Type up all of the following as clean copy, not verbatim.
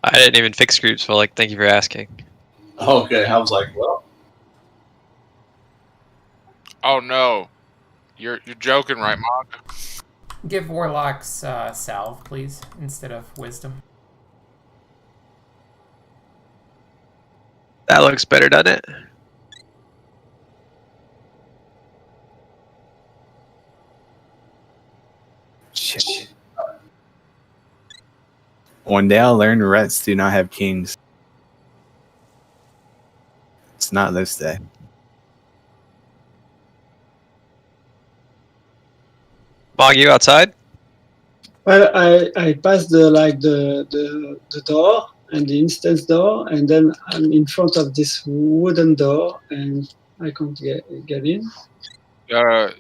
I didn't even fix groups, but like, thank you for asking. Okay, I was like, well, Oh no, you're joking, right, Mog? Give warlocks salve, please, instead of wisdom. That looks better, doesn't it? Shit. One day I'll learn rats do not have kings. It's not this day. Mog, you outside? Well, I passed the door and the instance door, and then I'm in front of this wooden door, and I can't get in.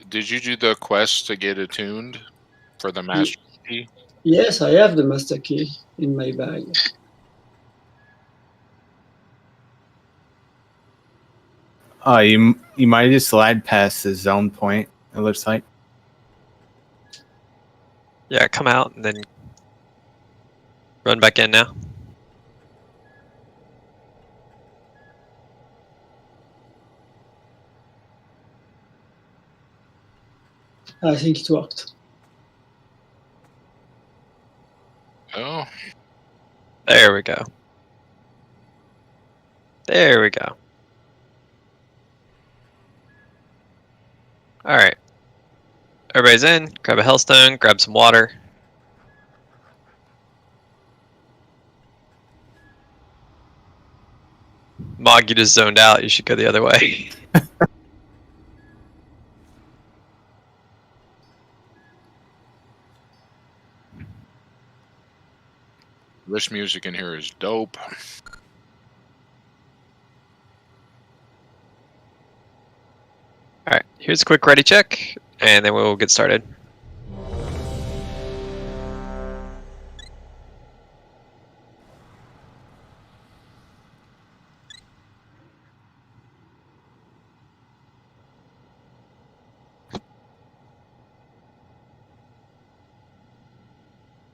Did you do the quest to get attuned for the master key? Yes, I have the master key in my bag. Oh, you might just slide past the zone point, it looks like. Yeah, come out and then run back in now. I think it worked. Oh, There we go. There we go. Alright. Everybody's in. Grab a hellstone, grab some water. Mog, you just zoned out. You should go the other way. this music in here is dope. Alright, here's a quick ready check, and then we'll get started.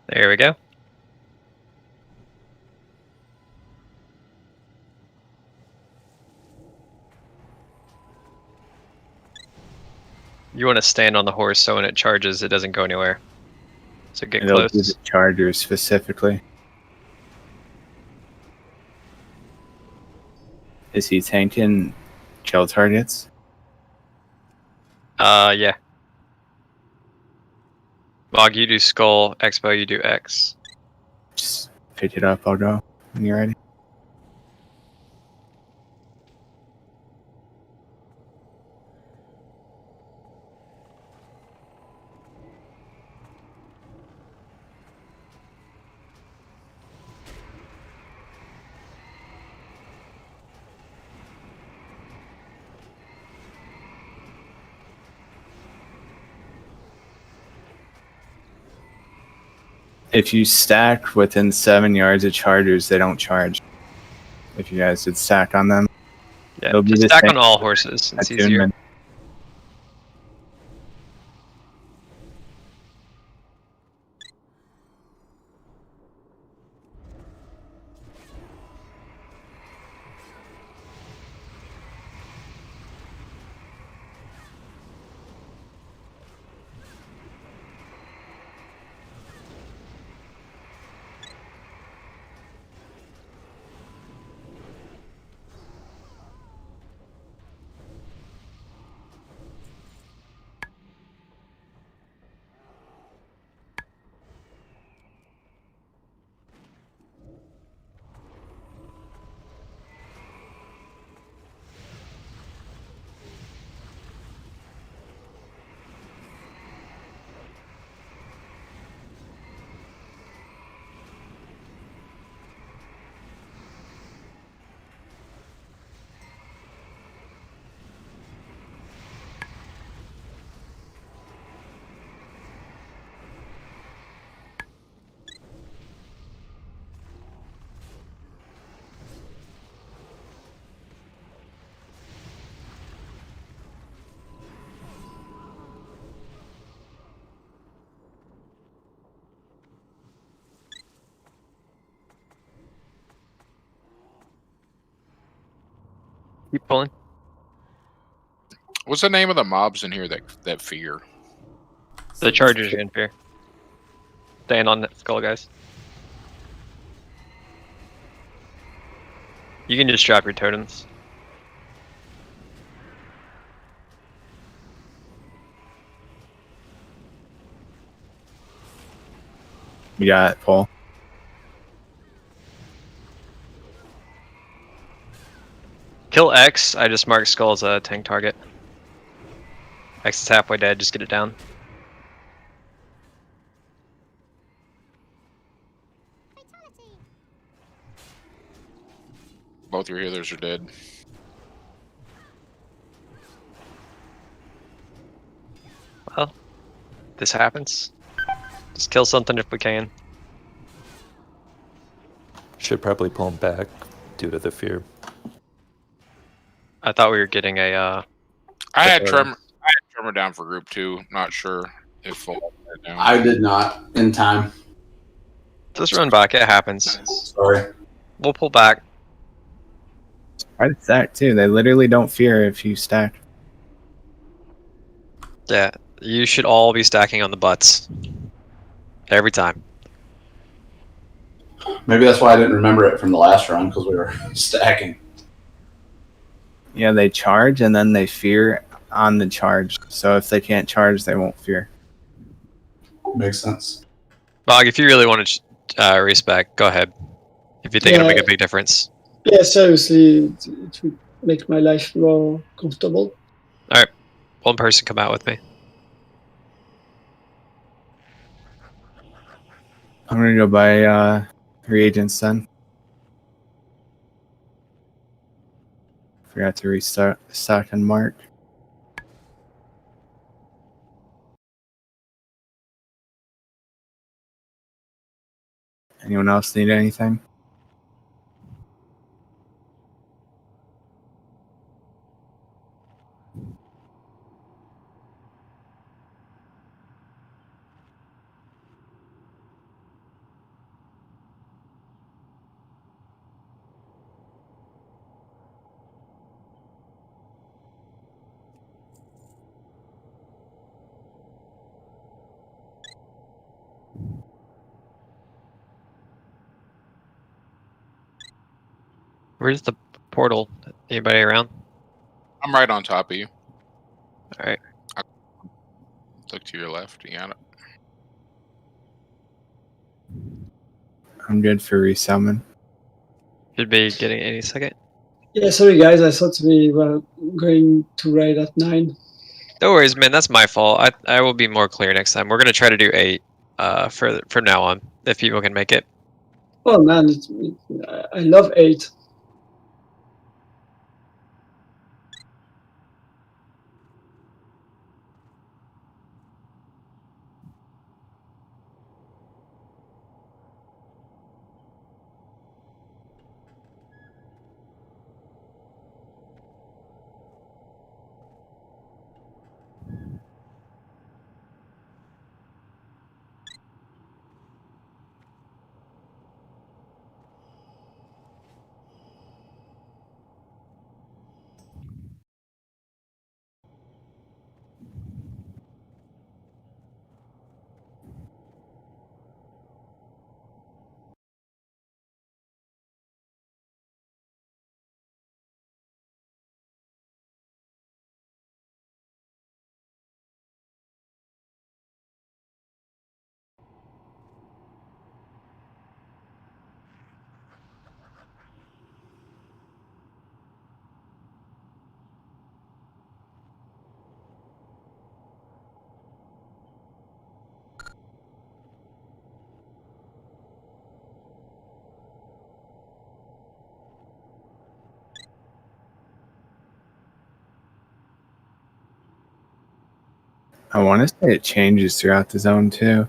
There we go. You want to stand on the horse so when it charges, it doesn't go anywhere. So get It'll do close. the chargers specifically. Is he tanking kill targets? Yeah. Mog, you do skull. Expo, you do X. Just pick it up, I'll go when you're ready. If you stack within 7 yards of chargers, they don't charge. If you guys did stack on them, Yeah, it'll be just the stack same on all horses. It's easier. attunement. Keep pulling. What's the name of the mobs in here that fear? The chargers are in fear. Staying on that skull, guys. You can just drop your totems. You got it, Paul. Kill X. I just marked skull as a tank target. X is halfway dead. Just get it down. Both your healers are dead. Well, this happens. Just kill something if we can. Should probably pull him back due to the fear. I thought we were getting a. I had That's Tremor down for group 2. Not sure if we'll get it down. I did not in time. Just run back. It happens. Sorry. We'll pull back. Try to stack too. They literally don't fear if you stack. Yeah, you should all be stacking on the butts. Every time. Maybe that's why I didn't remember it from the last run because we were stacking. Yeah, they charge and then they fear on the charge. So if they can't charge, they won't fear. Makes sense. Bog, if you really want to respec, go ahead. If you think it'll make a big difference. Yeah, seriously, it would make my life more comfortable. One person come out with me. I'm gonna go buy reagents then. Forgot to restart stock and mark. Anyone else need anything? Where's the portal? Anybody around? I'm right on top of you. Alright. Look to your left. You got it. I'm good for resummon. Should be getting any second. Yeah, sorry guys, I thought we were going to raid at 9. No worries, man. That's my fault. I will be more clear next time. We're gonna try to do 8 from now on, if people can make it. Oh man, I love 8. I want to say it changes throughout the zone too.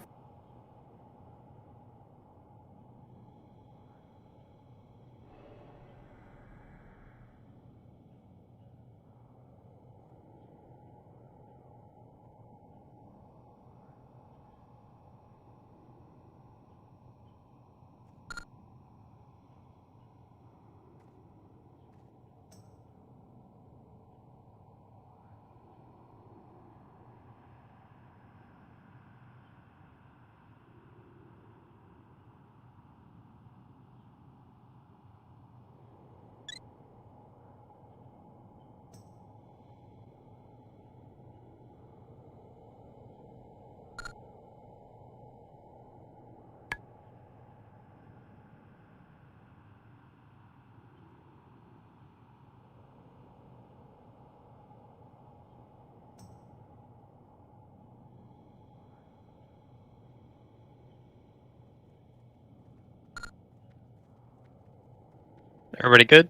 Everybody good?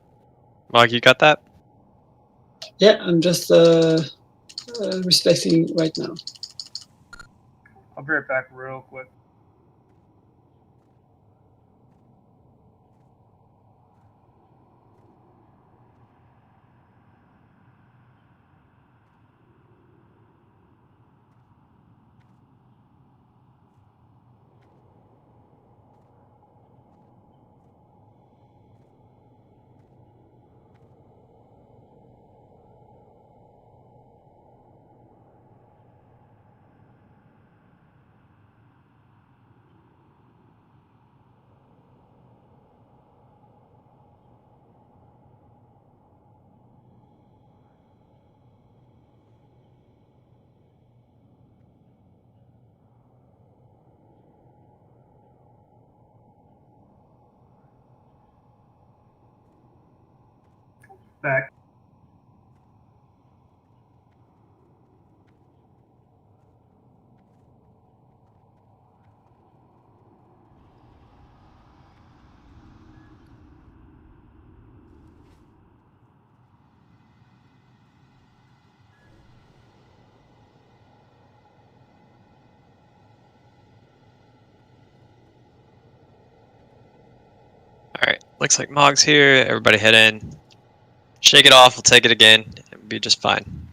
Mog, you got that? Yeah, I'm just respecting right now. I'll be right back real quick. Back. Alright, looks like Mog's here. Everybody head in. Shake it off, we'll take it again. It'll be just fine.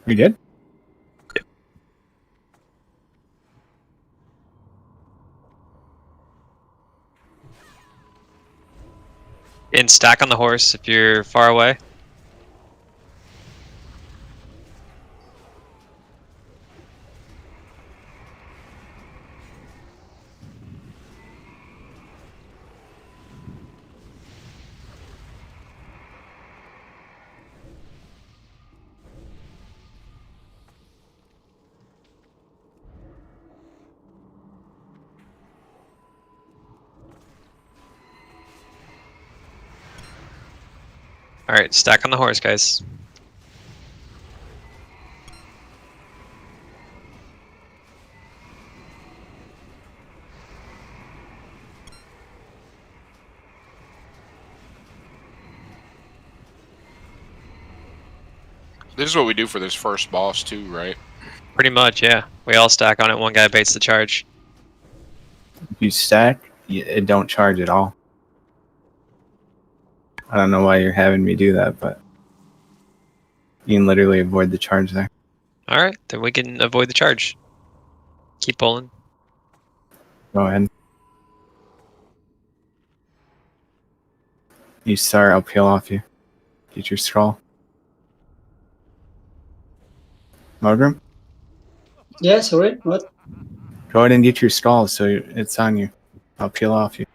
We good? In stack on the horse if you're far away. Alright, stack on the horse, guys. This is what we do for this first boss too, right? Pretty much, yeah. We all stack on it, one guy baits the charge. If you stack, it don't charge at all. I don't know why you're having me do that, but you can literally avoid the charge there. Alright, then we can avoid the charge. Keep pulling. Go ahead. You start, I'll peel off you. Get your scroll. Mogram, Yeah, sorry, what? go ahead and get your skull so it's on you. I'll peel off you.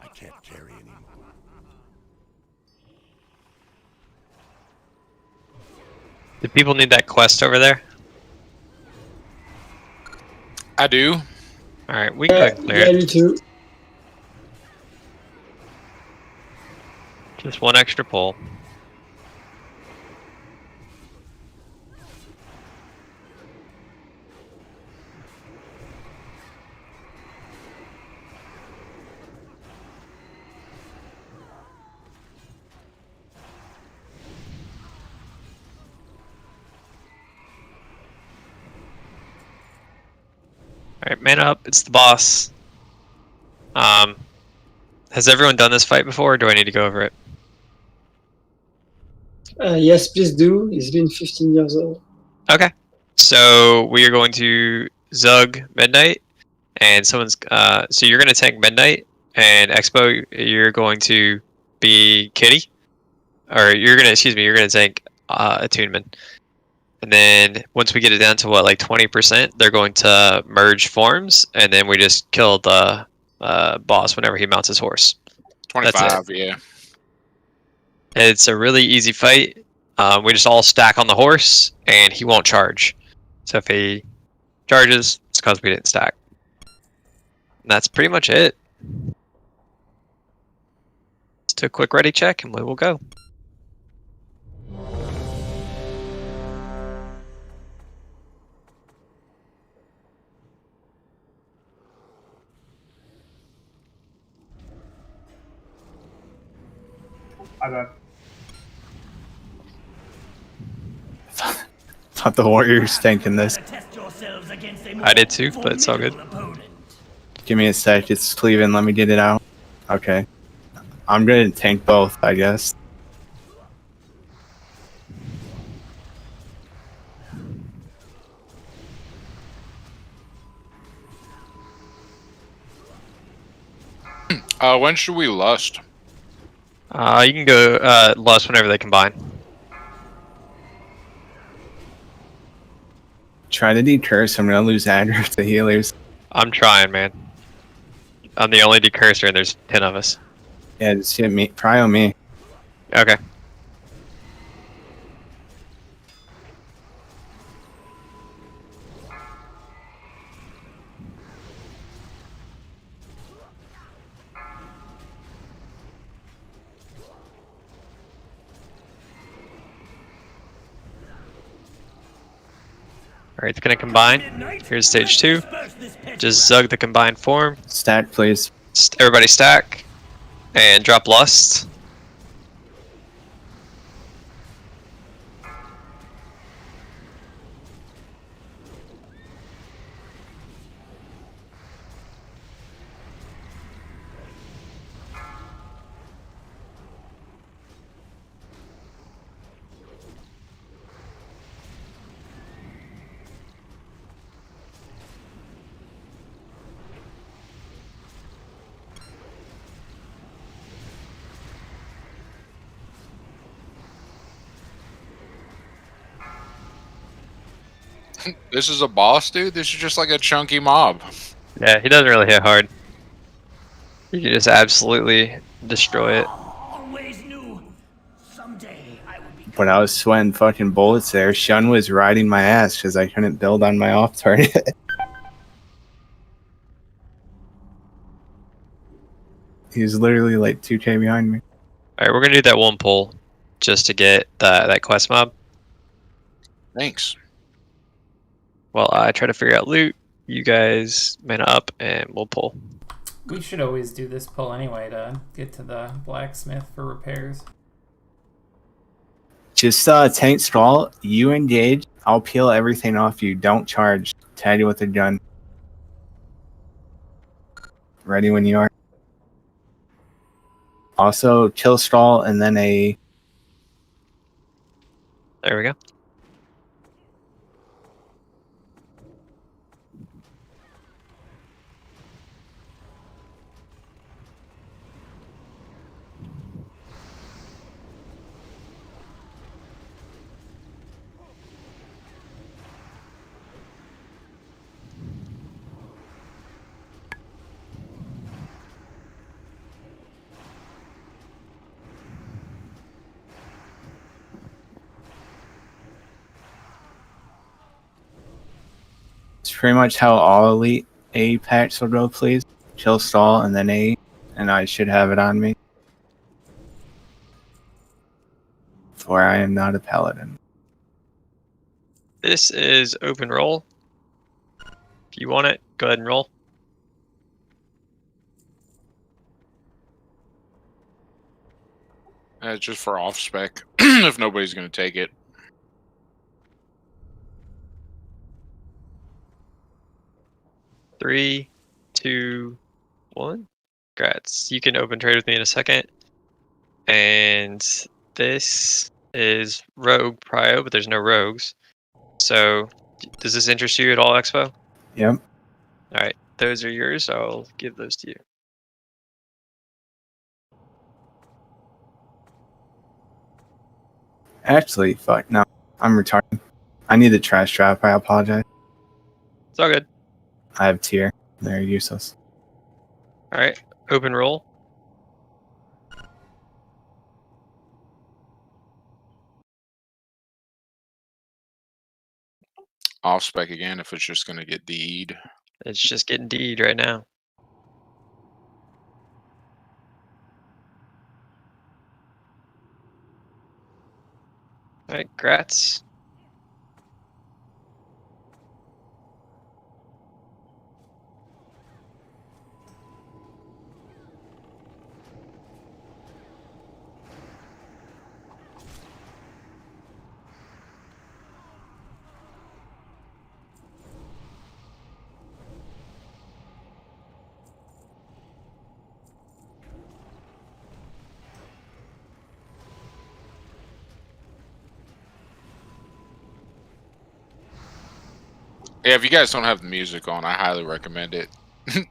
I can't carry anymore. Do people need that quest over there? I do. Alright, we can go ahead and clear Yeah, it. me too. Just one extra pull. Alright, man up. It's the boss. Has everyone done this fight before, or do I need to go over it? Yes, please do. It's been 15 years old. Okay. So we are going to Zug Midnight, and someone's so you're gonna tank Midnight, and Expo, you're going to be Kitty. Or you're gonna tank Attunement. And then once we get it down to what, like 20%, they're going to merge forms, and then we just kill the boss whenever he mounts his horse. 25, yeah. It's a really easy fight. We just all stack on the horse, and he won't charge. So if he charges, it's because we didn't stack. And that's pretty much it. Let's do a quick ready check, and we will go. I bet. Thought the Warriors tanking this. I did too, but it's all good. Give me a sec. It's Cleveland. Let me get it out. Okay. I'm gonna tank both, I guess. When should we lust? You can go lust whenever they combine. Try to decurse. I'm gonna lose aggro to healers. I'm trying, man. I'm the only decurser, and there's 10 of us. Yeah, just hit me. Prio me. Okay. Alright, it's gonna combine. Here's stage 2. Just Zug the combined form. Stack, please. Everybody stack. And drop Lust. This is a boss, dude? This is just like a chunky mob. Yeah, he doesn't really hit hard. You can just absolutely destroy it. When I was sweating fucking bullets there, Shun was riding my ass because I couldn't build on my off target. He's literally like 2k behind me. Alright, we're gonna do that one pull just to get that quest mob. Thanks. While I try to figure out loot, you guys mana up and we'll pull. We should always do this pull anyway to get to the blacksmith for repairs. Just tank stall, you engage, I'll peel everything off you, don't charge. Tag you with a gun. Ready when you are. Also, kill stall and then a... There we go. It's pretty much how all elite A packs will go, please. Chill stall and then A, and I should have it on me. For I am not a paladin. This is open roll. If you want it, go ahead and roll. Just for off spec, if nobody's going to take it. Three, two, one. Congrats. You can open trade with me in a second. And this is rogue prio, but there's no rogues. So, does this interest you at all, Expo? Yep. All right, those are yours. I'll give those to you. Actually, fuck, no. I'm retarded. I need the trash trap. I apologize. It's all good. I have tier. They're useless. All right, open roll. Off spec again if it's just going to get D'd. It's just getting D'd right now. All right, congrats. Yeah, if you guys don't have the music on, I highly recommend it.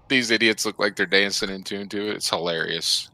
These idiots look like they're dancing in tune to it. It's hilarious.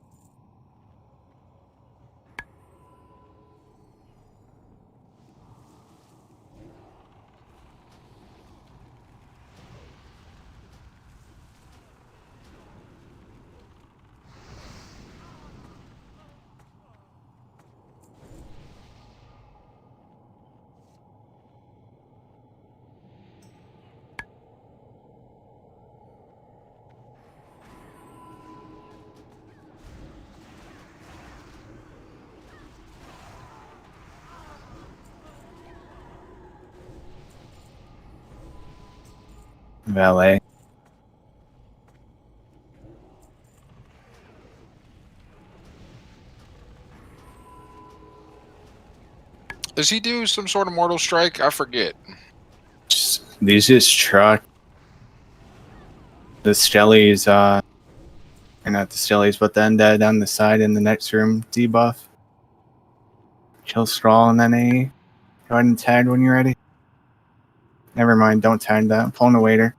Valet. Does he do some sort of mortal strike? I forget. These just truck. The Stellies, or not the Stellies, but the undead on the side in the next room debuff. Chill straw and then A. Go ahead and tag when you're ready. Never mind, don't tag that. I'm pulling a waiter.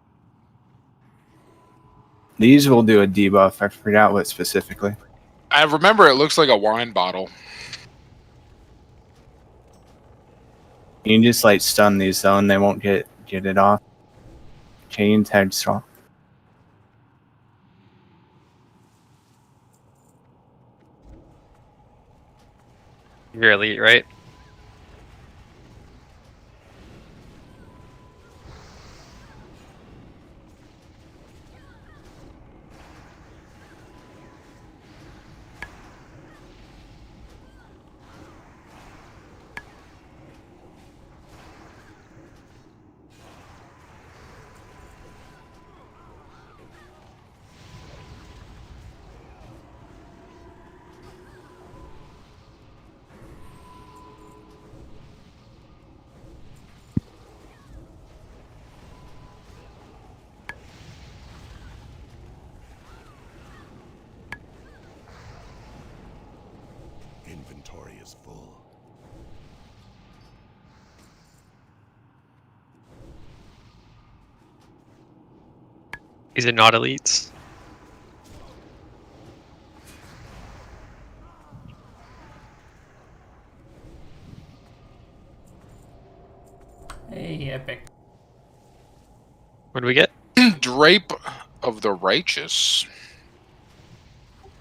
These will do a debuff. I forgot what specifically. I remember it looks like a wine bottle. You can just like stun these though, and they won't get it off. Chain tag straw. You're elite, right? Inventory is full. Is it not elites? Hey, epic. What do we get? Drape of the Righteous.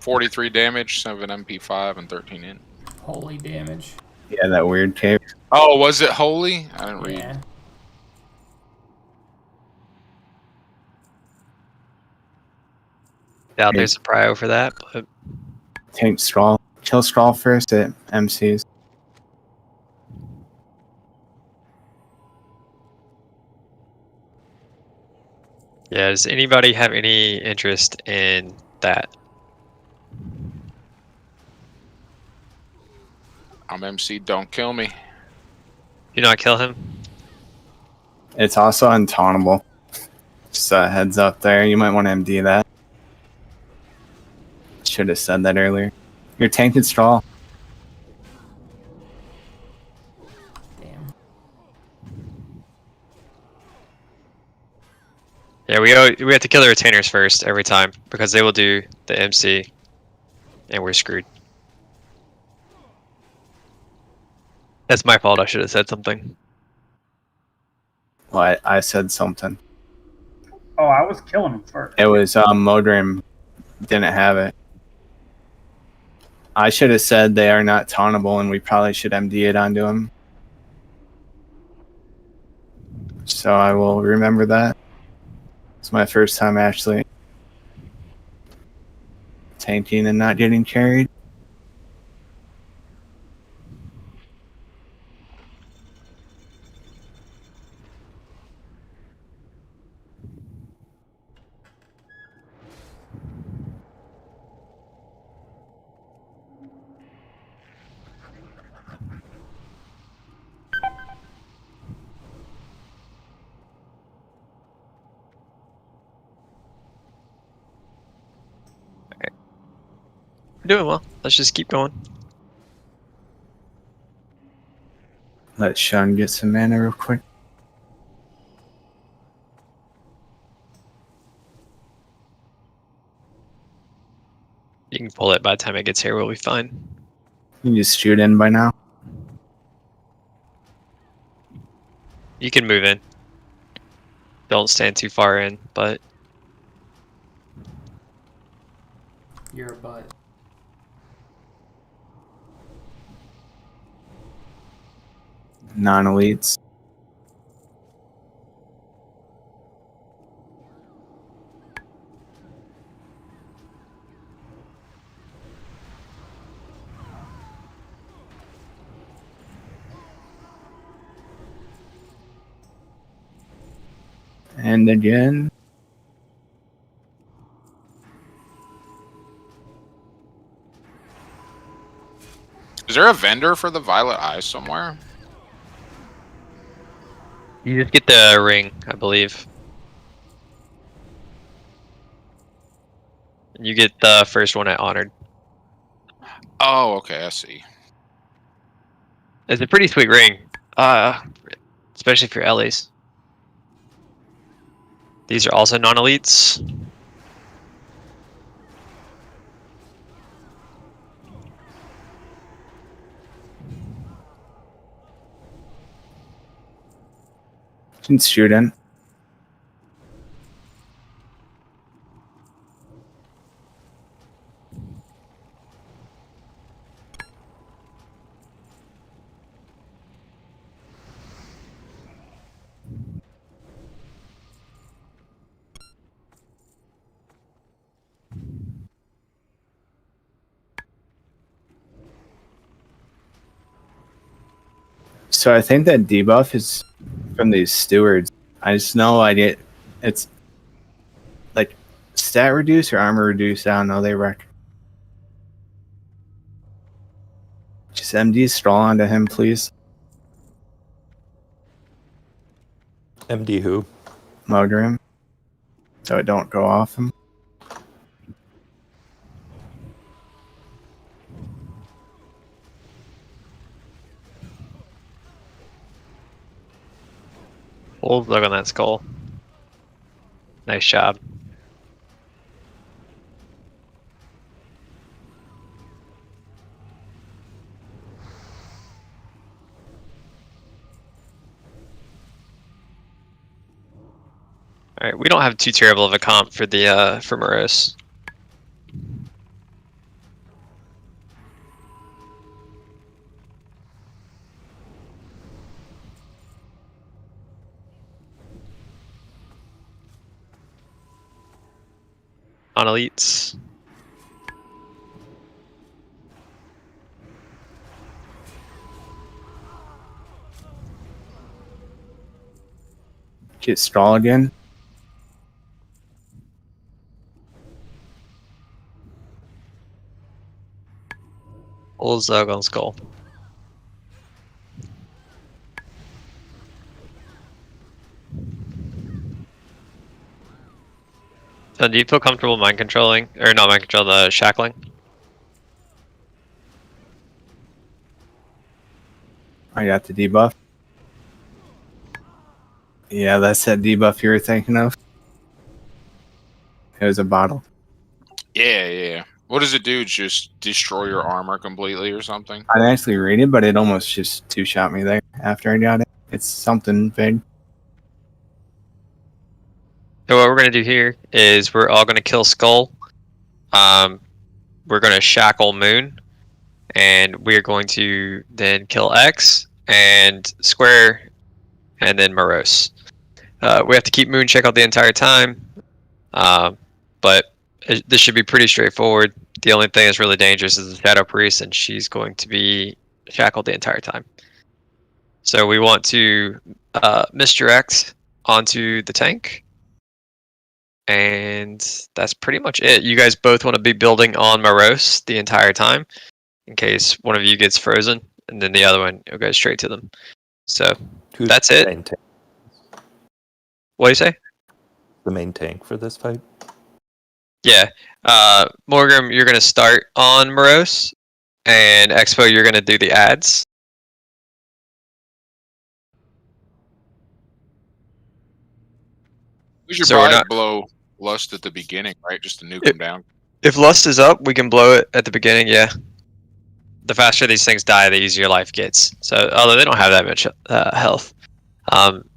43 damage, 7 MP5, and 13 in. Holy damage. Yeah, that weird cave. Oh, was it holy? I didn't read. Yeah. doubt Hey. there's a prio for that, but Tank Straw. Kill Straw first at MCs. yeah. Does anybody have any interest in that? I'm MC. Don't kill me. Do not kill him. It's also untauntable. Just a heads up there. You might want to MD that. Should have said that earlier. You're tanking Straw. Damn. Yeah, we have to kill the retainers first every time because they will do the MC, and we're screwed. That's my fault. I should have said something. Well, I said something. Oh, I was killing him first. It was Modrim didn't have it. I should have said they are not tauntable, and we probably should MD it onto him. So I will remember that. It's my first time actually tanking and not getting carried. We're doing well. Let's just keep going. Let Sean get some mana real quick. You can pull it by the time it gets here. We'll be fine. You just shoot in by now. You can move in. Don't stand too far in, but You're a butt. Non-elites. And again. Is there a vendor for the Violet Eye somewhere? you just get the ring, I believe. And you get the first one at Honored. Oh, okay, I see. It's a pretty sweet ring, especially for Ellie's. These are also non-elites. Can shoot in. So I think that debuff is from these stewards. I just know it's like stat reduce or armor reduce. I don't know. They wreck. Just MD Straw onto him, please. MD who? Modrim. So it don't go off him. We'll look on that skull. Nice job. All right, we don't have too terrible of a comp for the for Morose. on elites. Get Straw again. Old Zug on Skull. So do you feel comfortable mind controlling, or not mind control, the shackling? I got the debuff. Yeah, that's that debuff you were thinking of. It was a bottle. Yeah. What does it do? Just destroy your armor completely or something? I'd actually read it, but it almost just two-shot me there after I got it. It's something big. So what we're gonna do here is we're all gonna kill Skull. We're gonna shackle Moon, and we're going to then kill X and Square, and then Morose. We have to keep Moon shackled the entire time, but this should be pretty straightforward. The only thing that's really dangerous is the Shadow Priest, and she's going to be shackled the entire time. So we want to misdirect onto the tank. And that's pretty much it. You guys both want to be building on Morose the entire time in case one of you gets frozen, and then the other one will go straight to them. So Who's that's the it. main tank? What do you say? The main tank for this fight? Yeah. Morgan, you're going to start on Morose, and Expo, you're going to do the ads. We should So we're probably not- blow Lust at the beginning, right? Just to nuke It- him down. If Lust is up, we can blow it at the beginning, yeah. The faster these things die, the easier life gets. So, although they don't have that much health.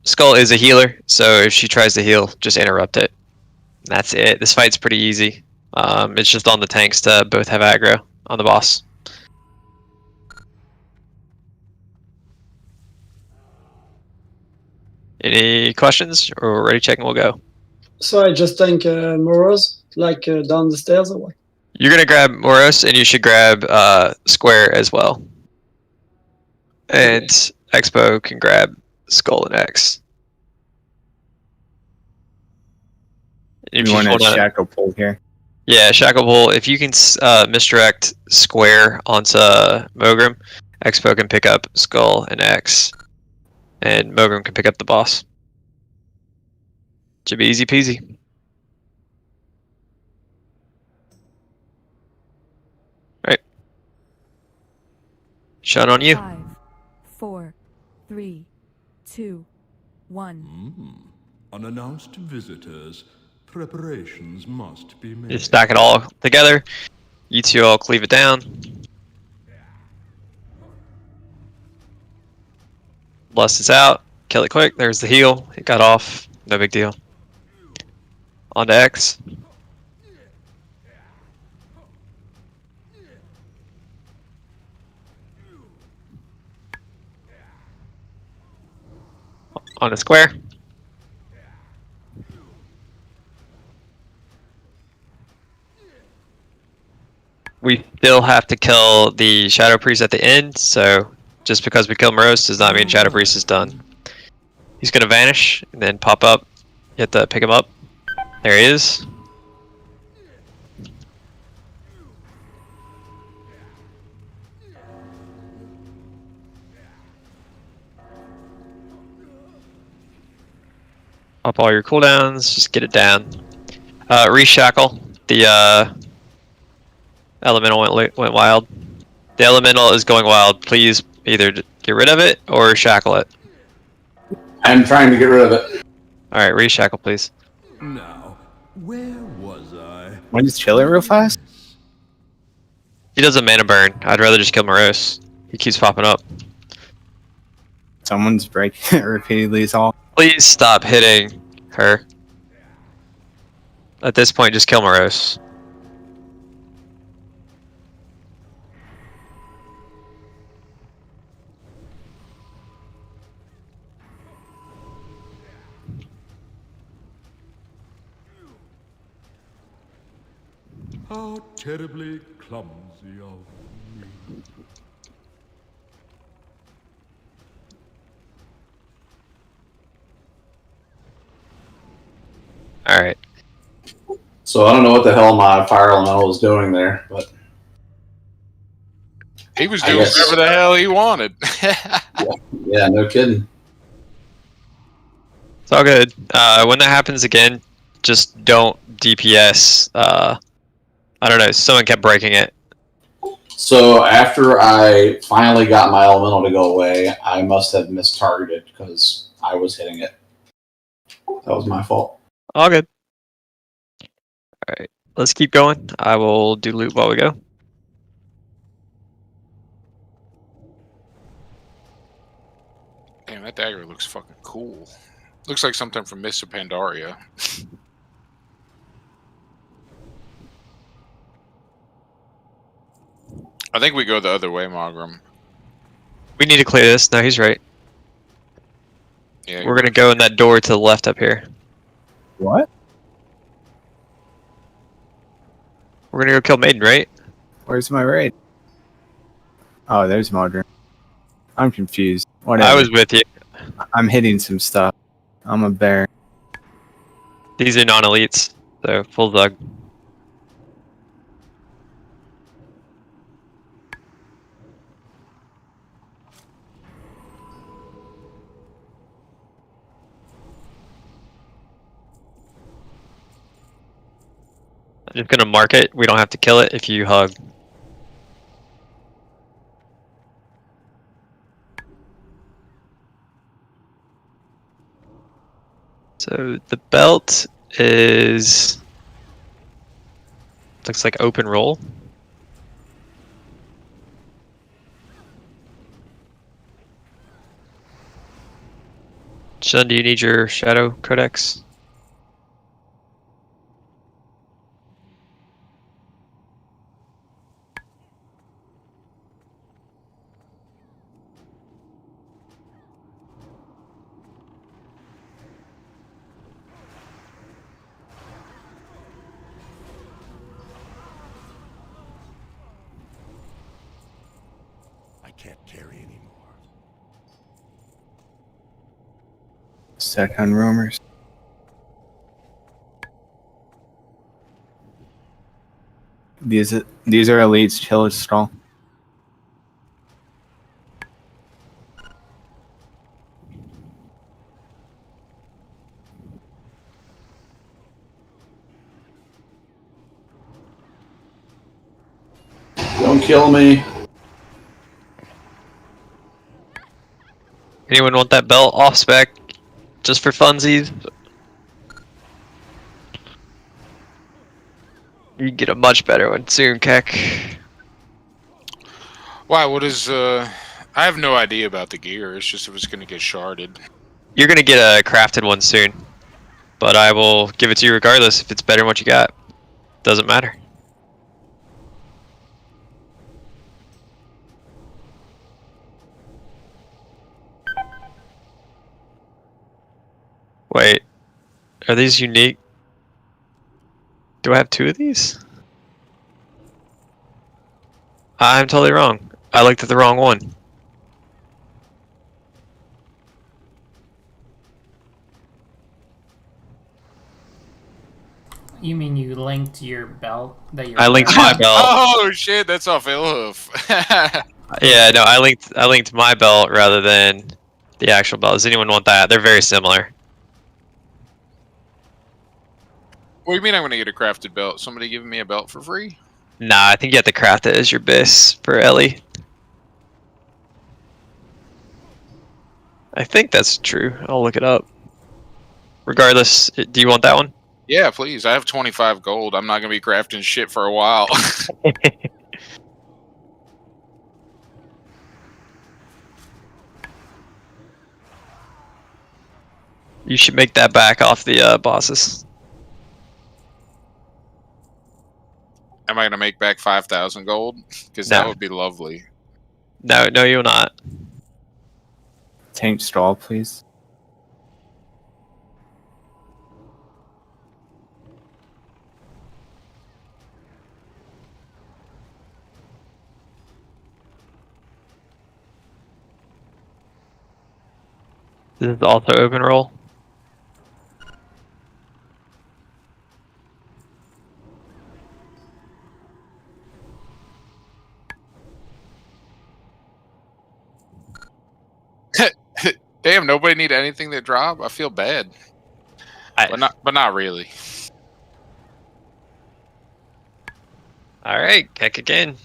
Skull is a healer, so if she tries to heal, just interrupt it. That's it. This fight's pretty easy. It's just on the tanks to both have aggro on the boss. Any questions? Or we're ready checking, we'll go. So I just tank Morose, like down the stairs or what? You're going to grab Moros, and you should grab Square as well. And Expo can grab Skull and X. If You want to wanna- shackle pull here. Yeah, Shackle Pull. If you can misdirect Square onto Mogrim, Expo can pick up Skull and X, and Mogrim can pick up the boss. Should be easy peasy. Right. Shut on you. 5, 4, 3, 2, 1. Unannounced visitors. Preparations must be made. Just stack it all together. You two all cleave it down. Lust is out. Kill it quick. There's the heal. It got off. No big deal. On to X. On to Square. We still have to kill the Shadow Priest at the end, so just because we kill Morose does not mean Shadow Priest is done. He's gonna vanish and then pop up. You have to pick him up. There he is. Up all your cooldowns, just get it down. Reshackle. The elemental went wild. The elemental is going wild. Please either get rid of it or shackle it. I'm trying to get rid of it. Alright, reshackle please. Now, where was I? Want to just chill it real fast? He does a mana burn. I'd rather just kill Morose. He keeps popping up. Someone's breaking it repeatedly. It's all. Please stop hitting her. At this point, just kill Morose. How terribly clumsy of me. All right. So I don't know what the hell my fire elemental was doing there, but He was I doing guess- whatever the hell he wanted. yeah, no kidding. It's all good. When that happens again, just don't DPS. I don't know. Someone kept breaking it. So after I finally got my elemental to go away, I must have mistargeted because I was hitting it. That was my fault. All good. All right. Let's keep going. I will do loot while we go. Damn, that dagger looks fucking cool. Looks like something from Mists of Pandaria. I think we go the other way, Mogram. We need to clear this. No, he's right. Yeah, We're gonna go in that door to the left up here. What? We're gonna go kill Maiden, right? Where's my raid? Oh, there's Modern. I'm confused. Whatever. I was with you. I'm hitting some stuff. I'm a bear. These are non-elites, so full Zug. I'm just gonna mark it. We don't have to kill it if you hug. So the belt is looks like open roll. Shun, do you need your shadow codex? I can't carry anymore. Set on rumors. These are elites. Chill is strong. Don't kill me. Anyone want that belt off spec? Just for funsies? You can get a much better one soon, Keck. Why? What is? I have no idea about the gear. It's just if it's gonna get sharded. You're gonna get a crafted one soon, but I will give it to you regardless if it's better than what you got. Doesn't matter. Wait, are these unique? Do I have two of these? I'm totally wrong. I looked at the wrong one. You mean you linked your belt that you're I linked wearing? my belt. Oh shit, that's off Ilhoof. Yeah, no, I linked my belt rather than the actual belt. Does anyone want that? They're very similar. What do you mean I'm gonna get a crafted belt? Somebody giving me a belt for free? Nah, I think you have to craft it as your bis for Ellie. I think that's true. I'll look it up. Regardless, do you want that one? Yeah, please. I have 25 gold. I'm not gonna be crafting shit for a while. You should make that back off the bosses. Am I gonna make back 5,000 gold? Because No. that would be lovely. No, you're not. Tank straw, please. This is also open roll. Damn, nobody need anything to drop. I feel bad, but not really. All right, kick again.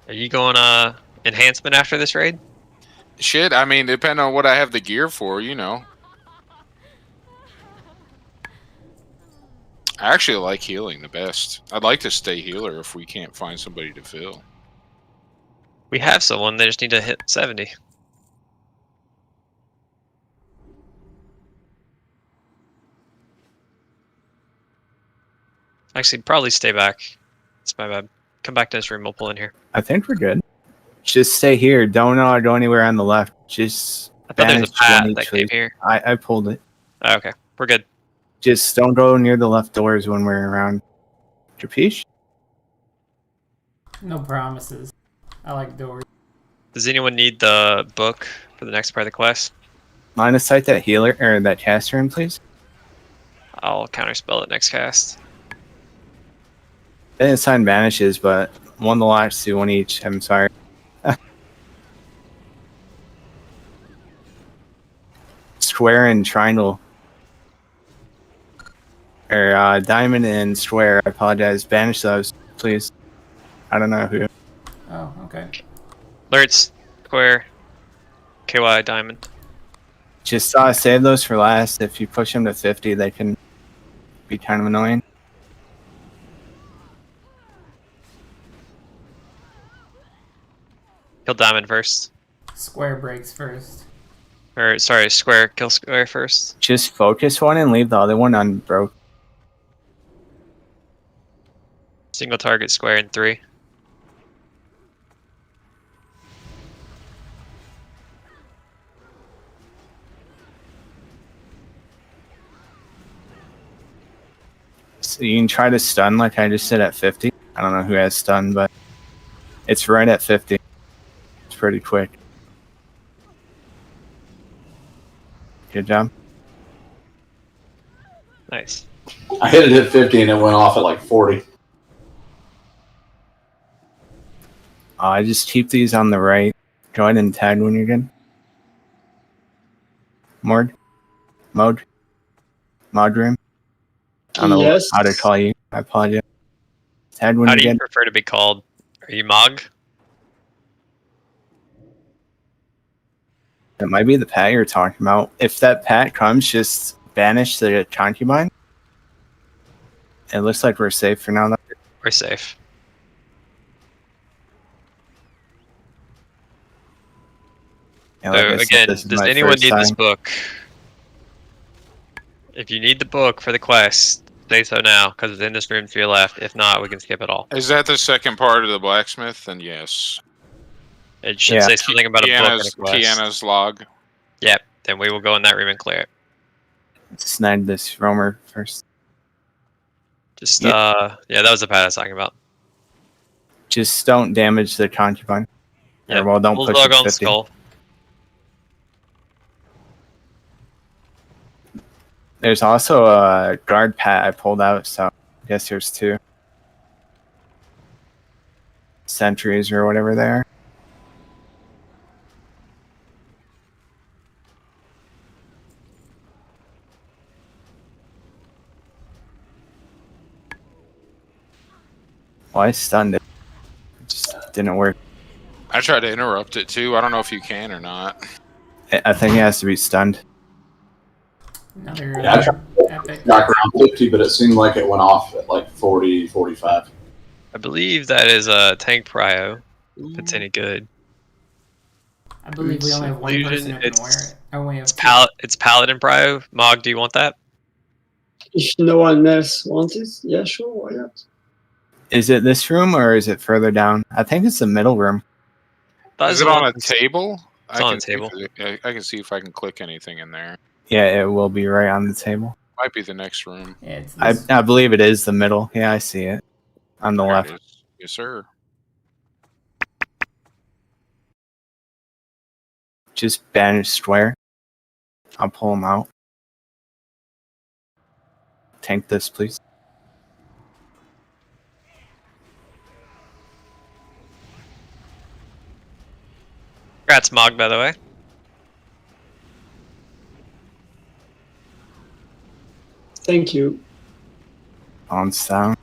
Are you going enhancement after this raid? Shit, I mean, depending on what I have the gear for, you know. I actually like healing the best. I'd like to stay healer if we can't find somebody to fill. We have someone. They just need to hit 70. Actually, probably stay back. It's my bad. Come back to this room. We'll pull in here. I think we're good. Just stay here. Don't go anywhere on the left. Just I thought there's a banish path one that each came way. here. I pulled it. Oh, okay, we're good. Just don't go near the left doors when we're around. Trapiche? No promises. I like doors. Does anyone need the book for the next part of the quest? Line of sight that healer or that caster in, please. I'll counterspell it next cast. I didn't assign banishes, but one the last two, one each. I'm sorry. Square and triangle. Or diamond and square. I apologize. Banish those, please. I don't know who. Oh, okay. Alerts, square, KY, diamond. Just save those for last. If you push them to 50, they can be kind of annoying. Kill diamond first. Square breaks first. Or, sorry, square, kill square first. Just focus one and leave the other one unbroke. Single target square in 3. So you can try to stun like I just did at 50. I don't know who has stun, but it's right at 50. It's pretty quick. Good job. Nice. I hit it at 50 and it went off at like 40. I just keep these on the right. Go ahead and tag when you're good. Mode room. I don't know Yes. how to call you. I apologize. Tag when How do you're you good. prefer to be called? Are you Mog? That might be the pat you're talking about. If that pat comes, just banish the concubine. It looks like we're safe for now, though. We're safe. Yeah, like I So said, again, this is does my anyone first need this time. book? If you need the book for the quest, say so now, because it's in this room to your left. If not, we can skip it all. Is that the second part of the blacksmith? Then yes. It should Yeah. say something about a book and a quest. Kiana's log. Yep, then we will go in that room and clear it. Snag this roamer first. Just, Yeah. yeah, that was the pad I was talking about. Just don't damage the concubine. Yeah, Or, well, don't push Bulldog it on 50. skull. There's also a guard pat I pulled out, so I guess there's 2. Sentries or whatever they are. Well, I stunned it. It just didn't work. I tried to interrupt it too. I don't know if you can or not. I think it has to be stunned. Another Yeah, I tried epic. Got around 50, but it seemed like it went off at like 40, 45. I believe that is a tank prio, if it's any good. I believe we only have one person who can wear it. Oh, we have It's two. it's paladin prio. Mog, do you want that? If no one else wants it, yeah, sure, why not? Is it this room or is it further down? I think it's the middle room. That Is the it on one a table? It's on a table. I can see if I can click anything in there. Yeah, it will be right on the table. Might be the next room. Yeah, it's I this. believe it is the middle. Yeah, I see it. On the There left. it is. Yes, sir. Just banish square. I'll pull him out. Tank this, please. Congrats, Mog, by the way. Thank you. On down.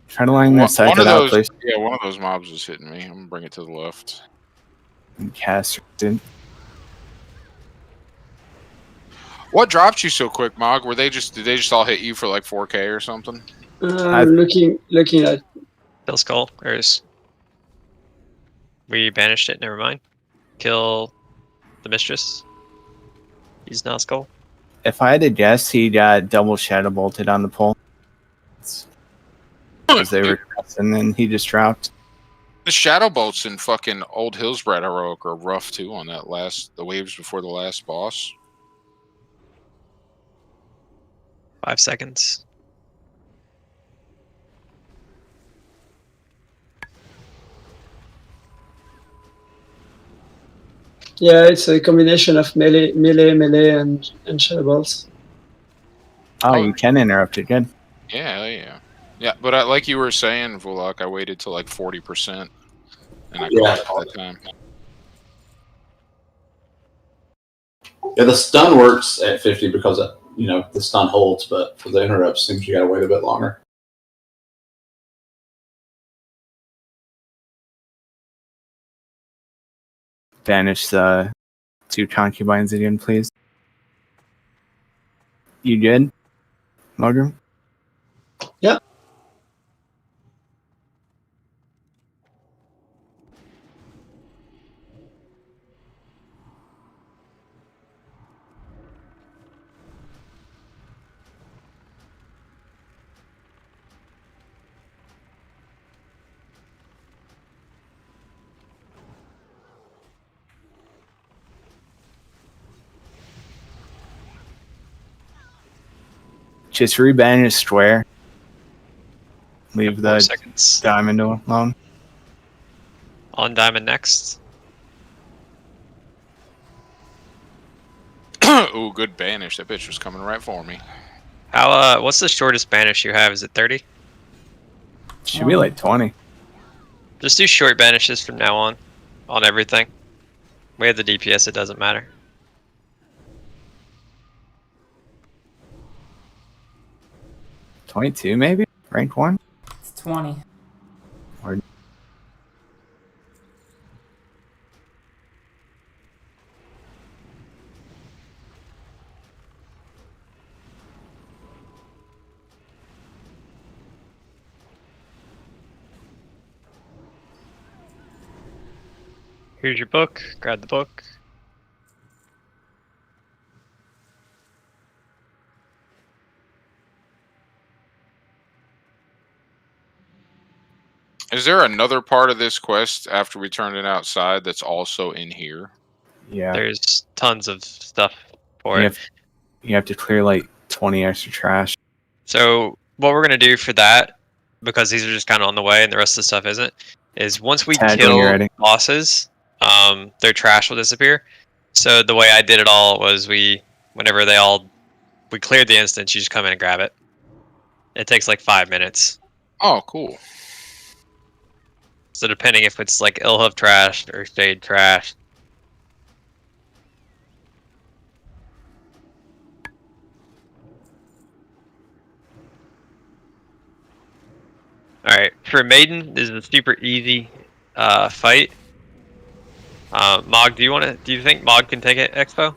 Try to line your One sight of that out, those, please. yeah, one of those mobs is hitting me. I'm gonna bring it to the left. And cast it. What dropped you so quick, Mog? Did they just all hit you for like 4K or something? Looking at. Kill Skull. We banished it, never mind. Kill the Mistress. He's not Skull. If I had to guess, he got double shadow bolted on the pole. Because they were and then he just dropped. The shadow bolts in fucking Old Hillsbred Heroic are rough too on the waves before the last boss. 5 seconds. Yeah, it's a combination of melee, and shadow bolts. Oh, you can interrupt it. Good. Yeah. But like you were saying, Volok, I waited till like 40%, and I Yeah. caught it that time. Yeah, the stun works at 50 because the stun holds, but for the interrupts, seems you gotta wait a bit longer. Banish the 2 concubines again, please. You good, Morgan? Yeah. Just rebanish square. Leave 4 the seconds. diamond alone. On diamond next. Ooh, good banish. That bitch was coming right for me. How? What's the shortest banish you have? Is it 30? Should be like 20. Just do short banishes from now on everything. We have the DPS, it doesn't matter. $22 maybe? Rank 1? It's 20. Or Here's your book. Grab the book. Is there another part of this quest after we turn it outside that's also in here? yeah. There's tons of stuff for You it. you have to clear like 20 extra trash. So what we're gonna do for that, because these are just kind of on the way and the rest of the stuff isn't, is once we Tag when you're kill ready. bosses, their trash will disappear. So the way I did it all was whenever we cleared the instance, you just come in and grab it. It takes like 5 minutes. Oh, cool. So depending if it's like Ilhoof trash or Shade trash. Alright, for Maiden, this is a super easy fight. Mog, do you think Mog can take it, Expo?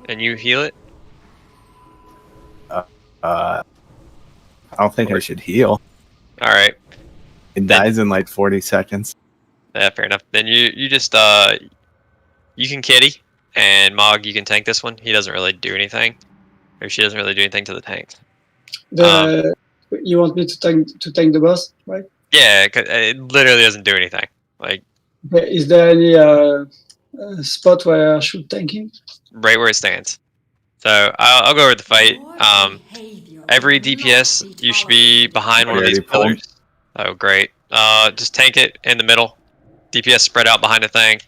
And you heal it? I don't think I should heal. Alright. It dies in like 40 seconds. Yeah, fair enough. Then you just you can kitty, and Mog, you can tank this one. He doesn't really do anything. Or she doesn't really do anything to the tanks. You want me to tank the boss, right? Yeah, it literally doesn't do anything. Like, Is there any spot where I should tank him? right where it stands. So I'll go over the fight. Every DPS, you should be behind one of these Already pulled. pillars. Oh, great. Just tank it in the middle. DPS spread out behind the thing.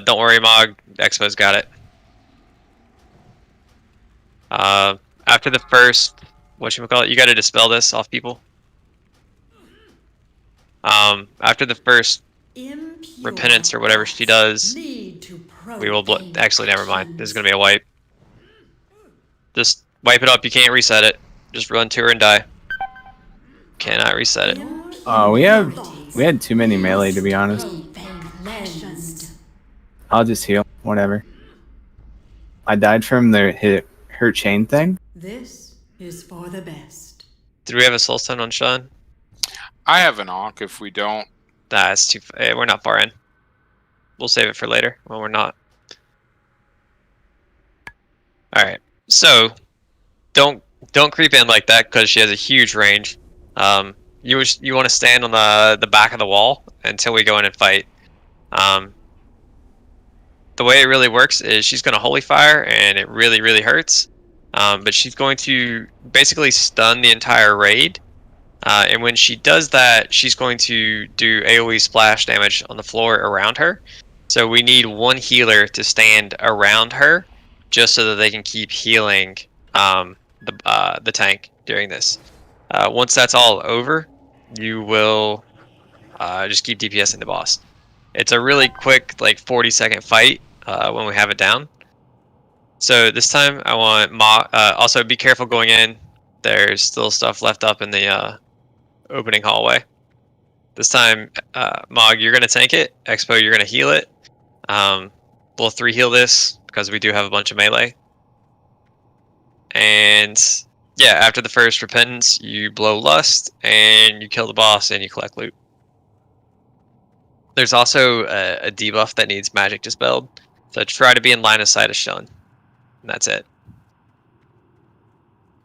Don't worry, Mog. Expo's got it. After the first, whatchamacallit, you gotta dispel this off people. After the first repentance or whatever she does, we will actually, never mind. This is gonna be a wipe. Just wipe it up. You can't reset it. Just run to her and die. Cannot reset it. We had too many melee, to be honest. I'll just heal. Whatever. I died from her chain thing. This is for the best. Did we have a soul stone on Sean? I have an Ankh if we don't. Nah, it's too. We're not far in. We'll save it for later when we're not. All right. So don't creep in like that because she has a huge range. You want to stand on the back of the wall until we go in and fight. The way it really works is she's going to holy fire and it really hurts. But she's going to basically stun the entire raid. And when she does that, she's going to do AoE splash damage on the floor around her. So we need one healer to stand around her just so that they can keep healing the tank during this. Once that's all over, you will just keep DPSing the boss. It's a really quick, like 40-second fight when we have it down. So this time I want also be careful going in. There's still stuff left up in the opening hallway. This time, Mog, you're going to tank it. Expo, you're going to heal it. We'll 3 heal this because we do have a bunch of melee. And yeah, after the first repentance, you blow lust and you kill the boss and you collect loot. There's also a debuff that needs magic dispelled. So try to be in line of sight of Shun. And that's it.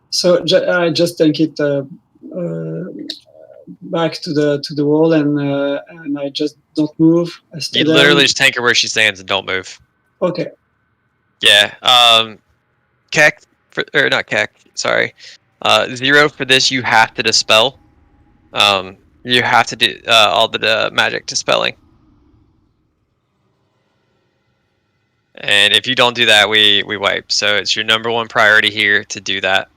So I just tank it back to the wall and I just don't move. I stay You there. literally just tank her where she stands and don't move. Okay. Yeah. Keck, or not Keck, sorry. 0 for this, you have to dispel. You have to do all the magic dispelling. And if you don't do that, we wipe. So it's your #1 priority here to do that.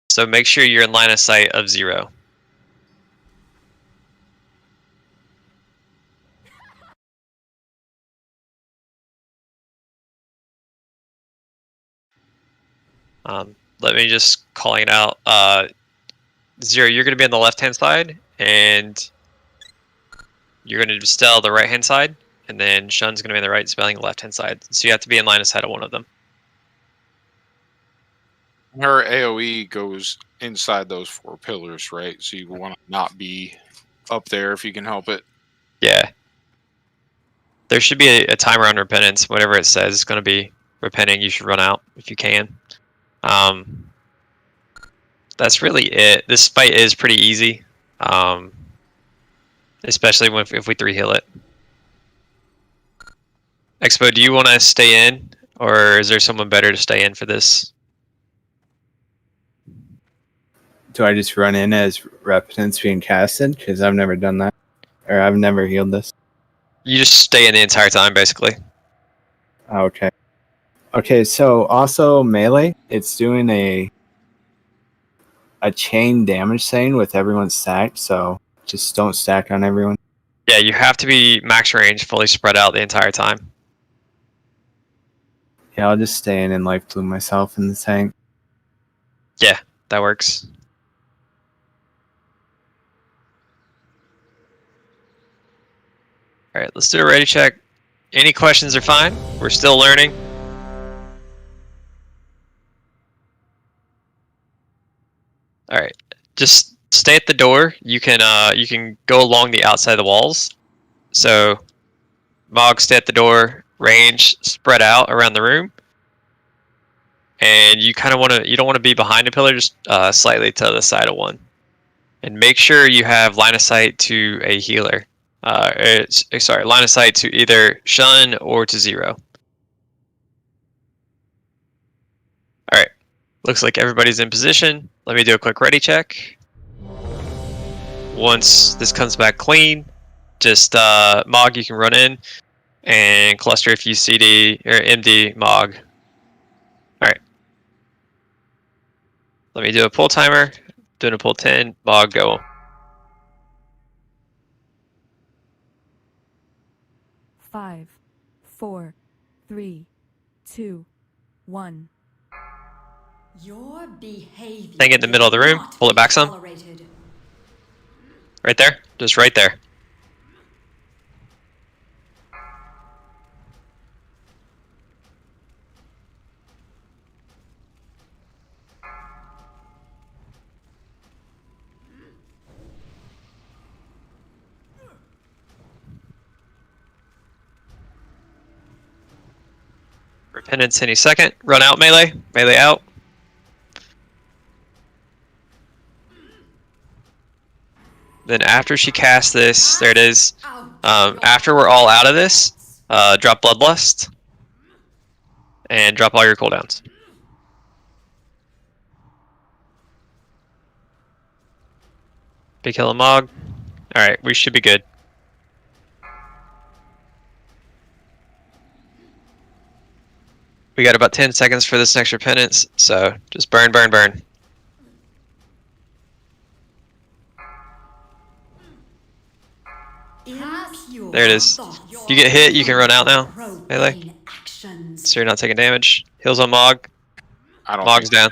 So make sure you're in line of sight of 0. Let me just calling it out. 0, you're going to be on the left-hand side, and you're going to dispel the right-hand side, and then Shun's going to be on the right, spelling the left-hand side. So you have to be in line of sight of one of them. Her AoE goes inside those 4 pillars, right? So you want to not be up there if you can help it. Yeah. There should be a timer on repentance. Whatever it says is going to be repenting. You should run out if you can. That's really it. This fight is pretty easy. Especially if we 3 heal it. Expo, do you want to stay in? Or is there someone better to stay in for this? Do I just run in as repentance being casted? Because I've never done that. Or I've never healed this. You just stay in the entire time, basically. Okay. Okay, so also melee, it's doing a chain damage thing with everyone stacked, so just don't stack on everyone. Yeah, you have to be max range, fully spread out the entire time. Yeah, I'll just stay in and life bloom myself in the tank. Yeah, that works. Alright, let's do a ready check. Any questions are fine. We're still learning. Alright, just stay at the door. You can go along the outside of the walls. So Mog, stay at the door, range spread out around the room. And you don't want to be behind a pillar, just slightly to the side of one. And make sure you have line of sight to a healer. Line of sight to either Shun or to 0. Looks like everybody's in position. Let me do a quick ready check. Once this comes back clean, just Mog, you can run in, and cluster if you CD or MD Mog. All right. Let me do a pull timer. Doing a pull 10. Mog, go. 5, 4, 3, 2, 1. Your behavior Thing in the middle of the room. cannot Pull it be back some. tolerated. Right there. Just right there. Repentance any second. Run out melee. Melee out. Then after she casts this, there it is. After we're all out of this, drop Bloodlust. And drop all your cooldowns. Big Hill and Mog. Alright, we should be good. We got about 10 seconds for this next repentance, so just burn, burn, burn. There it is. If you get hit, you can run out now. Melee. So you're not taking damage. Heals on Mog. Mog's down.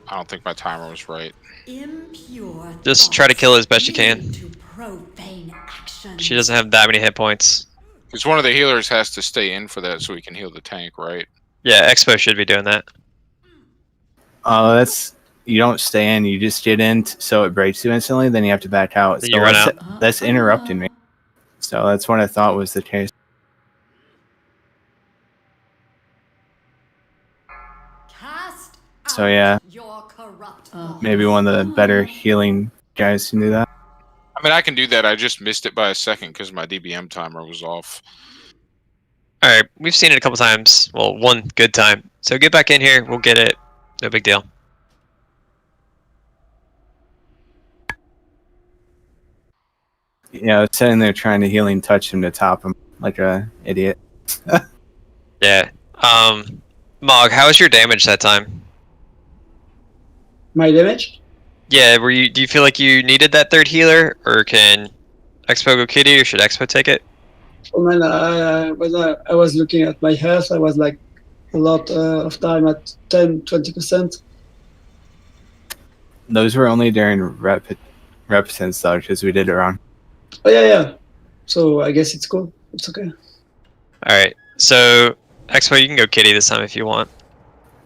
I don't think my timer was right. Just try to kill her as best you can. She doesn't have that many hit points. Because one of the healers has to stay in for that so we can heal the tank, right? Yeah, Expo should be doing that. That's you don't stay in, you just get in, so it breaks you instantly. Then you have to back out. Then So you run out. that's interrupting me. So that's what I thought was the case. So yeah, maybe one of the better healing guys can do that. I mean, I can do that. I just missed it by a second because my DBM timer was off. Alright, we've seen it a couple times. Well, one good time. So get back in here, we'll get it. No big deal. Yeah, I was sitting there trying to healing touch him to top him like a idiot. Yeah. Mog, how was your damage that time? My damage? Yeah, do you feel like you needed that third healer, or can Expo go kitty, or should Expo take it? Oh man, when I was looking at my health, I was like a lot of time at 10-20%. Those were only during repentance though, because we did it wrong. Oh yeah. So I guess it's cool. It's okay. Alright, so Expo, you can go kitty this time if you want.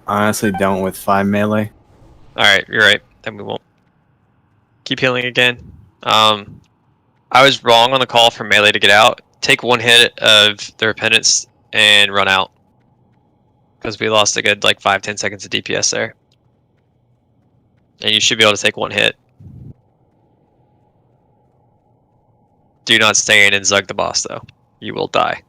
I honestly don't with 5 melee. Alright, you're right. Then we won't. Keep healing again. I was wrong on the call for melee to get out. Take one hit of the repentance and run out. Because we lost a good like 5-10 seconds of DPS there. And you should be able to take one hit. Do not stay in and zug the boss though. You will die.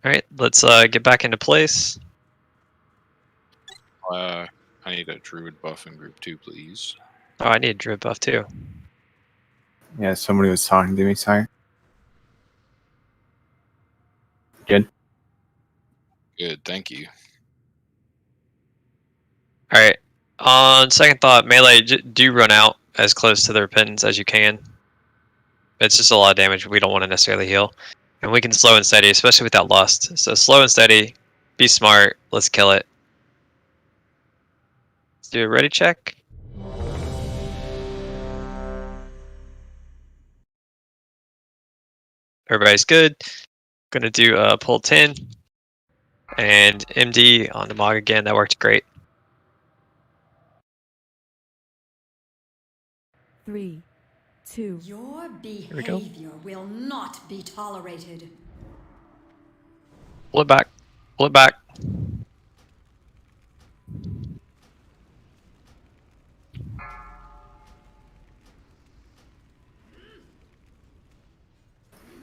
Alright, let's get back into place. I need a druid buff in group 2, please. Oh, I need a druid buff too. Yeah, somebody was talking to me. Sorry. Good. Good, thank you. All right. On second thought, melee do run out as close to the repentance as you can. It's just a lot of damage. We don't want to necessarily heal, and we can slow and steady, especially without lust. So slow and steady. Be smart. Let's kill it. Let's do a ready check. Everybody's good. Gonna do pull 10 and MD on the Mog again. That worked great. 3, 2. Your we go. behavior will not be tolerated. Pull it back. Pull it back.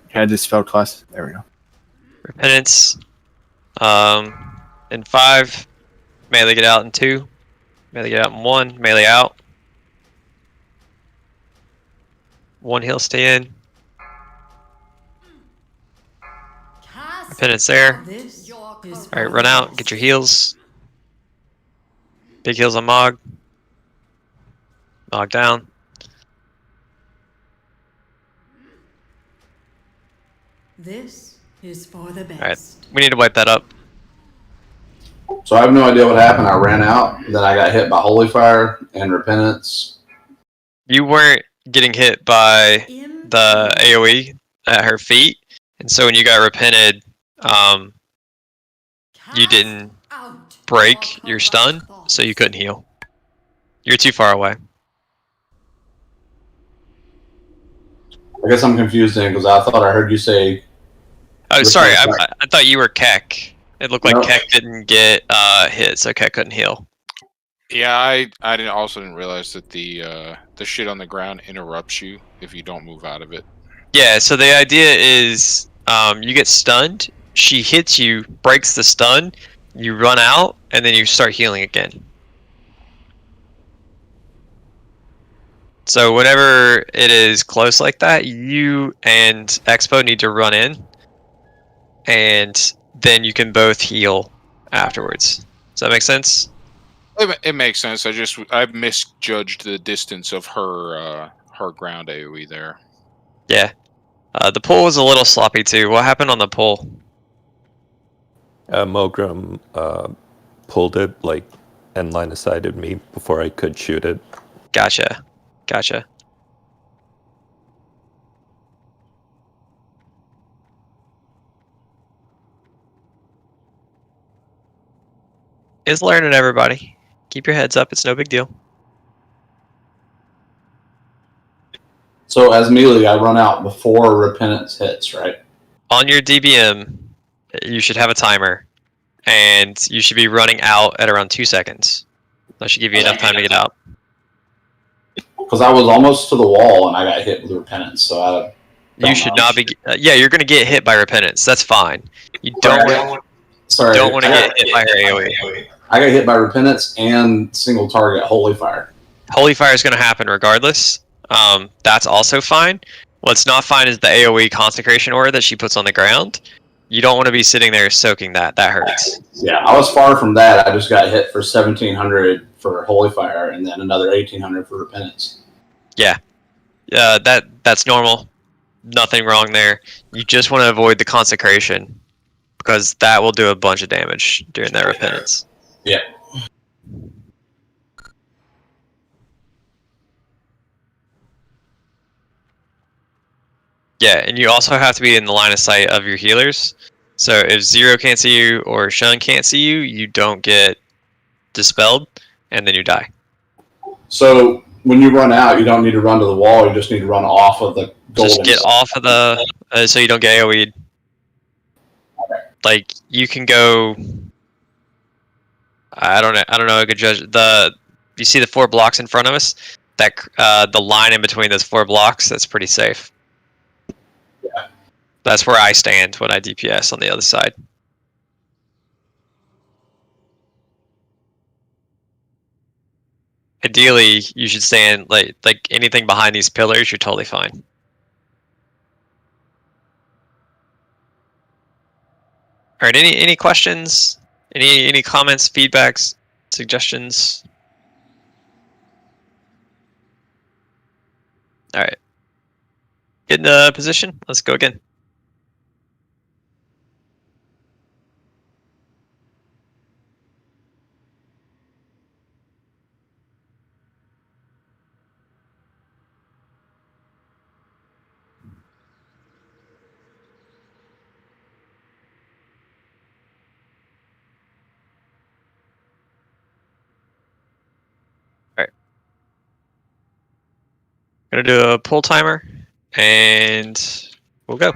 Had this spell class. There we go. Repentance. In 5. Melee get out in 2. Melee get out in 1. Melee out. 1 heal stay in. Repentance there. Alright, run out. Get your heals. Big heals on Mog. Mog down. This is for the best. Alright, we need to wipe that up. So I have no idea what happened. I ran out, then I got hit by Holy Fire and Repentance. You weren't getting hit by the AoE at her feet, and so when you got repented, you didn't break your stun, so you couldn't heal. You're too far away. I guess I'm confused then because I thought I heard you say. Oh, sorry. I thought you were Keck. It looked like Keck didn't get hit, so Keck couldn't heal. Yeah, I didn't realize that the shit on the ground interrupts you if you don't move out of it. Yeah. So the idea is, you get stunned. She hits you, breaks the stun. You run out, and then you start healing again. So whenever it is close like that, you and Expo need to run in, and then you can both heal afterwards. Does that make sense? It makes sense. I misjudged the distance of her ground AoE there. Yeah. The pull was a little sloppy too. What happened on the pull? Mogram pulled it and line of sighted me before I could shoot it. Gotcha. Gotcha. It's learning, everybody. Keep your heads up. It's no big deal. So as melee, I run out before Repentance hits, right? On your DBM, you should have a timer, and you should be running out at around 2 seconds. That should give you enough time to get out. Because I was almost to the wall and I got hit with Repentance, so you should not be. Yeah, you're going to get hit by Repentance. That's fine. You don't want to get hit by her AoE. I got hit by Repentance and single target Holy Fire. Holy Fire is going to happen regardless. That's also fine. What's not fine is the AoE Consecration Aura that she puts on the ground. You don't want to be sitting there soaking that. That hurts. Yeah, I was far from that. I just got hit for 1,700 for Holy Fire and then another 1,800 for Repentance. Yeah. That's normal. Nothing wrong there. You just want to avoid the Consecration because that will do a bunch of damage during that Repentance. Yeah. Yeah, and you also have to be in the line of sight of your healers. So if Zero can't see you or Shun can't see you, you don't get dispelled, and then you die. So when you run out, you don't need to run to the wall. You just need to run off of the golden. Just get off of the so you don't get AoE'd. Okay. Like you can go. I don't know. I could judge the. You see the 4 blocks in front of us? That the line in between those 4 blocks. That's pretty safe. Yeah. That's where I stand when I DPS on the other side. ideally you should stand like anything behind these pillars. You're totally fine. All right. Any questions? Any comments, feedbacks, suggestions? All right. Get in the position. Let's go again. Gonna do a pull timer, and we'll go.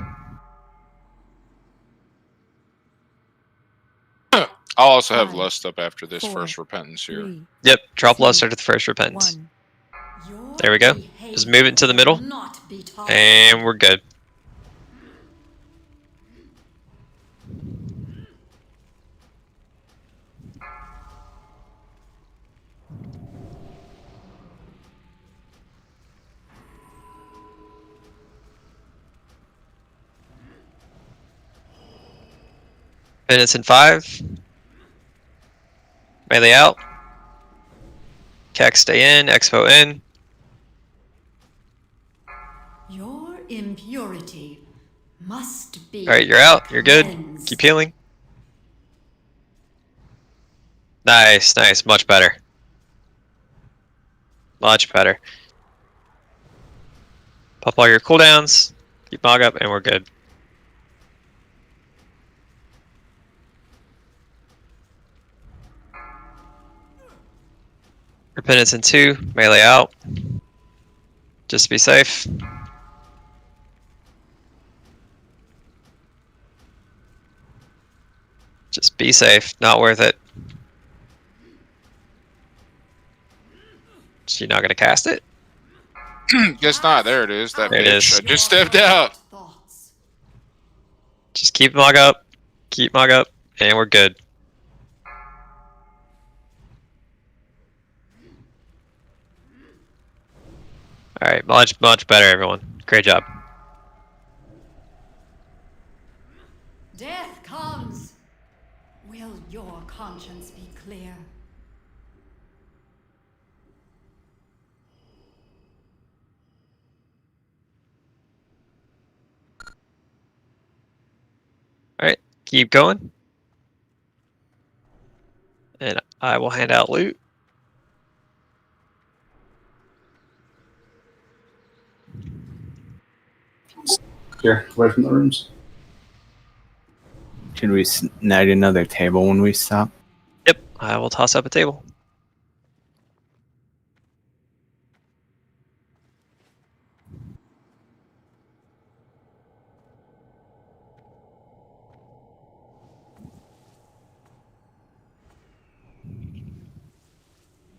I'll also have 5, lust up after this 4, first repentance here. 3, Yep, drop 2, lust after the first repentance. 1. Your There we go. Just move it into the behavior middle, will not be tolerated. and we're good. Minutes in 5. Melee out. Cax stay in. Expo in. Your impurity must be. Alright, you're out. You're good. cleansed. Keep healing. Nice, nice. Much better. Much better. Pop all your cooldowns. Keep Mog up, and we're good. Repentance in 2. Melee out. Just be safe. Just be safe. Not worth it. She not gonna cast it? Guess not. There it is. That There it bitch. is. I just stepped out. Thoughts. Just keep Mog up. Keep Mog up. And we're good. Alright, much better, everyone. Great job. Death comes. Will your conscience be clear? Alright, keep going. And I will hand out loot. Here, away from the rooms. Should we snag another table when we stop? Yep, I will toss up a table.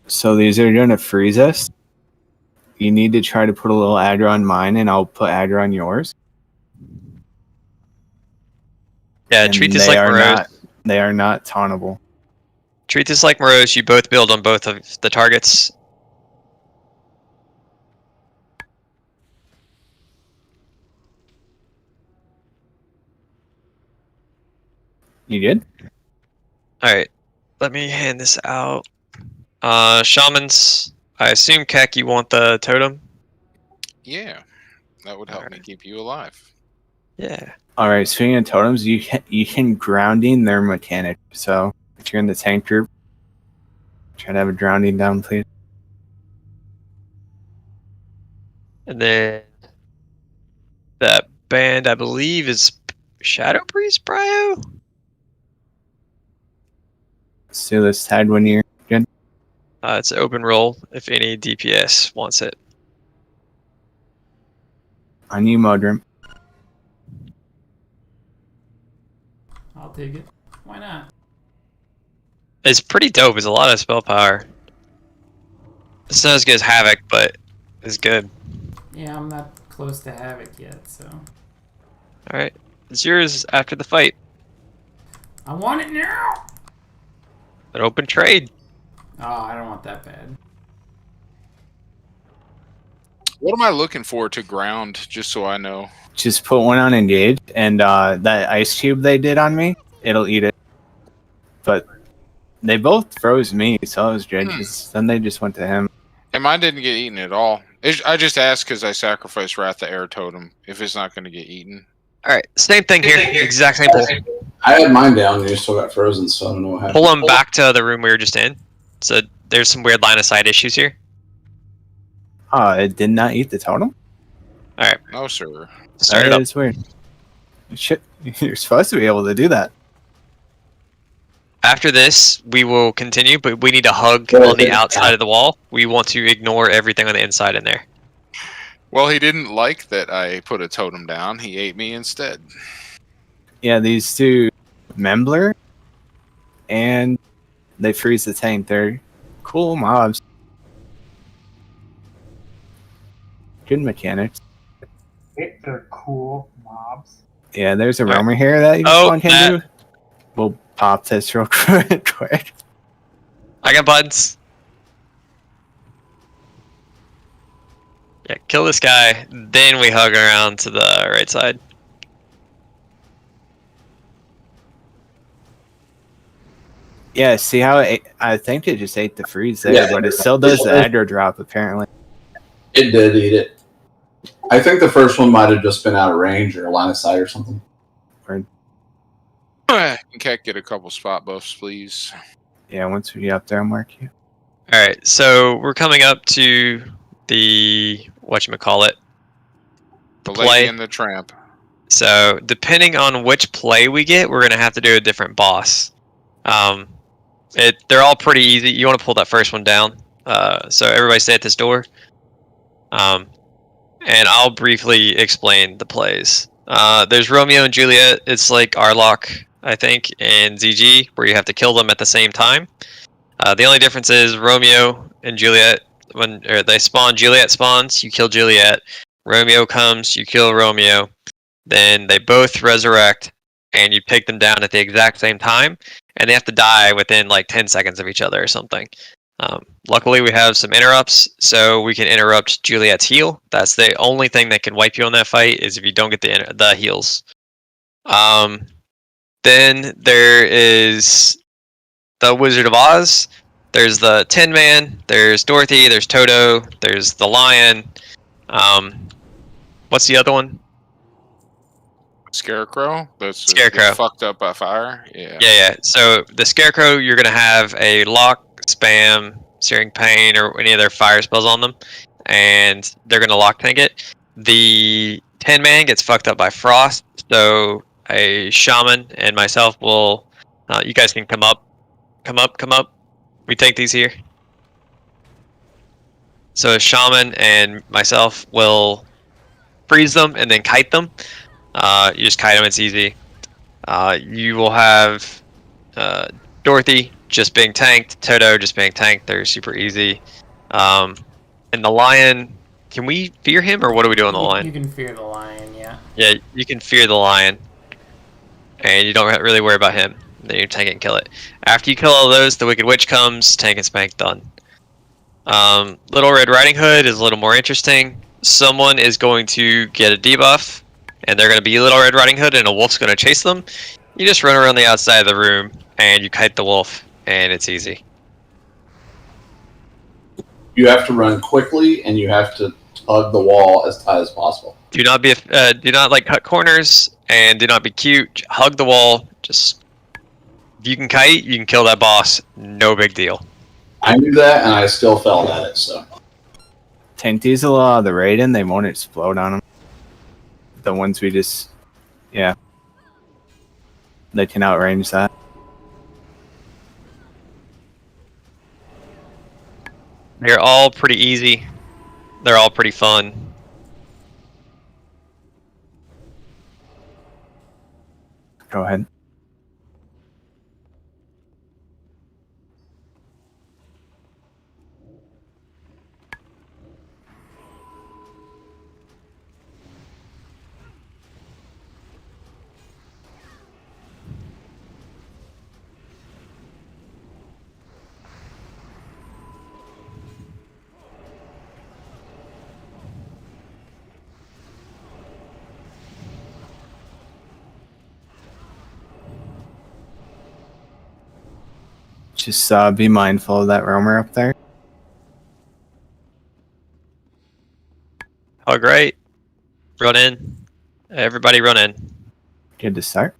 So these are going to freeze us. You need to try to put a little aggro on mine, and I'll put aggro on yours. Yeah, And treat this they like are Morose. they are not tauntable. Treat this like Morose. You both build on both of the targets. You good? Alright, let me hand this out. Shamans, I assume, Keck, you want the totem? Yeah, that would help me keep you alive. Yeah. All right. Speaking of totems, you can grounding their mechanic. So if you're in the tank group, try to have a grounding down, please. And then that band, I believe, is Shadow Priest Brio? Let's do this tag when you're good. It's an open roll if any DPS wants it. On you, Modrim. I'll take it. Why not? It's pretty dope. It's a lot of spell power. It's not as good as Havoc, but it's good. Yeah, I'm not close to Havoc yet, so. Alright. It's yours after the fight. I want it now! An open trade. Oh, I don't want that bad. What am I looking for to ground, just so I know? Just put one on engage, and that ice cube they did on me, it'll eat it. But they both froze me, so it was good. 'Cause then they just went to him. And mine didn't get eaten at all. I just asked because I sacrificed Wrath the Air Totem if it's not going to get eaten. Alright, same thing here. Exact same pull. I had mine down and you still got frozen, so I don't know what happened. Pull them back to the room we were just in. So there's some weird line of sight issues here. It did not eat the totem? Alright. No, sir. Start it up. It's weird. Shit, you're supposed to be able to do that. After this, we will continue, but we need to hug on the outside of the wall. We want to ignore everything on the inside in there. Well, he didn't like that I put a totem down. He ate me instead. Yeah, these two Membler, and they freeze the tank. They're cool mobs. Good mechanics. They're cool mobs. Yeah, there's a roamer here that you can do. that. We'll pop this real quick. I got buttons. Yeah, kill this guy, then we hug around to the right side. Yeah, see how I think it just ate the freeze there, but it still does the aggro drop apparently. It did eat it. I think the first one might have just been out of range or line of sight or something. Can Cat get a couple spot buffs, please? Yeah, once we get up there, I'll mark you. Alright, so we're coming up to the whatchamacallit. The Lady and the Tramp. So depending on which play we get, we're gonna have to do a different boss. They're all pretty easy. You want to pull that first one down. So everybody stay at this door. And I'll briefly explain the plays. There's Romeo and Juliet. It's like Arlock, I think, and ZG, where you have to kill them at the same time. The only difference is Romeo and Juliet, when they spawn, Juliet spawns, you kill Juliet. Romeo comes, you kill Romeo. Then they both resurrect, and you take them down at the exact same time, and they have to die within like 10 seconds of each other or something. Luckily, we have some interrupts, so we can interrupt Juliet's heal. That's the only thing that can wipe you on that fight, is if you don't get the heals. Then there is the Wizard of Oz. There's the Tin Man. There's Dorothy. There's Toto. There's the Lion. What's the other one? Scarecrow? That's Scarecrow. Fucked up by fire? Yeah. Yeah. So the Scarecrow, you're going to have a lock, spam, Searing Pain, or any of their fire spells on them, and they're going to lock tank it. The Tin Man gets fucked up by frost, so a shaman and myself will... you guys can come up. Come up. We take these here. So a shaman and myself will freeze them and then kite them. You just kite them, it's easy. You will have Dorothy just being tanked, Toto just being tanked, they're super easy. And the Lion, can we fear him, or what do we do on the Lion? You can fear the Lion, yeah. Yeah, you can fear the Lion, and you don't really worry about him. Then you tank it and kill it. After you kill all those, the Wicked Witch comes, tank and spank, done. Little Red Riding Hood is a little more interesting. Someone is going to get a debuff, and they're going to be Little Red Riding Hood, and a wolf's going to chase them. You just run around the outside of the room, and you kite the wolf, and it's easy. You have to run quickly, and you have to hug the wall as tight as possible. Do not cut corners, and do not be cute. Hug the wall. Just, if you can kite, you can kill that boss. No big deal. I knew that, and I still fell at it. So Tank Diesel, the Raiden, they won't explode on them. The ones we just, yeah, they can outrange that. They're all pretty easy. They're all pretty fun. Go ahead. Just be mindful of that roamer up there. Oh, great. Run in. Everybody run in. Good to start.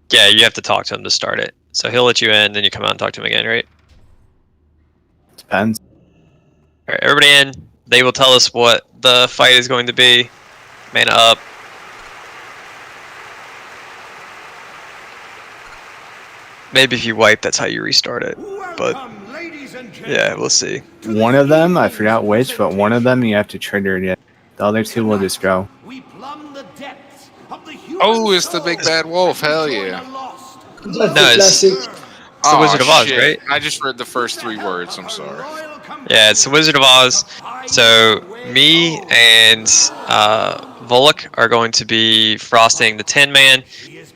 Yeah, you have to talk to him to start it. So he'll let you in, then you come out and talk to him again, right? Depends. All right, everybody in. They will tell us what the fight is going to be. Mana up. Maybe if you wipe, that's how you restart it. But yeah, we'll see. One of them, I forgot which, but one of them you have to trigger it. The other two will just go. Oh, it's the big bad wolf. Hell yeah. That's No, the classic. It's the Wizard of Oz, shit. right? I just read the first 3 words. I'm sorry. Yeah, it's the Wizard of Oz. So me and Volok are going to be frosting the Tin Man.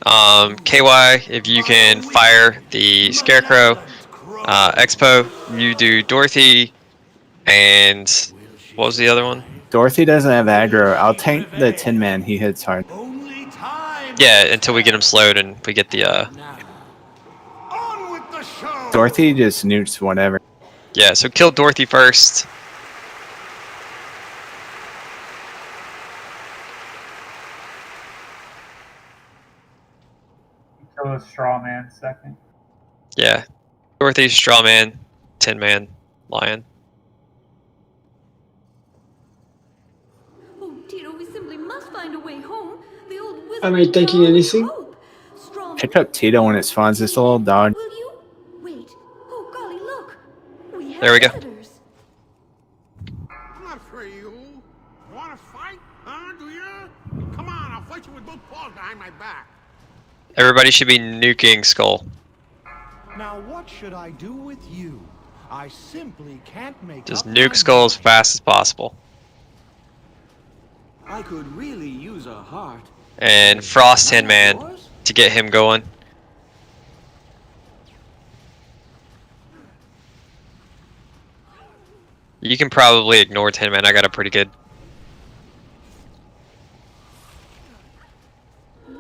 KY, if you can fire the Scarecrow. Expo, you do Dorothy, and what was the other one? Dorothy doesn't have aggro. I'll tank the Tin Man. He hits hard. Yeah, until we get him slowed and we get the Dorothy just nukes whatever. Yeah, so kill Dorothy first. Kill a straw man second. Yeah. Dorothy, Straw Man, Tin Man, Lion. Oh, Tito, we simply must find a way home. The old wizard Am I taking anything? Pick up Tito when it spawns. It's a little dog. Will you? Wait. Oh, golly, look. We have There we go. visitors. I'm not afraid of you. Want to fight? Huh? Do you? Come on, I'll fight you with both paws behind my back. Everybody should be nuking Skull. Now what should I do with you? I simply can't make Just up nuke my Skull as fast as possible. I could really use a heart. And Frost Tin Man to get him going. You can probably ignore Tin Man. I got a pretty good.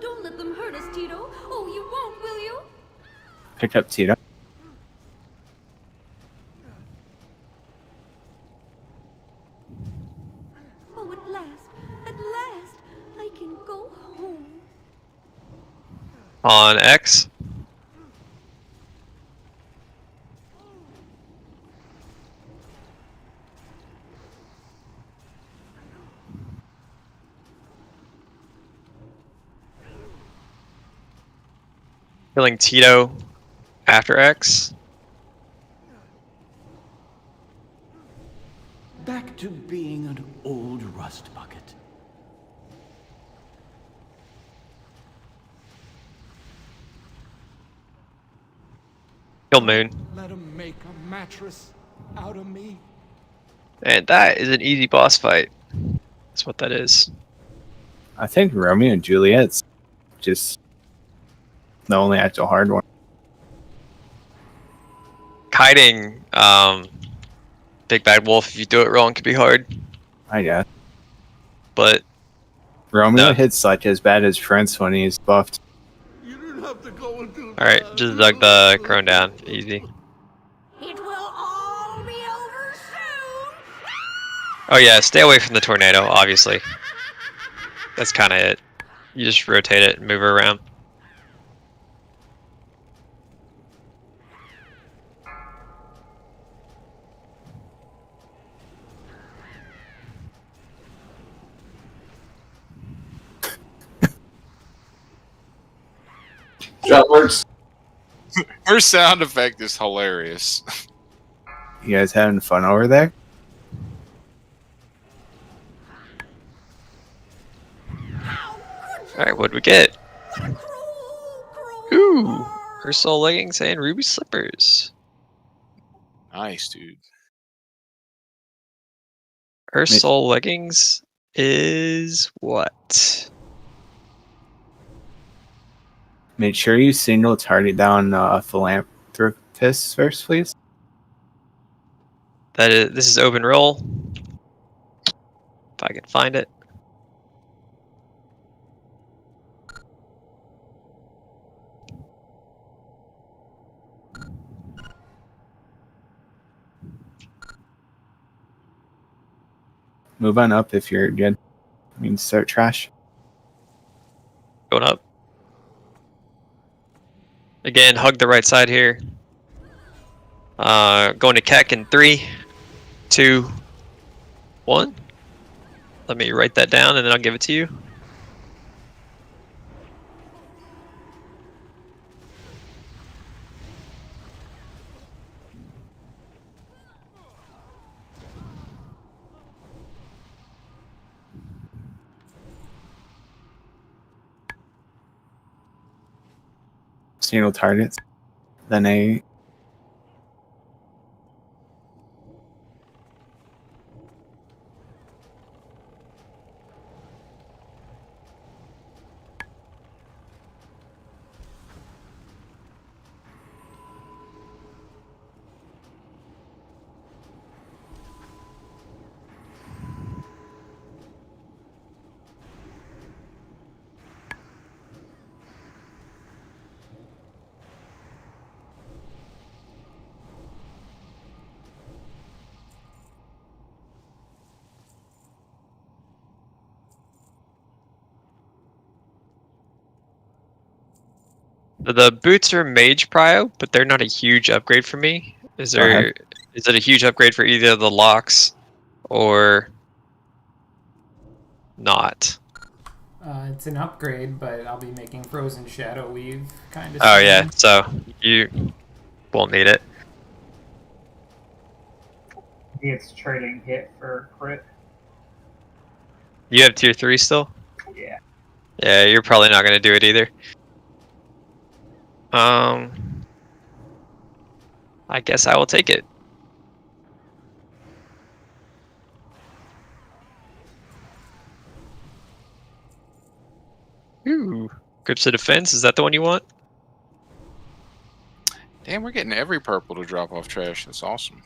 Don't let them hurt us, Tito. Oh, you won't, will you? Pick up Tito. Oh, at last, I can go home. On X. Killing Tito after X. Back to being an old rust bucket. Kill Moon. Let him make a mattress out of me. And that is an easy boss fight. That's what that is. I think Romeo and Juliet's just the only actual hard one. Kiting Big Bad Wolf, if you do it wrong, could be hard. I guess. But Romeo no. hits like as bad as Prince when he's buffed. Alright, just dug the crone down. Easy. It will all be over soon. Oh yeah, stay away from the tornado, obviously. That's kind of it. You just rotate it and move her around. Shepherds. Her sound effect is hilarious. You guys having fun over there? Alright, what'd we get? Ooh! Her soul leggings and ruby slippers. Nice, dude. Her soul leggings is what? Make sure you single target down philanthropist first, please. That is. This is open roll. If I can find it. Move on up if you're good. I mean, start trash. Going up. Again, hug the right side here. Going to Keck in 3, 2, 1. Let me write that down and then I'll give it to you. Single targets. Then a The boots are mage prio, but they're not a huge upgrade for me. Is it a huge upgrade for either of the locks or not? It's an upgrade, but I'll be making Frozen Shadow Weave kind of. Oh yeah, so you won't need it. It's trading hit for crit. You have tier 3 still? Yeah. Yeah, you're probably not going to do it either. I guess I will take it. Ooh, Grips of Defense, is that the one you want? Damn, we're getting every purple to drop off trash. That's awesome.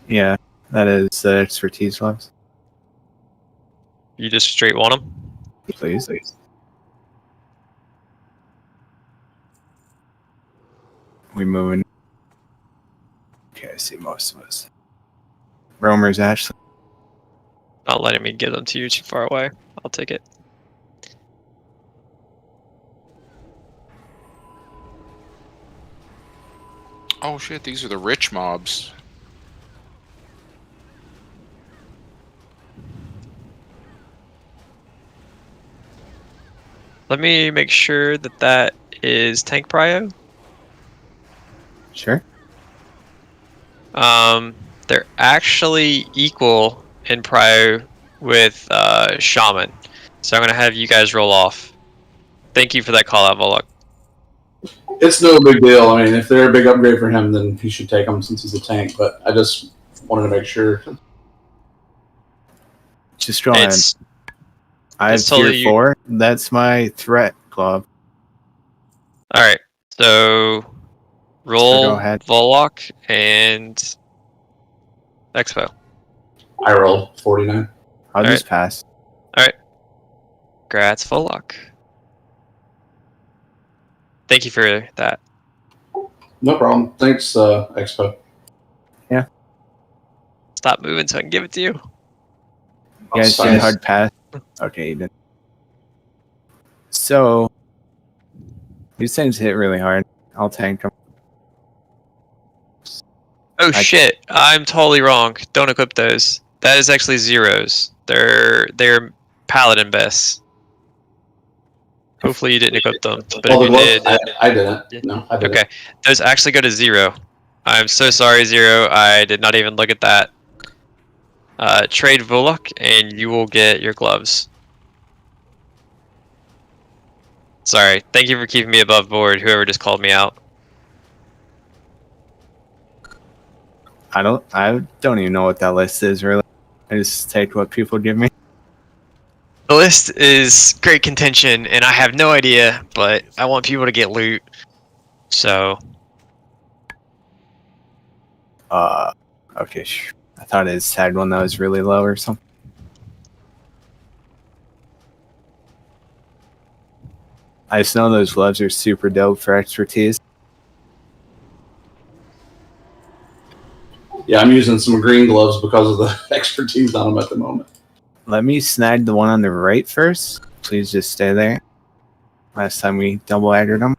yeah, that is the expertise loves. You just straight want them? Please. We moving. Okay, I see most of us. Romer's Ashley. Not letting me give them to you too far away. I'll take it. Oh shit, these are the rich mobs. Let me make sure that that is tank prio. Sure. They're actually equal in prio with shaman. So I'm gonna have you guys roll off. Thank you for that call out, Volok. It's no big deal. I mean, if they're a big upgrade for him, then he should take them since he's a tank. But I just wanted to make sure. Just go ahead. I have it's totally tier 4. That's my threat club. All right, so roll go ahead. Volok and Expo. I rolled 49. I'll just pass. All right. Grats Volok. Thank you for that. No problem. Thanks, Expo. Yeah. Stop moving so I can give it to you. You guys did hard pass. Okay, you did. So, these things hit really hard. I'll tank them. Oh shit! I'm totally wrong. Don't equip those. That is actually zeros. They're paladin bests. Hopefully you didn't equip them. But if you did, I didn't. No, I didn't. Okay, those actually go to 0. I'm so sorry, 0. I did not even look at that. Trade Volok and you will get your gloves. Sorry. Thank you for keeping me above board, whoever just called me out. I don't even know what that list is really. I just take what people give me. The list is great contention, and I have no idea, but I want people to get loot. So. Okay. I thought it tagged one that was really low or something. I just know those gloves are super dope for expertise. Yeah, I'm using some green gloves because of the expertise on them at the moment. Let me snag the one on the right first. Please just stay there. Last time we double aggroed them.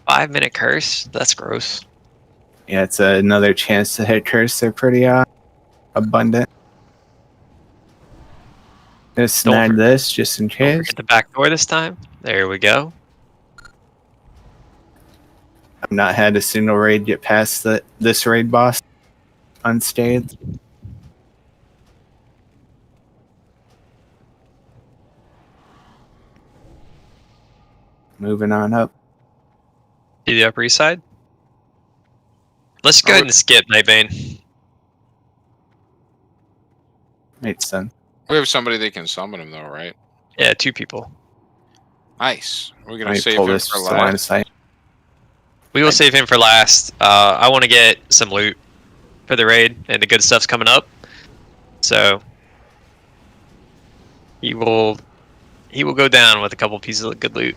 Five-minute curse? That's gross. Yeah, it's another chance to hit curse. They're pretty abundant. Just snag this just in Don't case. forget the back door this time. There we go. I've not had a single raid get past this raid boss unscathed. Moving on up. See the Upper East Side? Let's go ahead and skip Nightbane. Makes sense. We have somebody that can summon him, though, right? Yeah, 2 people. Nice. We're Let gonna me save pull him this for to line of last. sight. We will save him for last. I want to get some loot for the raid, and the good stuff's coming up. So he will go down with a couple pieces of good loot.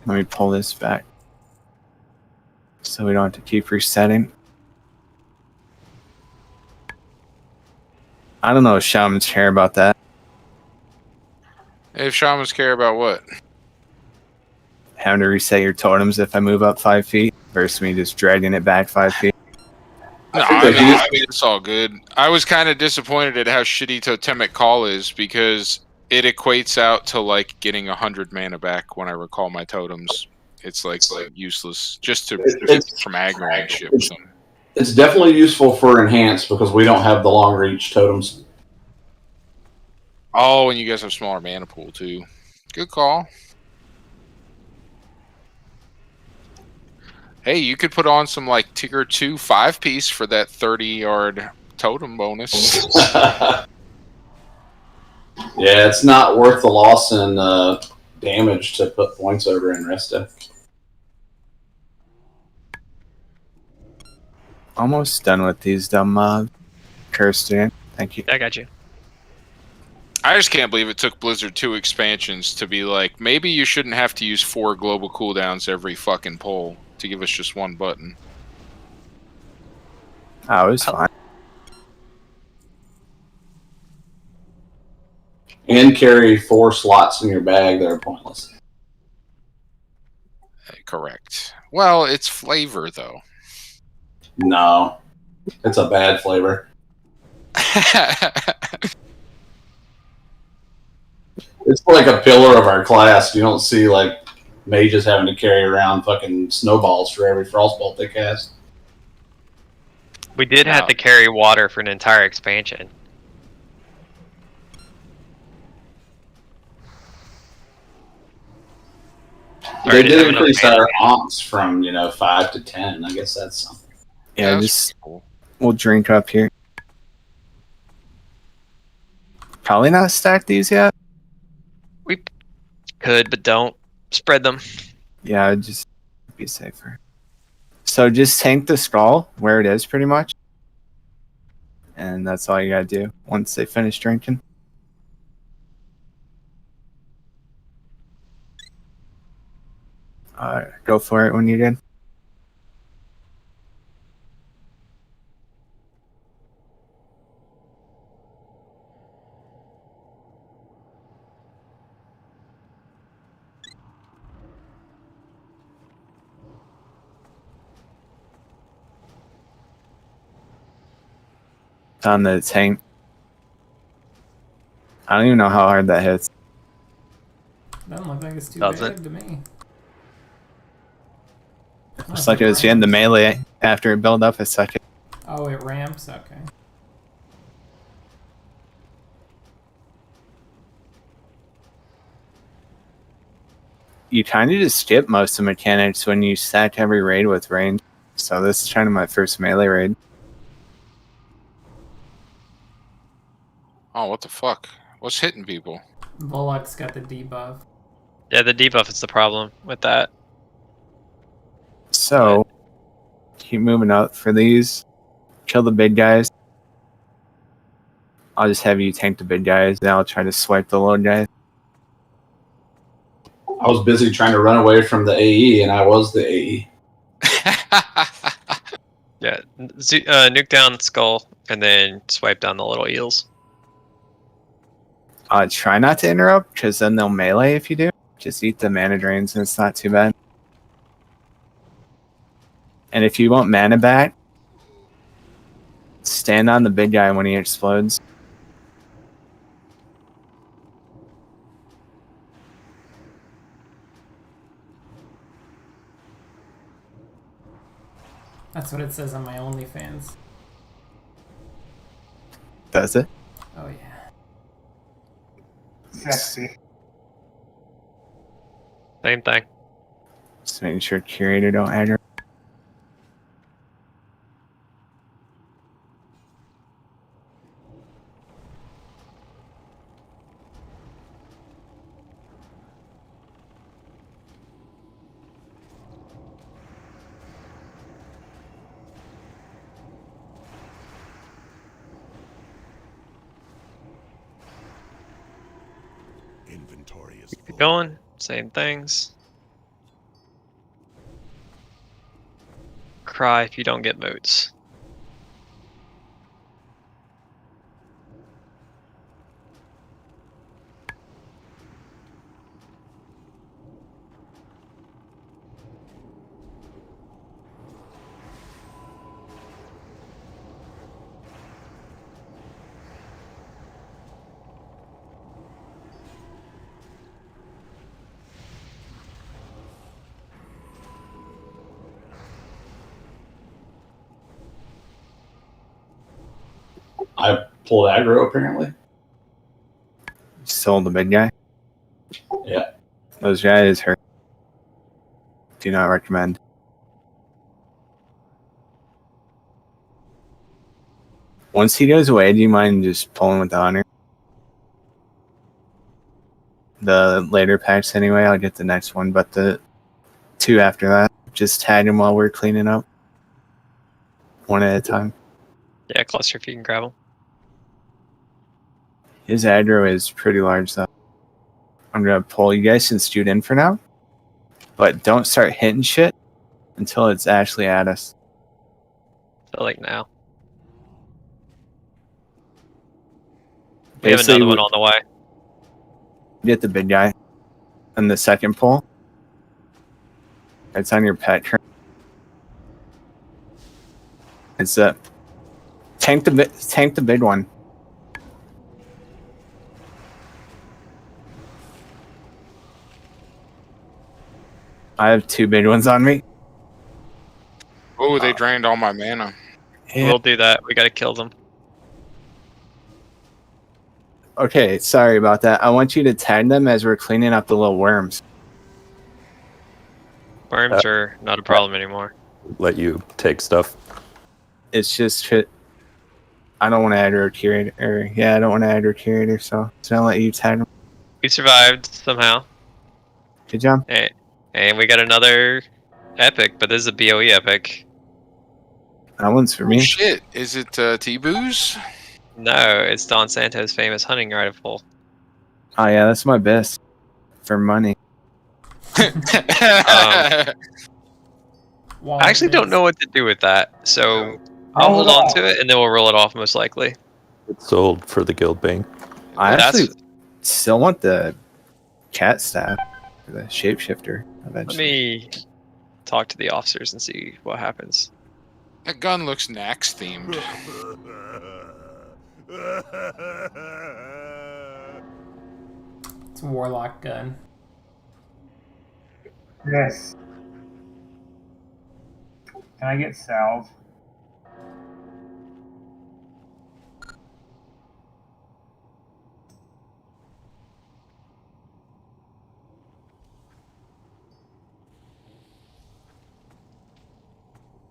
Let me pull this back so we don't have to keep resetting. I don't know if shamans care about that. If shamans care about what? Having to reset your totems if I move up 5 feet versus me just dragging it back 5 feet. No, I mean, it's all good. I was kind of disappointed at how shitty Totemic Call is because it equates out to like getting 100 mana back when I recall my totems. It's like useless just to from aggro and shit. It's definitely useful for enhance because we don't have the long reach totems. Oh, and you guys have smaller mana pool too. Good call. Hey, you could put on some like tier 2 5-piece for that 30-yard totem bonus. Yeah, it's not worth the loss in damage to put points over in Resta. Almost done with these dumb mobs. Cursed in. Thank you. I got you. I just can't believe it took Blizzard 2 expansions to be like, maybe you shouldn't have to use 4 global cooldowns every fucking pull to give us just 1 button. Oh, it was fine. And carry 4 slots in your bag that are pointless. Correct. Well, it's flavor, though. No. It's a bad flavor. It's like a pillar of our class. You don't see, like, mages having to carry around fucking snowballs for every frostbolt they cast. We did have to carry water for an entire expansion. They did increase our aunts from, 5 to 10. I guess that's something. Yeah, just we'll drink up here. Probably not stack these yet. We could, but don't spread them. Yeah, just be safer. So just tank the skull where it is, pretty much. And that's all you gotta do once they finish drinking. Go for it when you're good. It's on the tank. I don't even know how hard that hits. Doesn't look like it's too Does bad it? to me. Looks like it was in the melee after it built up a second. Oh, it ramps? Okay. You kind of just skip most of the mechanics when you stack every raid with range. So this is kind of my first melee raid. Oh, what the fuck? What's hitting people? Volok's got the debuff. Yeah, the debuff is the problem with that. So keep moving up for these. Kill the big guys. I'll just have you tank the big guys, then I'll try to swipe the little guys. I was busy trying to run away from the AE, and I was the AE. Yeah, nuke down skull and then swipe down the little eels. Try not to interrupt, because then they'll melee if you do. Just eat the mana drains, and it's not too bad. And if you want mana back, stand on the big guy when he explodes. That's what it says on my OnlyFans. Does it? Oh yeah. Sexy. Same thing. Just making sure curator don't aggro. Inventory is Keep going. Same things. Cry if you don't get moats. I pulled aggro apparently. Sold the big guy. Yeah. Those guys hurt. Do not recommend. Once he goes away, do you mind just pulling with the honor? The later packs anyway, I'll get the next one, but the 2 after that, just tag him while we're cleaning up. One at a time. Yeah, cluster if you can grab them. His aggro is pretty large though. I'm gonna pull. You guys can shoot in for now, but don't start hitting shit until it's actually at us. So like now. We Basically, have another one on the way. Get the big guy. And the second pull, it's on your pet turn. It's tank the big one. I have 2 big ones on me. Oh, they drained all my mana. Yeah. We'll do that. We gotta kill them. Okay, sorry about that. I want you to tag them as we're cleaning up the little worms. Worms are not a problem anymore. Let you take stuff. It's just I don't want to aggro curator. I don't want to aggro curator, so I'll let you tag them. We survived somehow. Good job. And we got another epic, but this is a BOE epic. That one's for me. Shit, is it T-Booze? No, it's Don Santos' famous hunting rifle. Oh yeah, that's my best for money. I actually don't know what to do with that, so I'll hold on to it and then we'll roll it off most likely. It's sold for the guild bank. I actually still want the cat staff, or the shapeshifter eventually. Let me talk to the officers and see what happens. That gun looks Nax themed. It's a warlock gun. Yes. Can I get salve?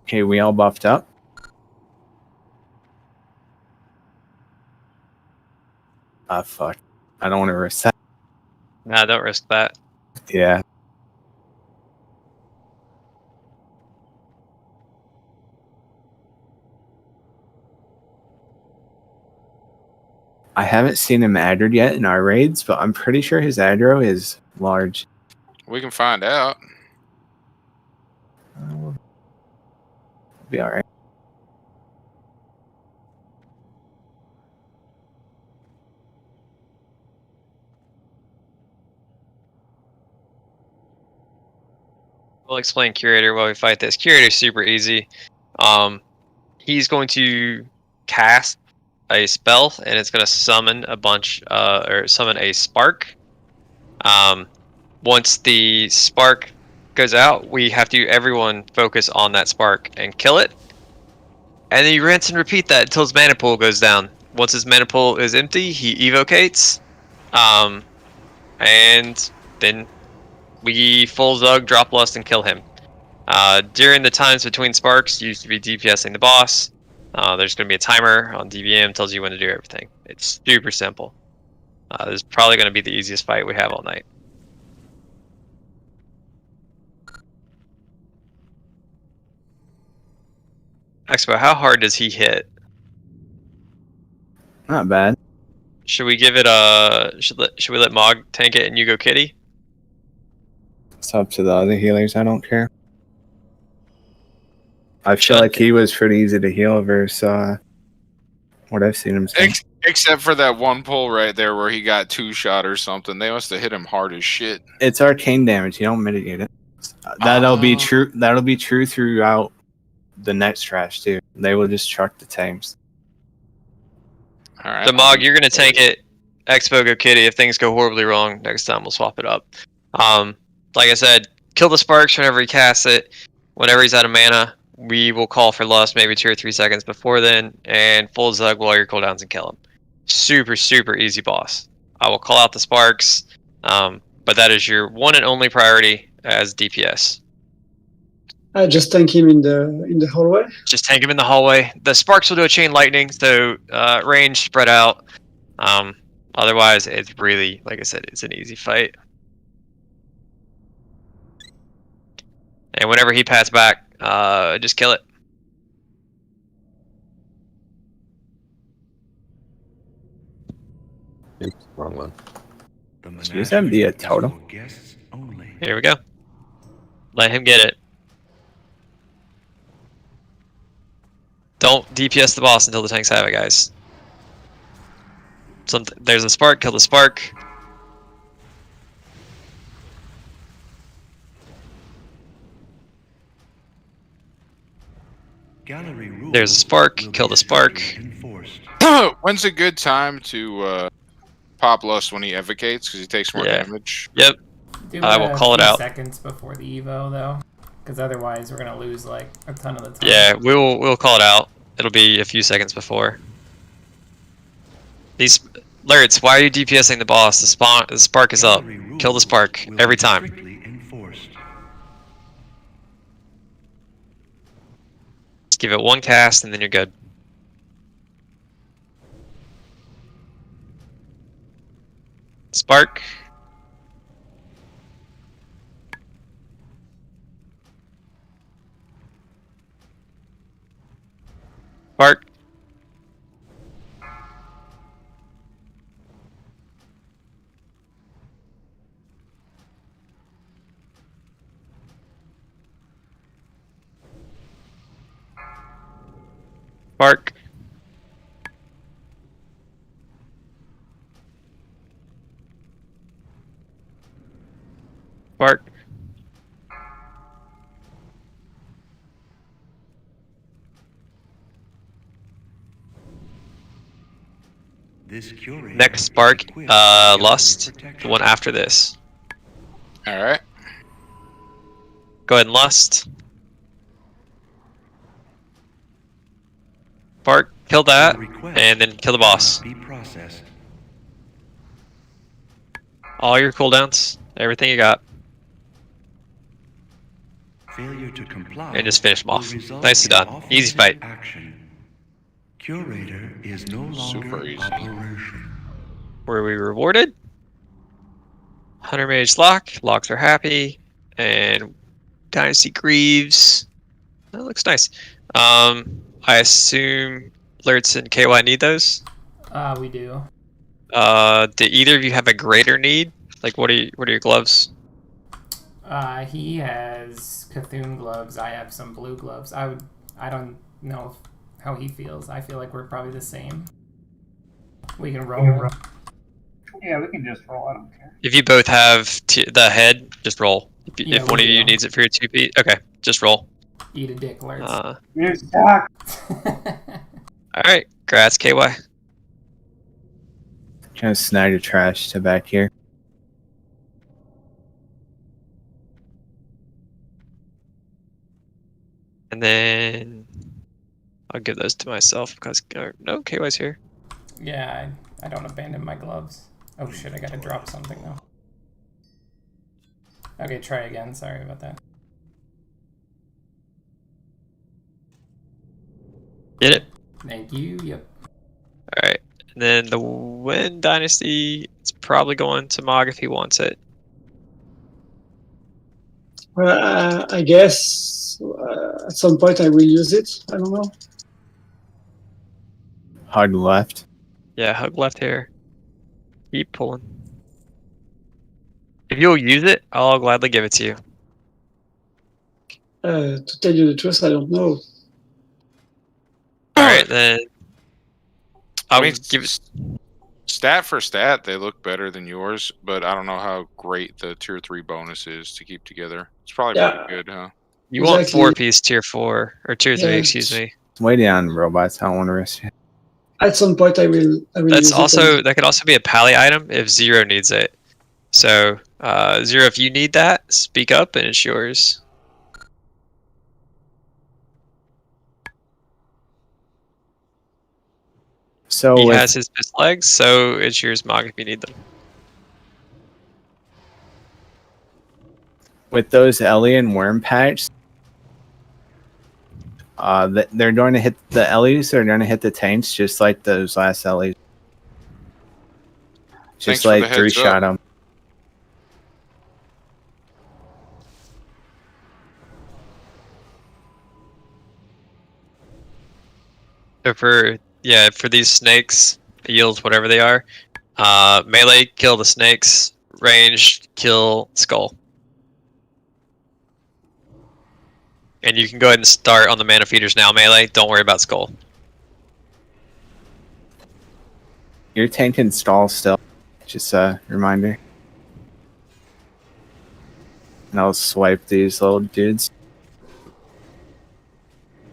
Okay, we all buffed up. Ah, fuck. I don't want to risk that. Nah, don't risk that. Yeah. I haven't seen him aggroed yet in our raids, but I'm pretty sure his aggro is large. We can find out. Be all right. We'll explain Curator while we fight this. Curator's super easy. He's going to cast a spell, and it's going to summon a bunch, or summon a spark. Once the spark goes out, we have to everyone focus on that spark and kill it. And then you rinse and repeat that until his mana pool goes down. Once his mana pool is empty, he evocates. And then we full Zug, drop Lust, and kill him. During the times between sparks, you used to be DPSing the boss. There's going to be a timer on DVM, tells you when to do everything. It's super simple. This is probably going to be the easiest fight we have all night. Expo, how hard does he hit? Not bad. Should we give it a... Should we let Mog tank it and you go Kitty? It's up to the other healers. I don't care. I feel like he was pretty easy to heal versus what I've seen him say. Except for that one pull right there where he got 2-shot or something. They must have hit him hard as shit. It's arcane damage. You don't mitigate it. That'll be true. That'll be true throughout the next trash too. They will just truck the tanks. All right. So Mog, you're gonna tank it. Expo go Kitty. If things go horribly wrong, next time we'll swap it up. Like I said, kill the sparks whenever he casts it. Whenever he's out of mana, we will call for Lust maybe 2 or 3 seconds before then, and full Zug while your cooldowns and kill him. Super, super easy boss. I will call out the sparks, but that is your one and only priority as DPS. I just tank him in the hallway. Just tank him in the hallway. The sparks will do a chain lightning, so range spread out. Otherwise, it's really, like I said, it's an easy fight. And whenever he passes back, just kill it. Oops, wrong one. Use him the totem. Here we go. Let him get it. Don't DPS the boss until the tanks have it, guys. There's a spark, kill the spark. There's a spark, kill the spark. When's a good time to pop Lust when he evocates? Because he takes more damage. Yep. I will call it out. Seconds before the Evo, though. Because otherwise we're going to lose, like, a ton of the time. Yeah, we'll call it out. It'll be a few seconds before. These... Lurts, why are you DPSing the boss? The spark is up. Kill the spark every time. Just give it one cast and then you're good. Spark. Spark. Spark. Spark. Next spark, Lust, the one after this. Alright. Go ahead and Lust. Spark, kill that, and then kill the boss. All your cooldowns, everything you got. And just finish them off. Nicely done. Easy fight. Curator is no longer super easy. Were we rewarded? 100 mage lock. Locks are happy. And Dynasty Greaves. That looks nice. I assume Lurts and KY need those? We do. Do either of you have a greater need? Like, what are your gloves? He has Cthulhu gloves. I have some blue gloves. I don't know how he feels. I feel like we're probably the same. We can roll. Yeah, we can just roll. I don't care. If you both have the head, just roll. If one of you do. needs it for your 2P, okay, just roll. Eat a dick, alerts. You suck. All right, grass, KY. Trying to snag the trash to back here. And then I'll give those to myself because no, KY's here. Yeah, I don't abandon my gloves. Oh shit, I gotta drop something though. Okay, try again. Sorry about that. Get it? Thank you. Yep. All right. And then the Wind Dynasty, it's probably going to Mog if he wants it. Well, I guess at some point I will use it. I don't know. Hug left. Yeah, hug left here. Keep pulling. If you'll use it, I'll gladly give it to you. To tell you the truth, I don't know. All right, then. I mean, stat for stat, they look better than yours, but I don't know how great the tier 3 bonus is to keep together. It's probably pretty good, huh? You want 4-piece tier 4 or tier 3, excuse me. It's way down robots. I don't want to risk it. At some point, I will. That's use also it that could also be a pally item if Zero needs it. So Zero, if you need that, speak up and it's yours. So he has his fist legs, so it's yours, Mog, if you need them. With those Ellie and Worm packs, they're going to hit the Ellies. They're going to hit the tanks just like those last Ellies. Just like 3-shot them. So for these snakes, yields whatever they are, melee kill the snakes, ranged kill skull. And you can go ahead and start on the mana feeders now, melee. Don't worry about skull. Your tank can stall still. Just a reminder. And I'll swipe these little dudes.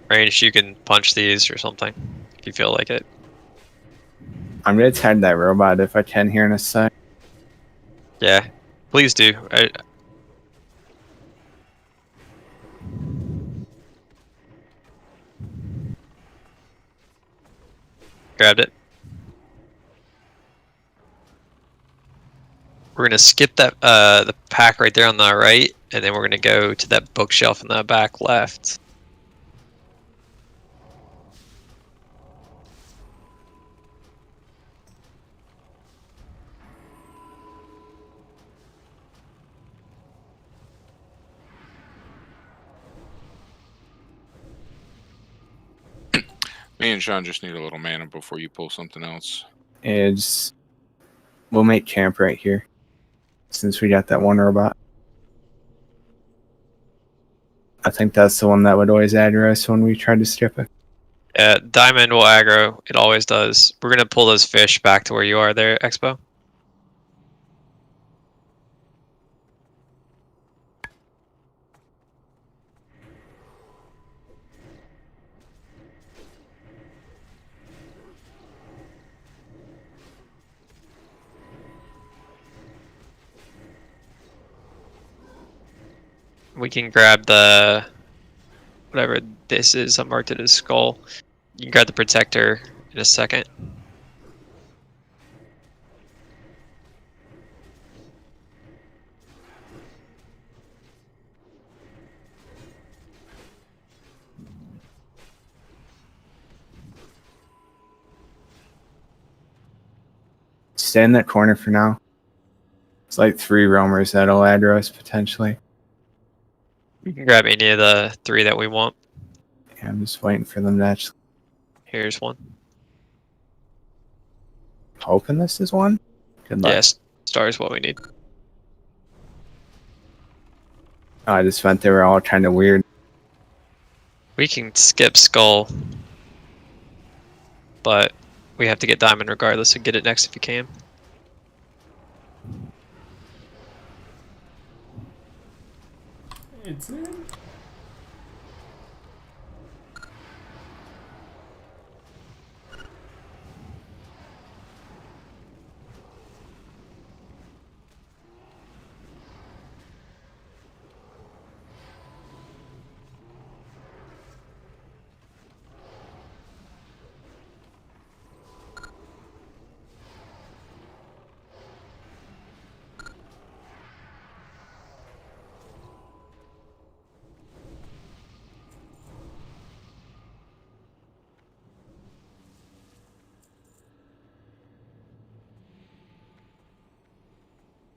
Ranged, you can punch these or something if you feel like it. I'm gonna tag that robot if I can here in a sec. Yeah, please do. Grabbed it. We're gonna skip that the pack right there on the right, and then we're gonna go to that bookshelf in the back left. Me and Sean just need a little mana before you pull something else. We'll make camp right here, since we got that one robot. I think that's the one that would always aggro us when we tried to strip it. Yeah, Diamond will aggro. It always does. We're gonna pull those fish back to where you are there, Expo. We can grab the whatever this is. I marked it as skull. You can grab the protector in a second. Stay in that corner for now. It's like 3 roamers that'll aggro us potentially. You can grab any of the 3 that we want. Yeah, I'm just waiting for them to actually. Here's one. hoping this is one. Good luck. Yes, star is what we need. Oh, I just meant they were all kind of weird. We can skip skull, but we have to get diamond regardless, so get it next if you can. It's in.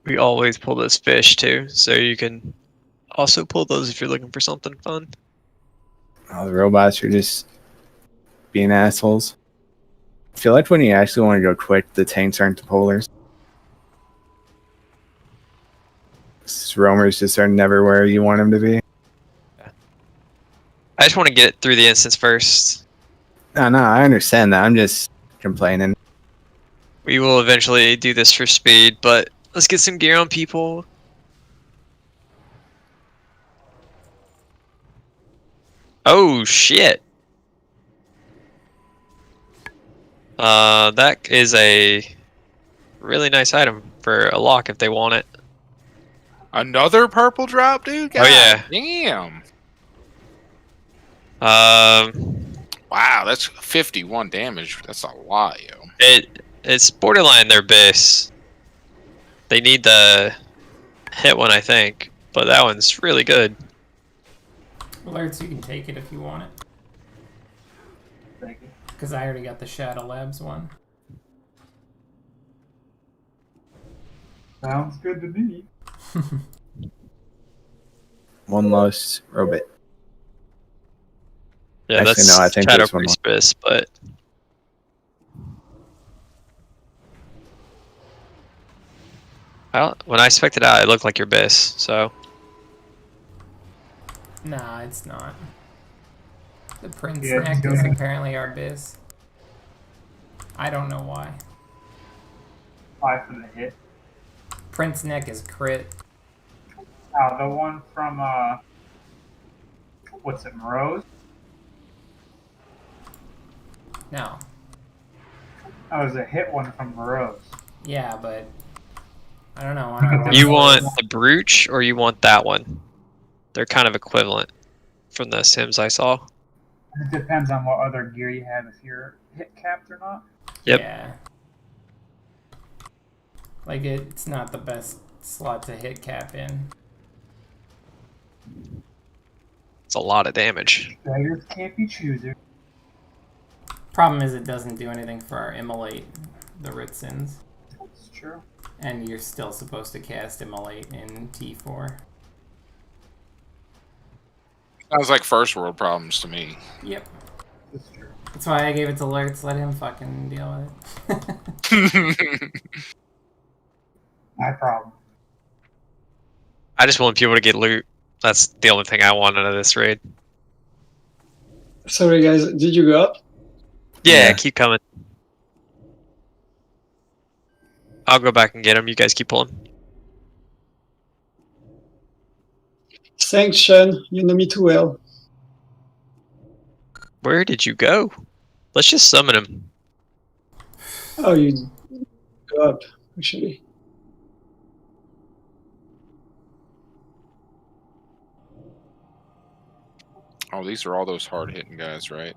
We always pull those fish too, so you can also pull those if you're looking for something fun. Oh, the robots are just being assholes. I feel like when you actually want to go quick, the tanks aren't the polars. Roamers just are never where you want them to be. I just want to get through the instance first. No, I understand that. I'm just complaining. We will eventually do this for speed, but let's get some gear on people. Oh shit. That is a really nice item for a lock if they want it. Another purple drop, dude? God, Oh yeah. Damn. Wow, that's 51 damage. That's a lot, yo. It's borderline their base. They need the hit one, I think, but that one's really good. Alerts, you can take it if you want it. Thank you. Because I already got the Shadow Labs one. Sounds good to me. One lost robot. Yeah, Actually, that's no, I think Shadow there's one more. Priestess, but when I spec'd it out, it looked like your base, so. Nah, it's not. The Prince Yeah, Neck go is ahead. apparently our biz. I don't know why. 5 for the hit. Prince Neck is crit. The one from, what's it, Morose? No. That was a hit one from Morose. Yeah, but I don't know. On our You website- want the brooch or you want that one? They're kind of equivalent from the sims I saw. It depends on what other gear you have, if you're hit capped or not. Yep. Yeah. Like, it's not the best slot to hit cap in. It's a lot of damage. Beggars can't be choosers. Problem is, it doesn't do anything for our Immolate, the Ritsins. That's true. And you're still supposed to cast Immolate in T4. Sounds like first world problems to me. Yep. That's true. That's why I gave it to Lurtz, let him fucking deal with it. My problem. I just want people to get loot. That's the only thing I want out of this raid. Sorry guys, did you go up? Yeah, keep coming. I'll go back and get them. You guys keep pulling. Thanks, Sean. You know me too well. Where did you go? Let's just summon him. Oh, you go up, actually. Oh, these are all those hard-hitting guys, right?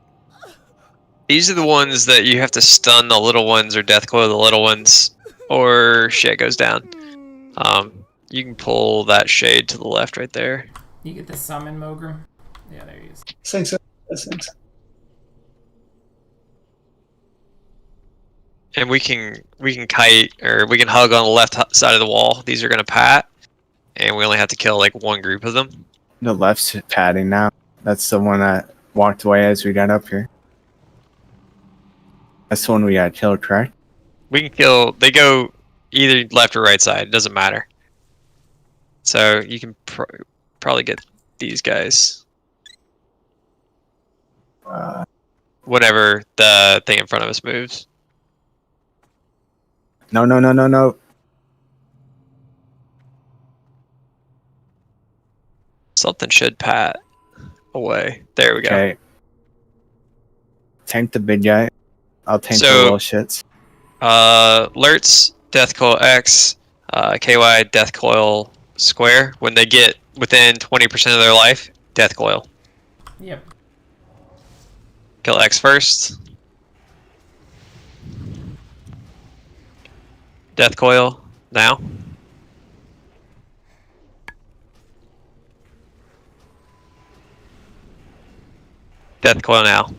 These are the ones that you have to stun the little ones or death claw the little ones, or shit goes down. You can pull that shade to the left right there. You get the summon Mogrim? Yeah, there he is. Thanks. Thanks. And we can kite, or we can hug on the left side of the wall. These are gonna pat, and we only have to kill like one group of them. The left's padding now. That's the one that walked away as we got up here. That's the one we got killed, correct? We can kill. They go either left or right side. It doesn't matter. So you can probably get these guys. Whenever the thing in front of us moves. No. Something should pat away. There we go. Okay. Tank the big guy. I'll tank the So, little shits. Alerts, Death Coil X, KY, Death Coil Square. When they get within 20% of their life, Death Coil. Yep. Kill X first. Death Coil now. Death Coil now.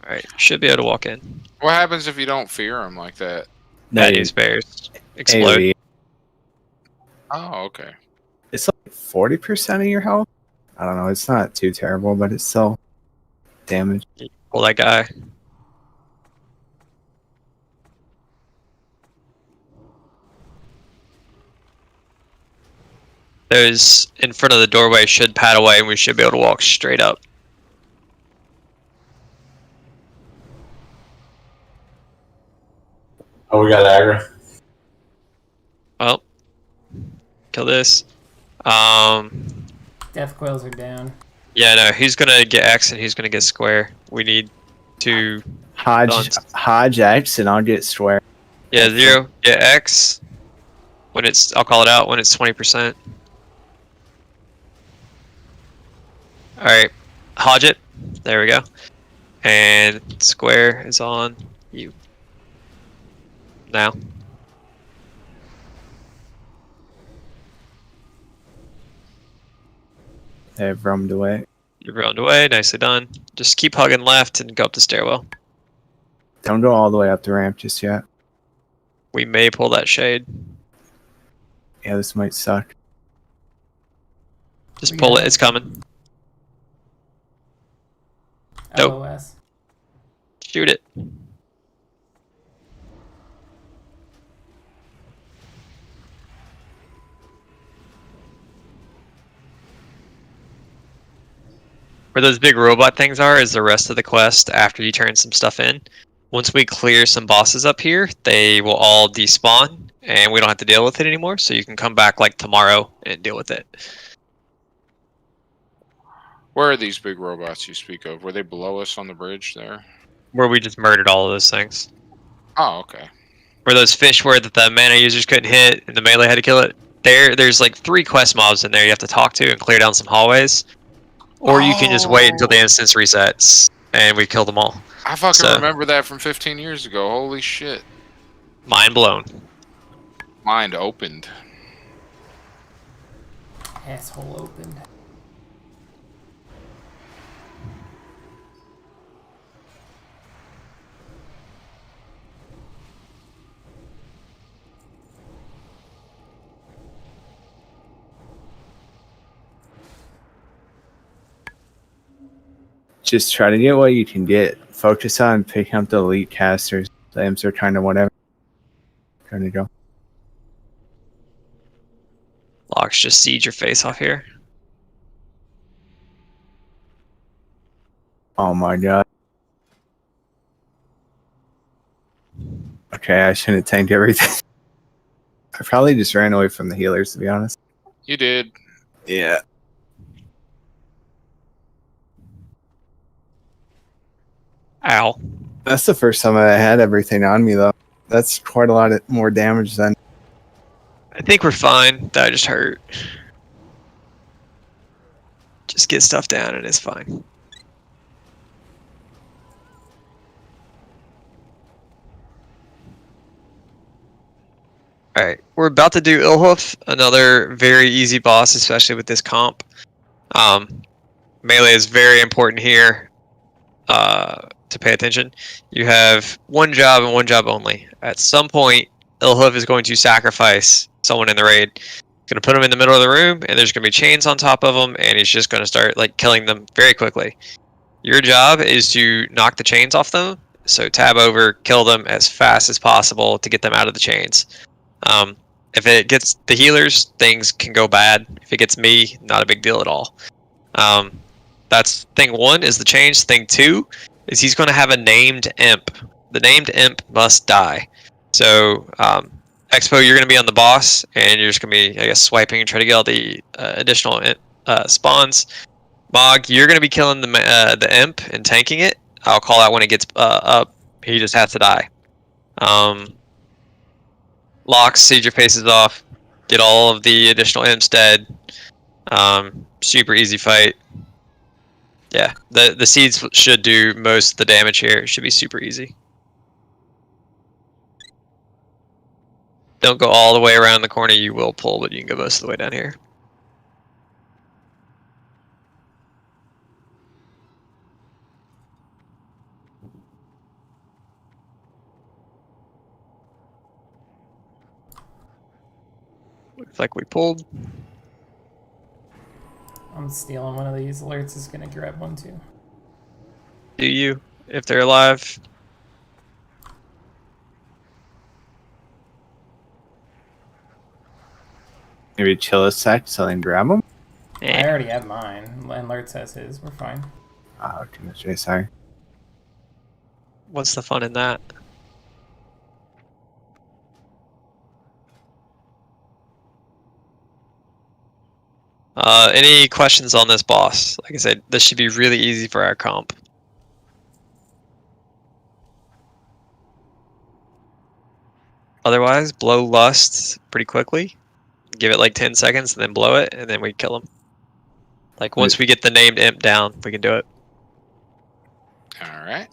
Alright, should be able to walk in. What happens if you don't fear him like that? Bad news bears. Explode. AoE. Oh, okay. It's like 40% of your health. I don't know. It's not too terrible, but it's still damage. Pull that guy. Those in front of the doorway should pat away and we should be able to walk straight up. Oh, we got aggro. Well, kill this. Death coils are down. Yeah, no, who's gonna get X and who's gonna get square? We need to Hodge X and I'll get square. Yeah, 0, get X. When it's, I'll call it out when it's 20%. Alright, Hodge it. There we go. And square is on you. Now. They've roamed away. You've roamed away, nicely done. Just keep hugging left and go up the stairwell. Don't go all the way up the ramp just yet. We may pull that shade. Yeah, this might suck. Just pull it, it's coming. Nope. LOS. Shoot it. Where those big robot things are is the rest of the quest after you turn some stuff in. Once we clear some bosses up here, they will all despawn and we don't have to deal with it anymore, so you can come back like tomorrow and deal with it. Where are these big robots you speak of? Were they below us on the bridge there? Where we just murdered all of those things. Oh, okay. Where those fish were that the mana users couldn't hit and the melee had to kill it. There's like 3 quest mobs in there you have to talk to and clear down some hallways. Or you can just wait until the instance resets and we kill them all. I fucking remember that from 15 years ago. Holy shit. Mind blown. Mind opened. Asshole opened. Just try to get what you can get. Focus on picking up the elite casters. The imps are kind of whatever. Trying to go. Locks, just siege your face off here. Oh my god. Okay, I shouldn't have tanked everything. I probably just ran away from the healers, to be honest. You did. Yeah. Ow. That's the first time I had everything on me, though. That's quite a lot more damage than... I think we're fine. That just hurt. Just get stuff down and it's fine. Alright, we're about to do Ilhoof, another very easy boss, especially with this comp. Melee is very important here to pay attention. You have one job and one job only. At some point, Ilhoof is going to sacrifice someone in the raid. He's going to put them in the middle of the room, and there's going to be chains on top of them, and he's just going to start like killing them very quickly. Your job is to knock the chains off them, So tab over, kill them as fast as possible to get them out of the chains. If it gets the healers, things can go bad. If it gets me, not a big deal at all. That's thing 1 is the chains. Thing 2 is he's going to have a named imp. The named imp must die. So Expo, you're going to be on the boss, and you're just going to be, I guess, swiping and try to get all the additional spawns. Mog, you're going to be killing the imp and tanking it. I'll call out when it gets up. He just has to die. Locks, seed your faces off. Get all of the additional imps dead. Super easy fight. Yeah, the seeds should do most of the damage here. It should be super easy. Don't go all the way around the corner. You will pull, but you can go most of the way down here. Looks like we pulled. I'm stealing one of these. Alerts is gonna grab one too. Do you, if they're alive? Maybe chill a sec so then grab them? I already have mine. And Alerts has his. We're fine. Oh, too much. Sorry. What's the fun in that? Any questions on this boss? Like I said, this should be really easy for our comp. Otherwise, blow Lust pretty quickly. Give it like 10 seconds and then blow it, and then we kill him. Like once we get the named imp down, we can do it. Alright.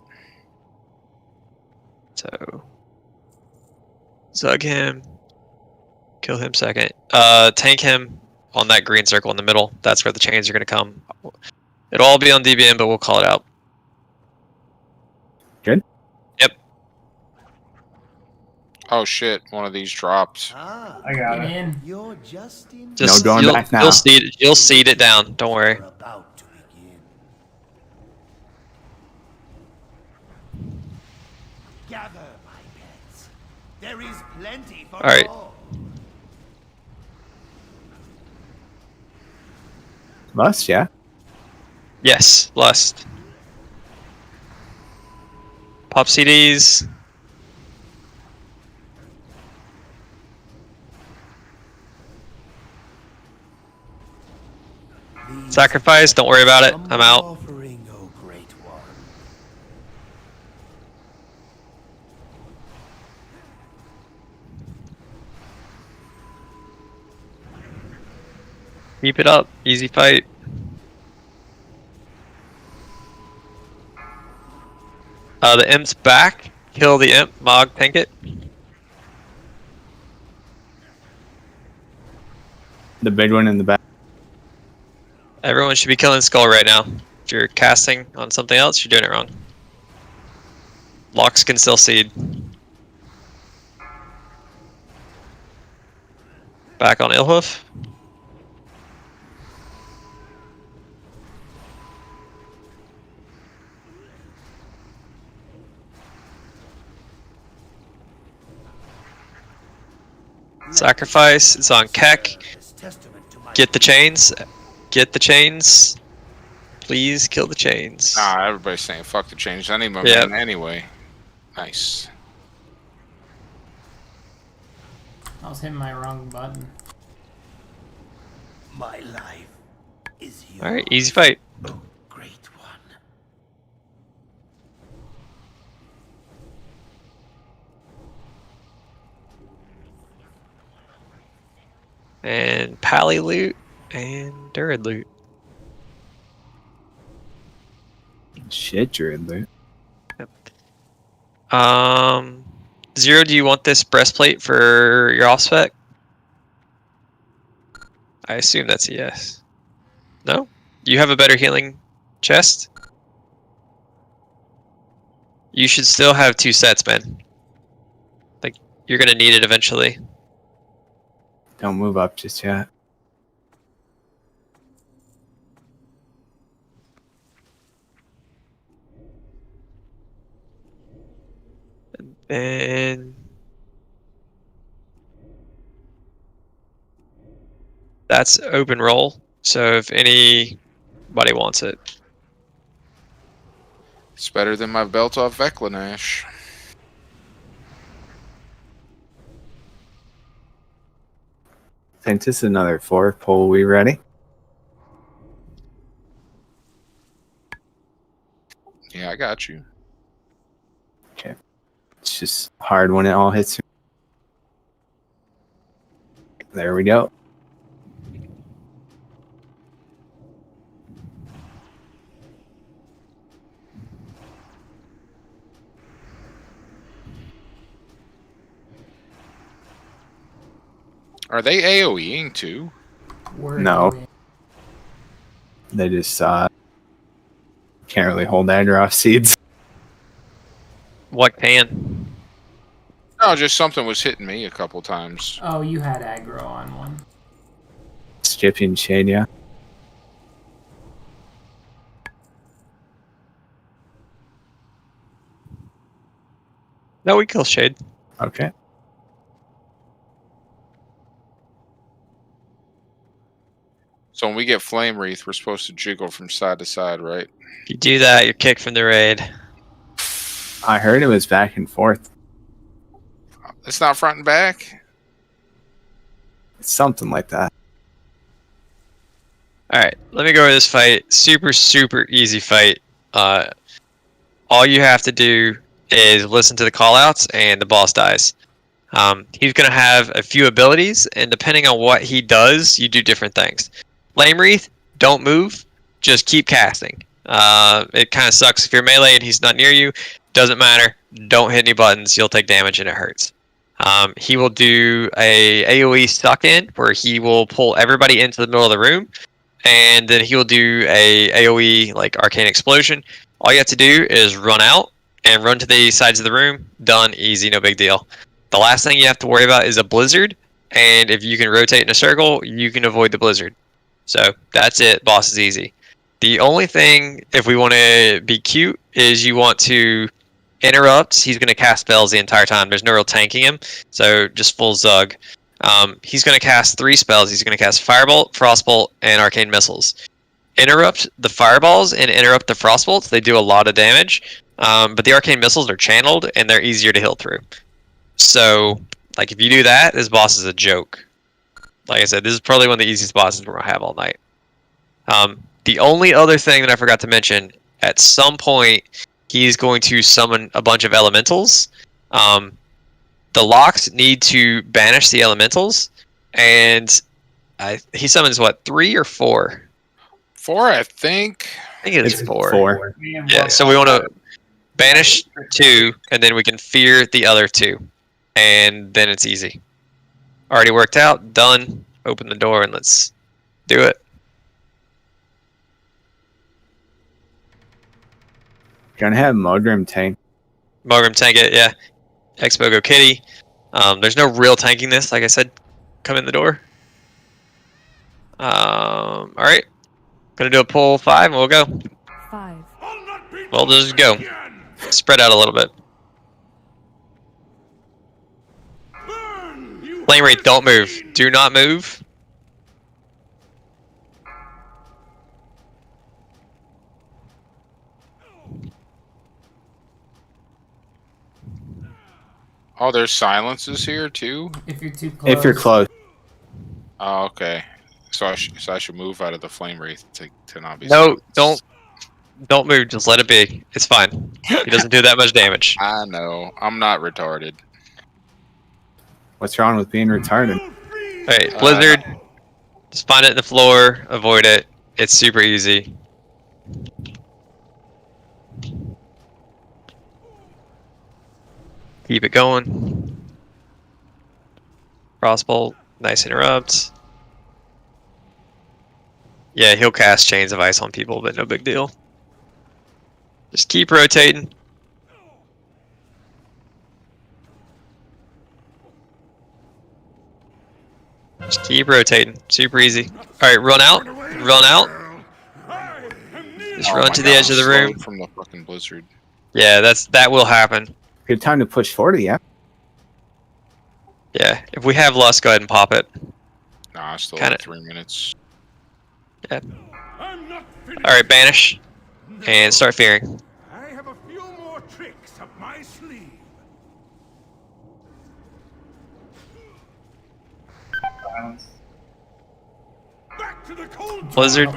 So Zug him. Kill him second. Tank him on that green circle in the middle. That's where the chains are gonna come. It'll all be on DBM, but we'll call it out. Good? Yep. Oh shit, one of these dropped. I got Get it. in. You're just in Just No going back now. You'll seed it down. Don't worry. about to begin. Gather, my pets. There is plenty for All right. all. Lust, yeah? Yes, Lust. Pop CDs. Sacrifice, don't worry about it. I'm out. Offering, oh great one. Keep it up. Easy fight. The imp's back. Kill the imp. Mog, tank it. The big one in the back. Everyone should be killing Skull right now. If you're casting on something else, you're doing it wrong. Locks can still seed. Back on Illhoof. Sacrifice. It's on Keck. Get the chains. Get the chains. Please kill the chains. Nah, everybody's saying fuck the change. I need my Yep. man anyway. Nice. I was hitting my wrong button. My life is yours. Alright, easy fight. Oh, great one. And Pally loot. And Durid loot. Shit, you're in there. Zero, do you want this breastplate for your off-spec? I assume that's a yes. No? You have a better healing chest? You should still have 2 sets, man. Like, you're gonna need it eventually. Don't move up just yet. And that's open roll. So if anybody wants it. It's better than my belt off Veclanash. I think this is another 4 pull. We ready? Yeah, I got you. Okay. It's just hard when it all hits you. There we go. Are they AoEing too? No. They just can't really hold aggro off seeds. What can? No, just something was hitting me a couple times. Oh, you had aggro on one. Skipping Shade, yeah. No, we kill Shade. Okay. So when we get Flame Wreath, we're supposed to jiggle from side to side, right? If you do that, you're kicked from the raid. I heard it was back and forth. It's not front and back? Something like that. Alright, let me go over this fight. Super, super easy fight. All you have to do is listen to the callouts and the boss dies. He's going to have a few abilities, and depending on what he does, you do different things. Flame Wreath, don't move, just keep casting. It kind of sucks if you're melee and he's not near you. Doesn't matter, don't hit any buttons, you'll take damage and it hurts. He will do a AoE suck in, where he will pull everybody into the middle of the room, and then he will do a AoE like Arcane Explosion. All you have to do is run out and run to the sides of the room. Done, easy, no big deal. The last thing you have to worry about is a blizzard, and if you can rotate in a circle, you can avoid the blizzard. So that's it, boss is easy. The only thing, if we want to be cute, is you want to interrupt. He's going to cast spells the entire time. There's no real tanking him, so just full Zug. He's going to cast 3 spells. He's going to cast Firebolt, Frostbolt, and Arcane Missiles. Interrupt the Fireballs and interrupt the Frostbolts. They do a lot of damage, but the Arcane Missiles are channeled, and they're easier to heal through. So, like, if you do that, this boss is a joke. Like I said, this is probably one of the easiest bosses we're going to have all night. The only other thing that I forgot to mention, at some point, he's going to summon a bunch of elementals. The locks need to banish the elementals, and he summons, what, 3 or 4? 4, I think. I think it's 4. 4. Yeah, so we want to banish 2, and then we can fear the other 2. And then it's easy. Already worked out, done. Open the door and let's do it. Gonna have Mogrim tank. Mogrim tank it, yeah. Expo go kitty. There's no real tanking this, like I said. Come in the door. Alright. Gonna do a pull 5 and we'll go. 5. Well, just go. Spread out a little bit. Flame Wraith, don't move. Do not move. Oh, there's silences here too? If you're too close. If you're close. Oh, okay. So I should move out of the Flame Wraith to not be. No, don't move. Just let it be. It's fine. He doesn't do that much damage. I know. I'm not retarded. What's wrong with being retarded? Alright, Blizzard. Just find it in the floor. Avoid it. It's super easy. Keep it going. Frostbolt. Nice interrupt. Yeah, he'll cast Chains of Ice on people, but no big deal. Just keep rotating. Just keep rotating. Super easy. Alright, run out. Run out. Just run to the edge of the room. From the fucking blizzard. Yeah, that will happen. Good time to push 40, yeah? Yeah, if we have lust, go ahead and pop it. Nah, still Kinda- have 3 minutes. Yeah. I'm not finished. Alright, banish. And start fearing. I have a few more tricks up my sleeve. Violence. Back to the cold Blizzard.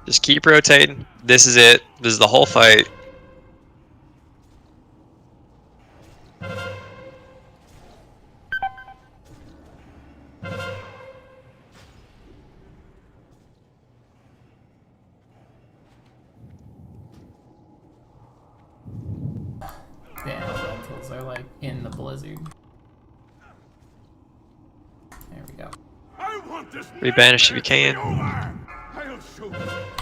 Just keep rotating. This is it. This is the whole fight. Damn, elementals are like in the blizzard. There we go. I want this Rebanish if you can. I'll show you.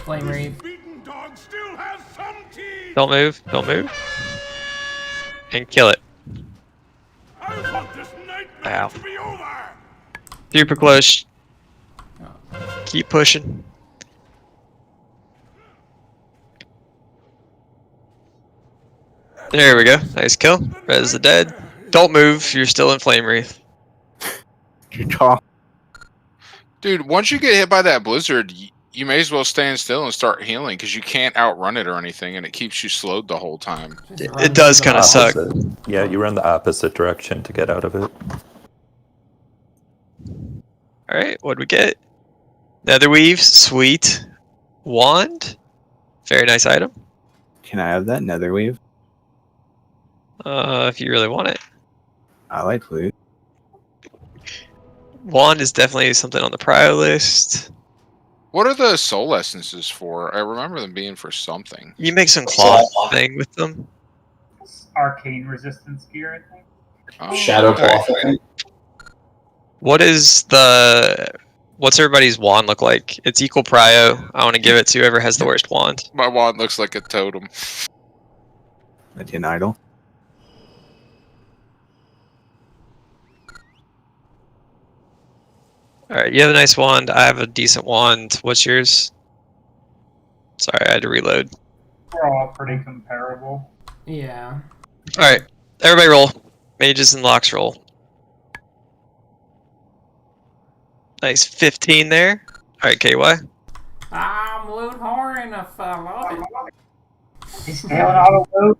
Flame Wraith. Beaten dog still has some teeth. Don't move. Don't move. And kill it. I want this nightmare Ow. to be over. Super close. Keep pushing. There we go. Nice kill. Res the dead. Don't move. You're still in Flame Wreath. Good call. Dude, once you get hit by that blizzard, you may as well stand still and start healing because you can't outrun it or anything, and it keeps you slowed the whole time. It does kind of suck. Yeah, you run the opposite direction to get out of it. Alright, what'd we get? Nether Weaves. Sweet. Wand. Very nice item. Can I have that netherweave? If you really want it. I like loot. Wand is definitely something on the prio list. What are the soul essences for? I remember them being for something. You make some cloth thing with them. Arcane resistance gear, I think. Oh, Shadow cloth. I think. What's everybody's wand look like? It's equal prio. I want to give it to whoever has the worst wand. My wand looks like a totem. That's an idol. Alright, you have a nice wand. I have a decent wand. What's yours? Sorry, I had to reload. We're all pretty comparable. Yeah. Alright, everybody roll. Mages and locks roll. Nice 15 there. Alright, KY. I'm loot whoring if I love it. He's stealing all the loot.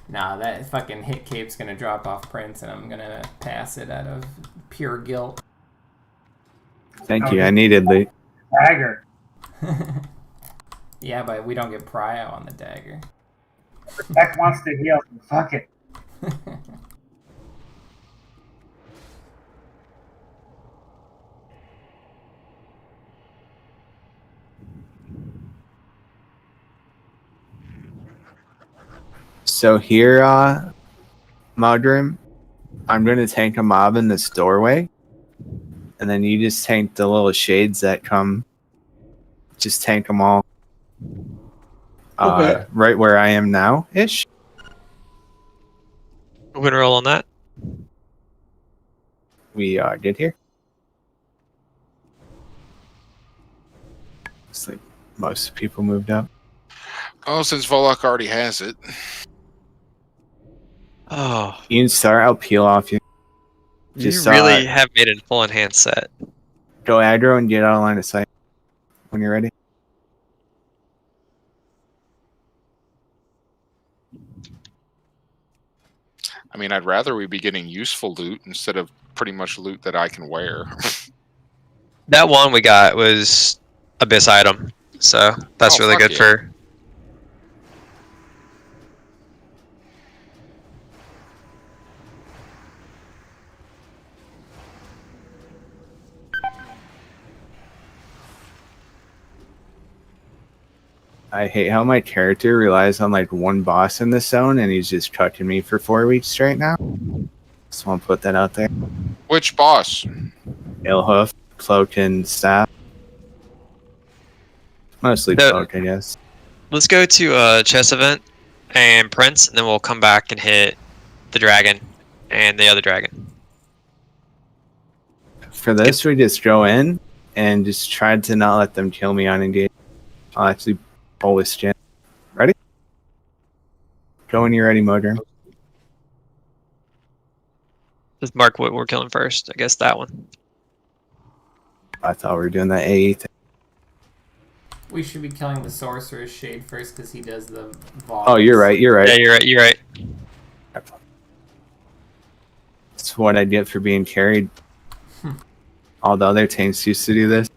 Nah, that fucking hit cape's gonna drop off Prince, and I'm gonna pass it out of pure guilt. Thank you. I needed loot. Dagger. Yeah, but we don't get prio on the dagger. Beck wants to heal. Fuck it. So here, Modrim, I'm going to tank a mob in this doorway. And then you just tank the little shades that come. Just tank them all. Okay. Right where I am now-ish. We're gonna roll on that. We did here. Looks like most people moved up. Oh, since Volok already has it. Oh, You can start, I'll peel off you. you Just, really have made it a full enhanced set. Go aggro and get out of line of sight when you're ready. I mean, I'd rather we be getting useful loot instead of pretty much loot that I can wear. That one we got was Abyss item, so that's Oh, really fuck good yeah. for. I hate how my character relies on like one boss in this zone and he's just chucking me for 4 weeks straight now. Just want to put that out there. Which boss? Ilhoof, cloak, and staff. Mostly No. cloak, I guess. Let's go to chess event and Prince, and then we'll come back and hit the dragon and the other dragon. For this, we just go in and just try to not let them kill me on engage. I'll actually pull this gen. Ready? Go when you're ready, Modern. Just mark what we're killing first. I guess that one. I thought we were doing that AE thing. We should be killing the Sorcerer's Shade first because he does the volumes. Oh, you're right. You're right. Yeah, you're right. You're right. That's what I get for being carried. All the other tanks used to do this.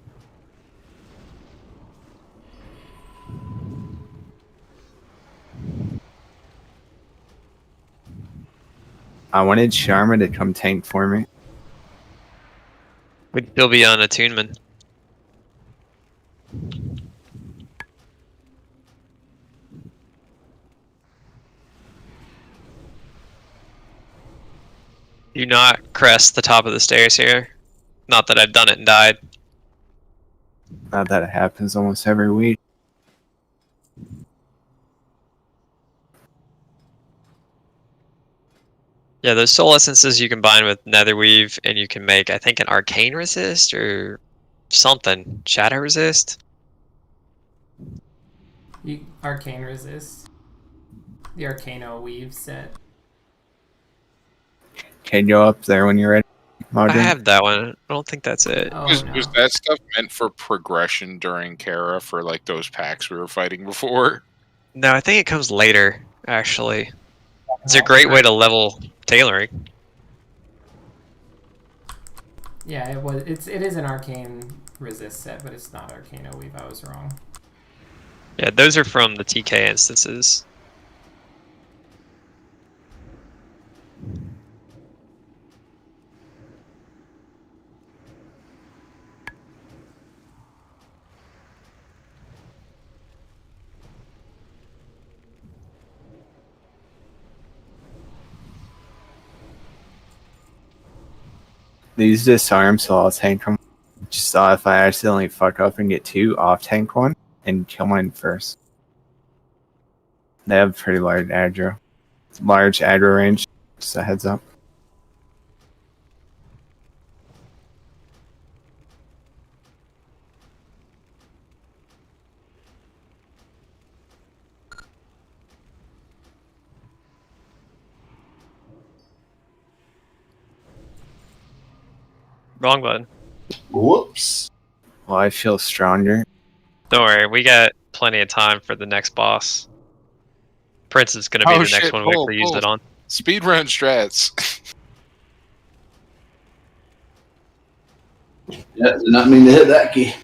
I wanted Sharma to come tank for me. We'd still be on attunement. Do not crest the top of the stairs here. Not that I've done it and died. Not that it happens almost every week. Yeah, those soul essences you combine with netherweave and you can make, I think, an arcane resist or something. Shadow resist? Arcane resist. The Arcano weave set. Okay, go up there when you're ready. Modern. I have that one. I don't think that's it. Oh, Was no. that stuff meant for progression during Kara for like those packs we were fighting before? No, I think it comes later, actually. It's a great way to level tailoring. Yeah, it was. It is an arcane resist set, but it's not Arcano weave. I was wrong. Yeah, those are from the TK instances. These disarm, so I'll tank them. Just thought if I accidentally fuck up and get two, off tank one and kill mine first. They have pretty large aggro. Large aggro range. Just a heads up. Wrong button. Whoops. Well, I feel stronger. Don't worry, we got plenty of time for the next boss. Prince is going to be the next one we actually use it on. Speedrun strats. Yeah, did not mean to hit that key.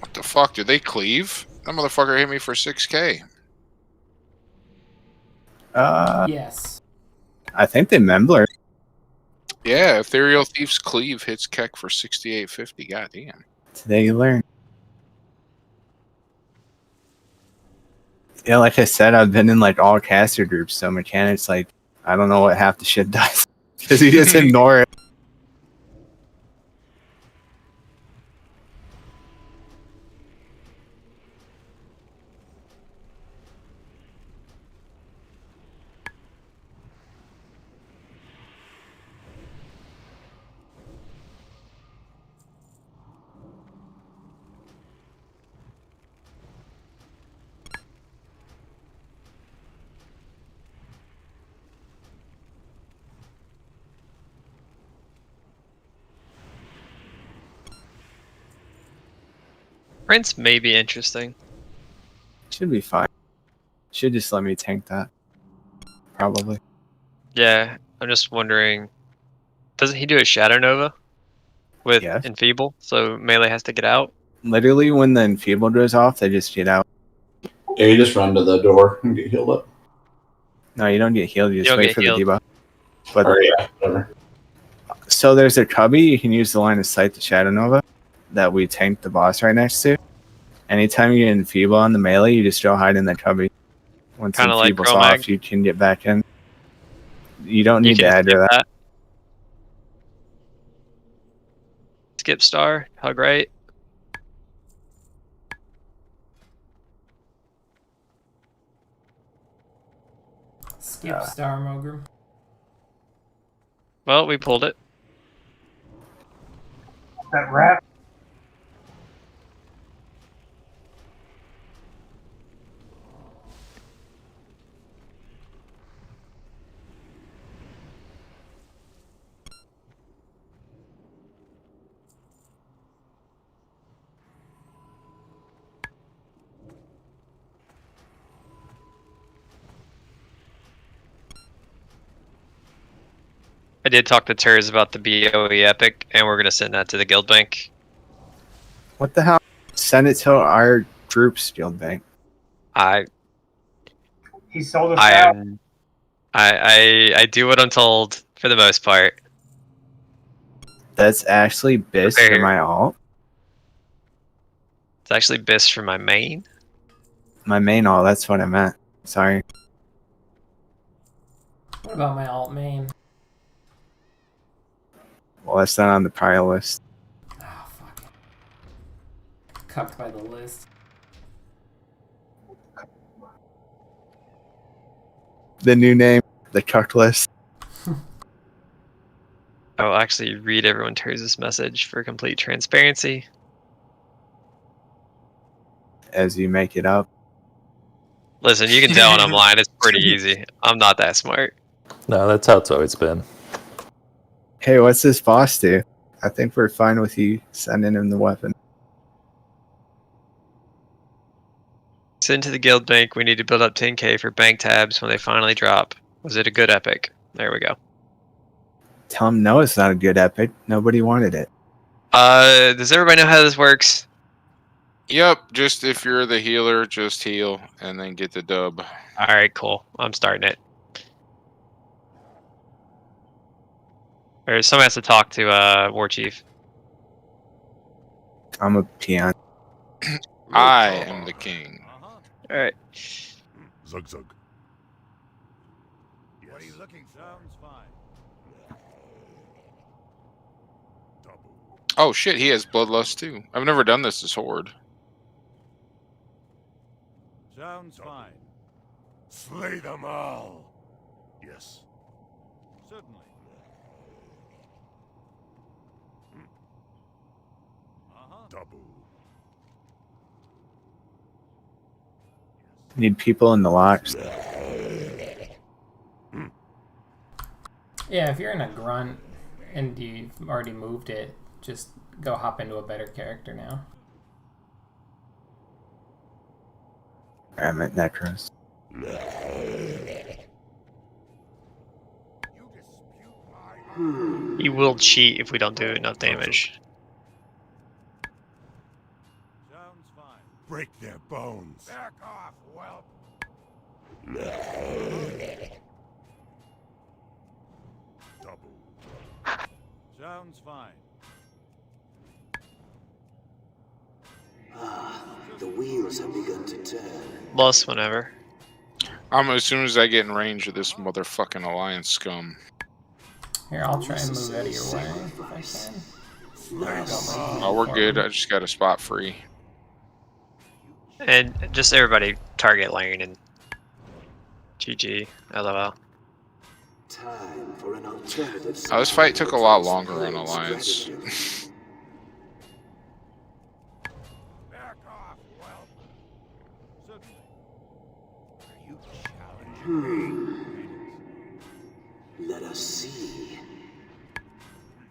What the fuck? Did they cleave? That motherfucker hit me for 6k. Yes. I think they membler. Yeah, Ethereal Thief's cleave hits Keck for 6850. Goddamn. Today you learn. Yeah, like I said, I've been in like all caster groups, so mechanics like I don't know what half the shit does because you just ignore it. Prince may be interesting. Should be fine. Should just let me tank that. Probably. Yeah, I'm just wondering, doesn't he do a Shadow Nova? with Yes. Enfeeble, so melee has to get out. Literally, when the enfeeble goes off, they just get out. Yeah, you just run to the door and get healed up. No, you don't get healed. You just don't wait get for healed. the debuff. But Or yeah, whatever. so there's a cubby. You can use the line of sight to Shadow Nova that we tanked the boss right next to. Anytime you get enfeeble on the melee, you just go hide in the cubby. Once Kinda like enfeeble's Chromag. off, you can get back in. You don't You need to can add skip to that. that. Skip star, hug right. Skip star Mogrim. Well, we pulled it. That rat. I did talk to Turs about the BOE epic, and we're gonna send that to the guild bank. What the hell? Send it to our group's guild bank. He sold us I out. am. I do what I'm told for the most part. That's actually Biss Okay, for here. my alt. It's actually Biss for my main. My main alt, that's what I meant. Sorry. What about my alt main? Well, that's not on the prior list. Oh, fuck. Cucked by the list. The new name, the cuck list. I will actually read everyone Turs' message for complete transparency. As you make it up. Listen, you can tell when I'm lying. It's pretty easy. I'm not that smart. No, that's how it's always been. Hey, what's this boss do? I think we're fine with you sending him the weapon. Send to the guild bank. We need to build up 10k for bank tabs when they finally drop. Was it a good epic? There we go. Tell him no, it's not a good epic. Nobody wanted it. Does everybody know how this works? Yep, just if you're the healer, just heal and then get the dub. Alright, cool. I'm starting it. Or someone has to talk to War Chief. I'm a peon. I am the king. Alright. Zug zug. What are you looking for? Sounds fine. Oh shit, he has bloodlust too. I've never done this as Horde. Sounds fine. Slay them all. Yes. Certainly. Double. Need people in the locks. Yeah, if you're in a grunt and you've already moved it, just go hop into a better character now. I'm at Necros. He will cheat if we don't do enough damage. Sounds fine. Break their bones. Back off, whelp. Double. Sounds fine. The wheels have begun to turn. Lost whenever. As soon as I get in range of this motherfucking alliance scum. Here, I'll try and move out of your way if I can. Oh, we're good. I just got a spot free. And just everybody target lane and GG. LOL. Time for an alternative. Oh, this fight took a lot longer on alliance. Back off, whelp. Certainly. Are you challenging me? Let us see.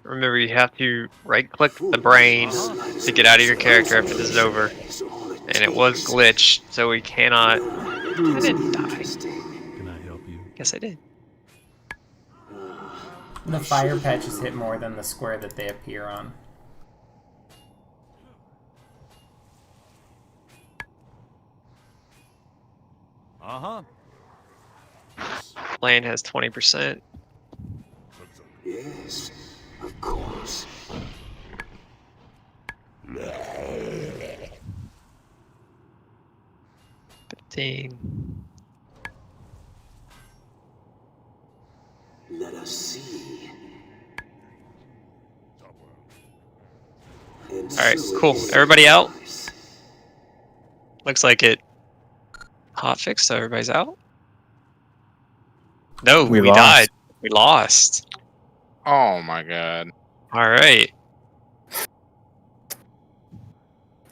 Remember, you have to right-click the brain to get out of your character after this is over. And it was glitched, so we cannot... I didn't die. Can I help you? Yes, I did. The fire patches hit more than the square that they appear on. Lane has 20%. Yes, of course. 15. Let us see. And Alright, so cool. it Everybody out? is. Looks like it hot fixed, so everybody's out. No, we lost. died. We lost. Oh my god. Alright.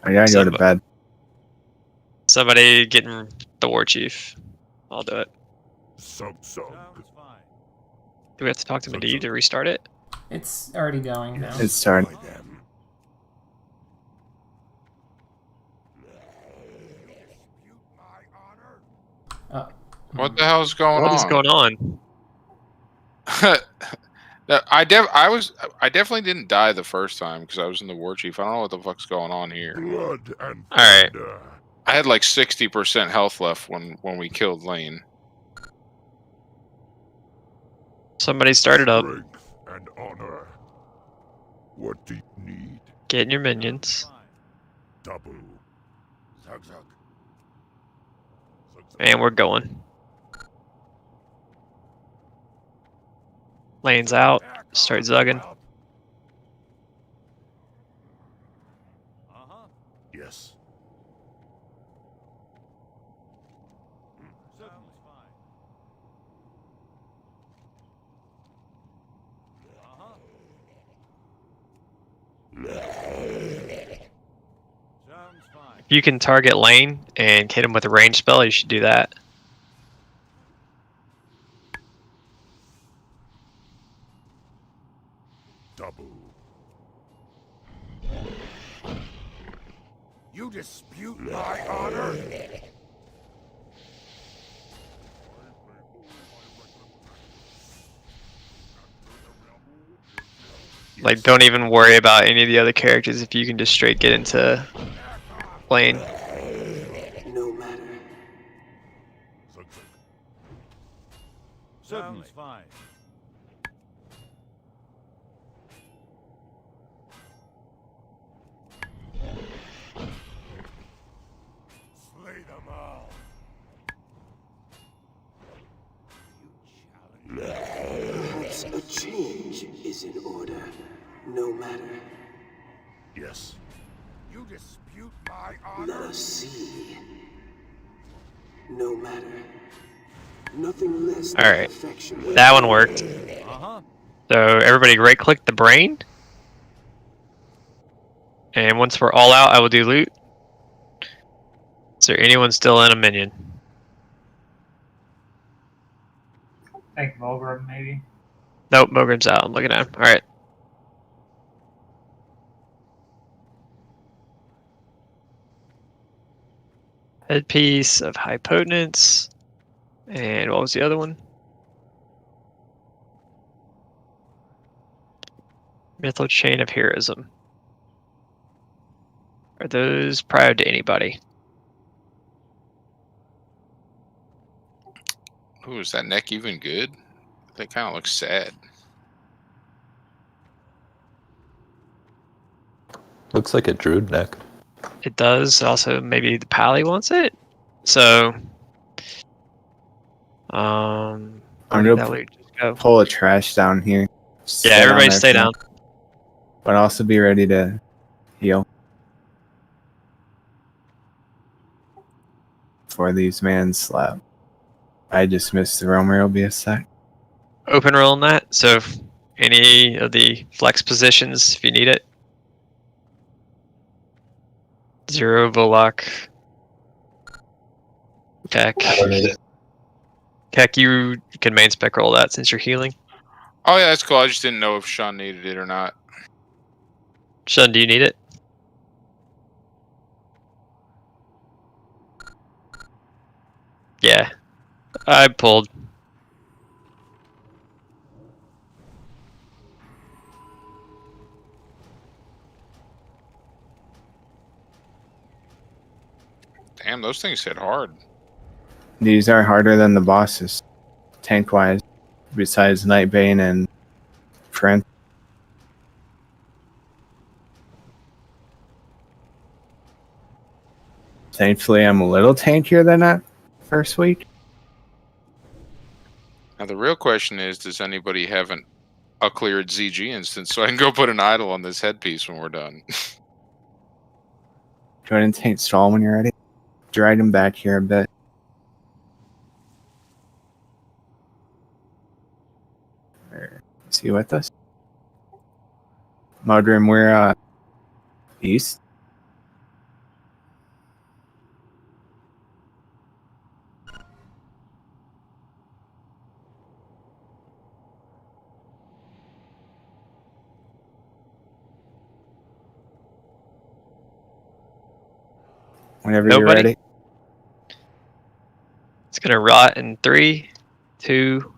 I gotta go to bed. Somebody getting the war chief. I'll do it. Sub. Do we have to talk to Medivh to restart it? It's already going now. It's starting. What the hell's going on? What is going on? I definitely didn't die the first time because I was in the war chief. I don't know what the fuck's going on here. Blood and Alright. I had like 60% health left when we killed Lane. Somebody started up. Strength and honor. What do you need? Getting your minions. Double. And we're going. Lane's out. Start zugging. Yes. If you can target Lane and hit him with a range spell, you should do that. Double. You dispute my honor? Like, don't even worry about any of the other characters if you can just straight get into Lane. No matter. Certainly. Fine. Slay them all. Perhaps a change is in order. No matter. Yes. You dispute my Let honor? us see. No matter. Nothing less than Alright. affection. That one worked. So everybody right click the brain. And once we're all out, I will do loot. Is there anyone still in a minion? I think Mulgrim, maybe. Nope, Mogrim's out. I'm looking at him. Alright. Headpiece of high potence. And what was the other one? Mythical chain of heroism. Are those prior to anybody? Ooh, is that neck even good? That kind of looks sad. Looks like a druid neck. It does. Also, maybe the pally wants it. So, I'm where did gonna that loot just go? pull the trash down here. Yeah, everybody stay down. But also be ready to heal. For these man slap. I just missed the roam. Will be a sec. Open roll on that. So, if any of the flex positions, if you need it. 0 Volok. Keck. I don't need it. Keck, you can main spec roll that since you're healing. Oh yeah, that's cool. I just didn't know if Sean needed it or not. Shun, do you need it? Yeah. I pulled. Damn, those things hit hard. These are harder than the bosses, tank-wise, besides Nightbane and Prince. Thankfully, I'm a little tankier than that first week. Now the real question is, does anybody have a cleared ZG instance so I can go put an idol on this headpiece when we're done? Go ahead and tank stall when you're ready. Drag him back here a bit. Is he with us? Modrim, we're east. Whenever you're ready. It's gonna rot in 3, 2,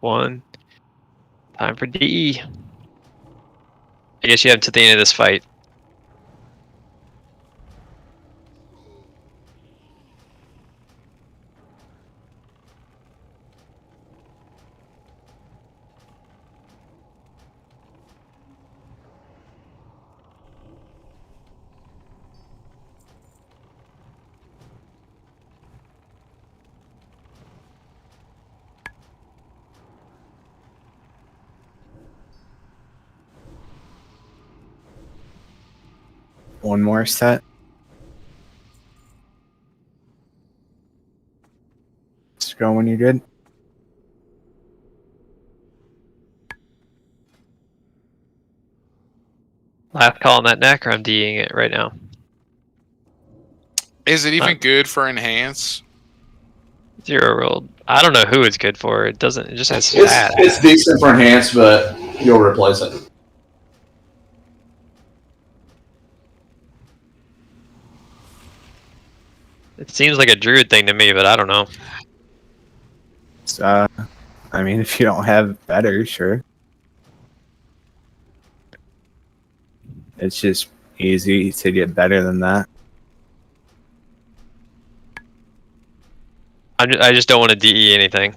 1. Time for DE. I guess you have to the end of this fight. One more set. Just go when you're good. Last call on that neck, or I'm DEing it right now. Is it even good for enhance? 0 rolled. I don't know who it's good for. It doesn't. It just has It's stats. it's decent for enhance, but you'll replace it. It seems like a druid thing to me, but I don't know. I mean, if you don't have better, sure. It's just easy to get better than that. I just don't want to DE anything.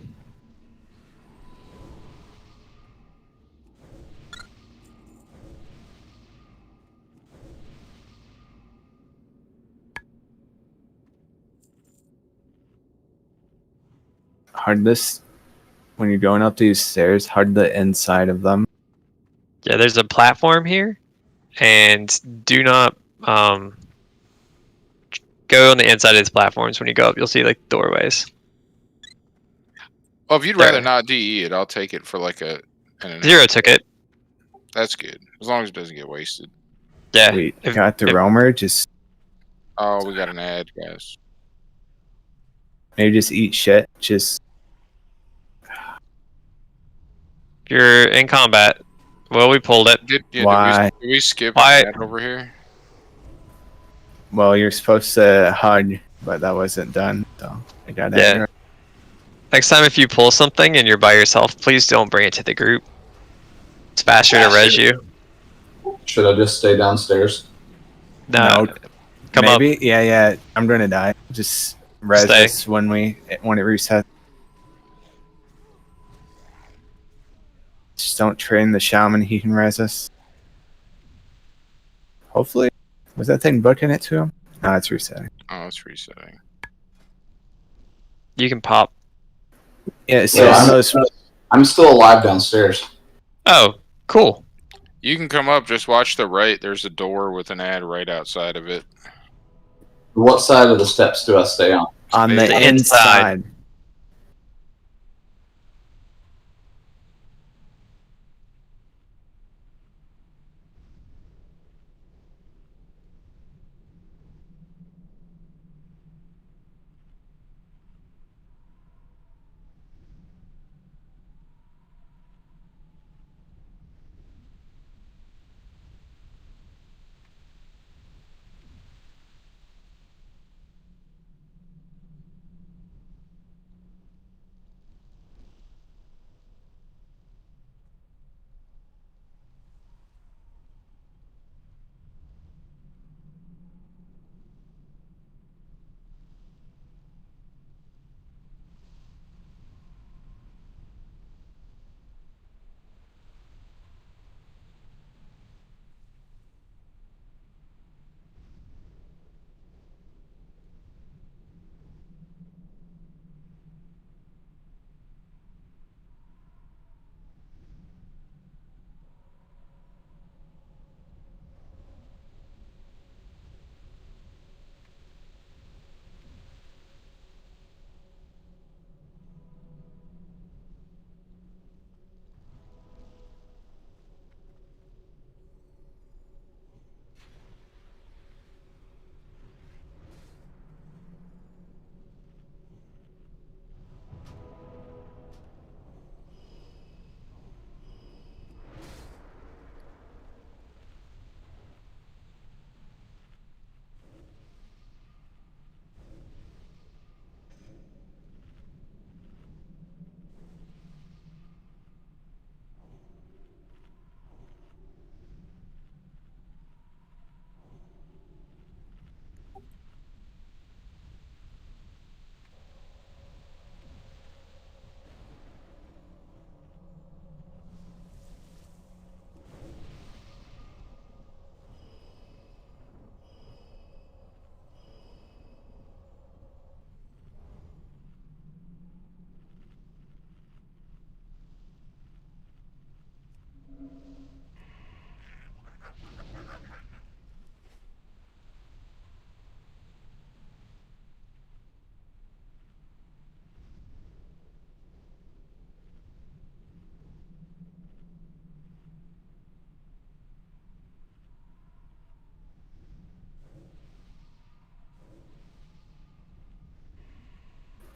Hard this when you're going up these stairs, hard the inside of them. Yeah, there's a platform here, and do not go on the inside of these platforms. When you go up, you'll see like doorways. Well, if you'd rather not DE it, I'll take it for like an 0 took it. That's good, as long as it doesn't get wasted. Yeah. We got the roamer. Just oh, we got an ad, guys. maybe just eat shit. Just If you're in combat, well, we pulled it. why? Did we skip an ad over here? Well, you're supposed to hug, but that wasn't done, so I got that. Yeah. Next time, if you pull something and you're by yourself, please don't bring it to the group. It's faster to res you. Should I just stay downstairs? No. Come maybe. up. Yeah. I'm gonna die. Just res us when it resets. Just don't train the shaman. He can res us. Hopefully, was that thing booking it to him? No, it's resetting. Oh, it's resetting. You can pop. Yeah. So I'm still alive downstairs. Oh, cool. You can come up. Just watch the right. There's a door with an ad right outside of it. What side of the steps do I stay on? On the inside.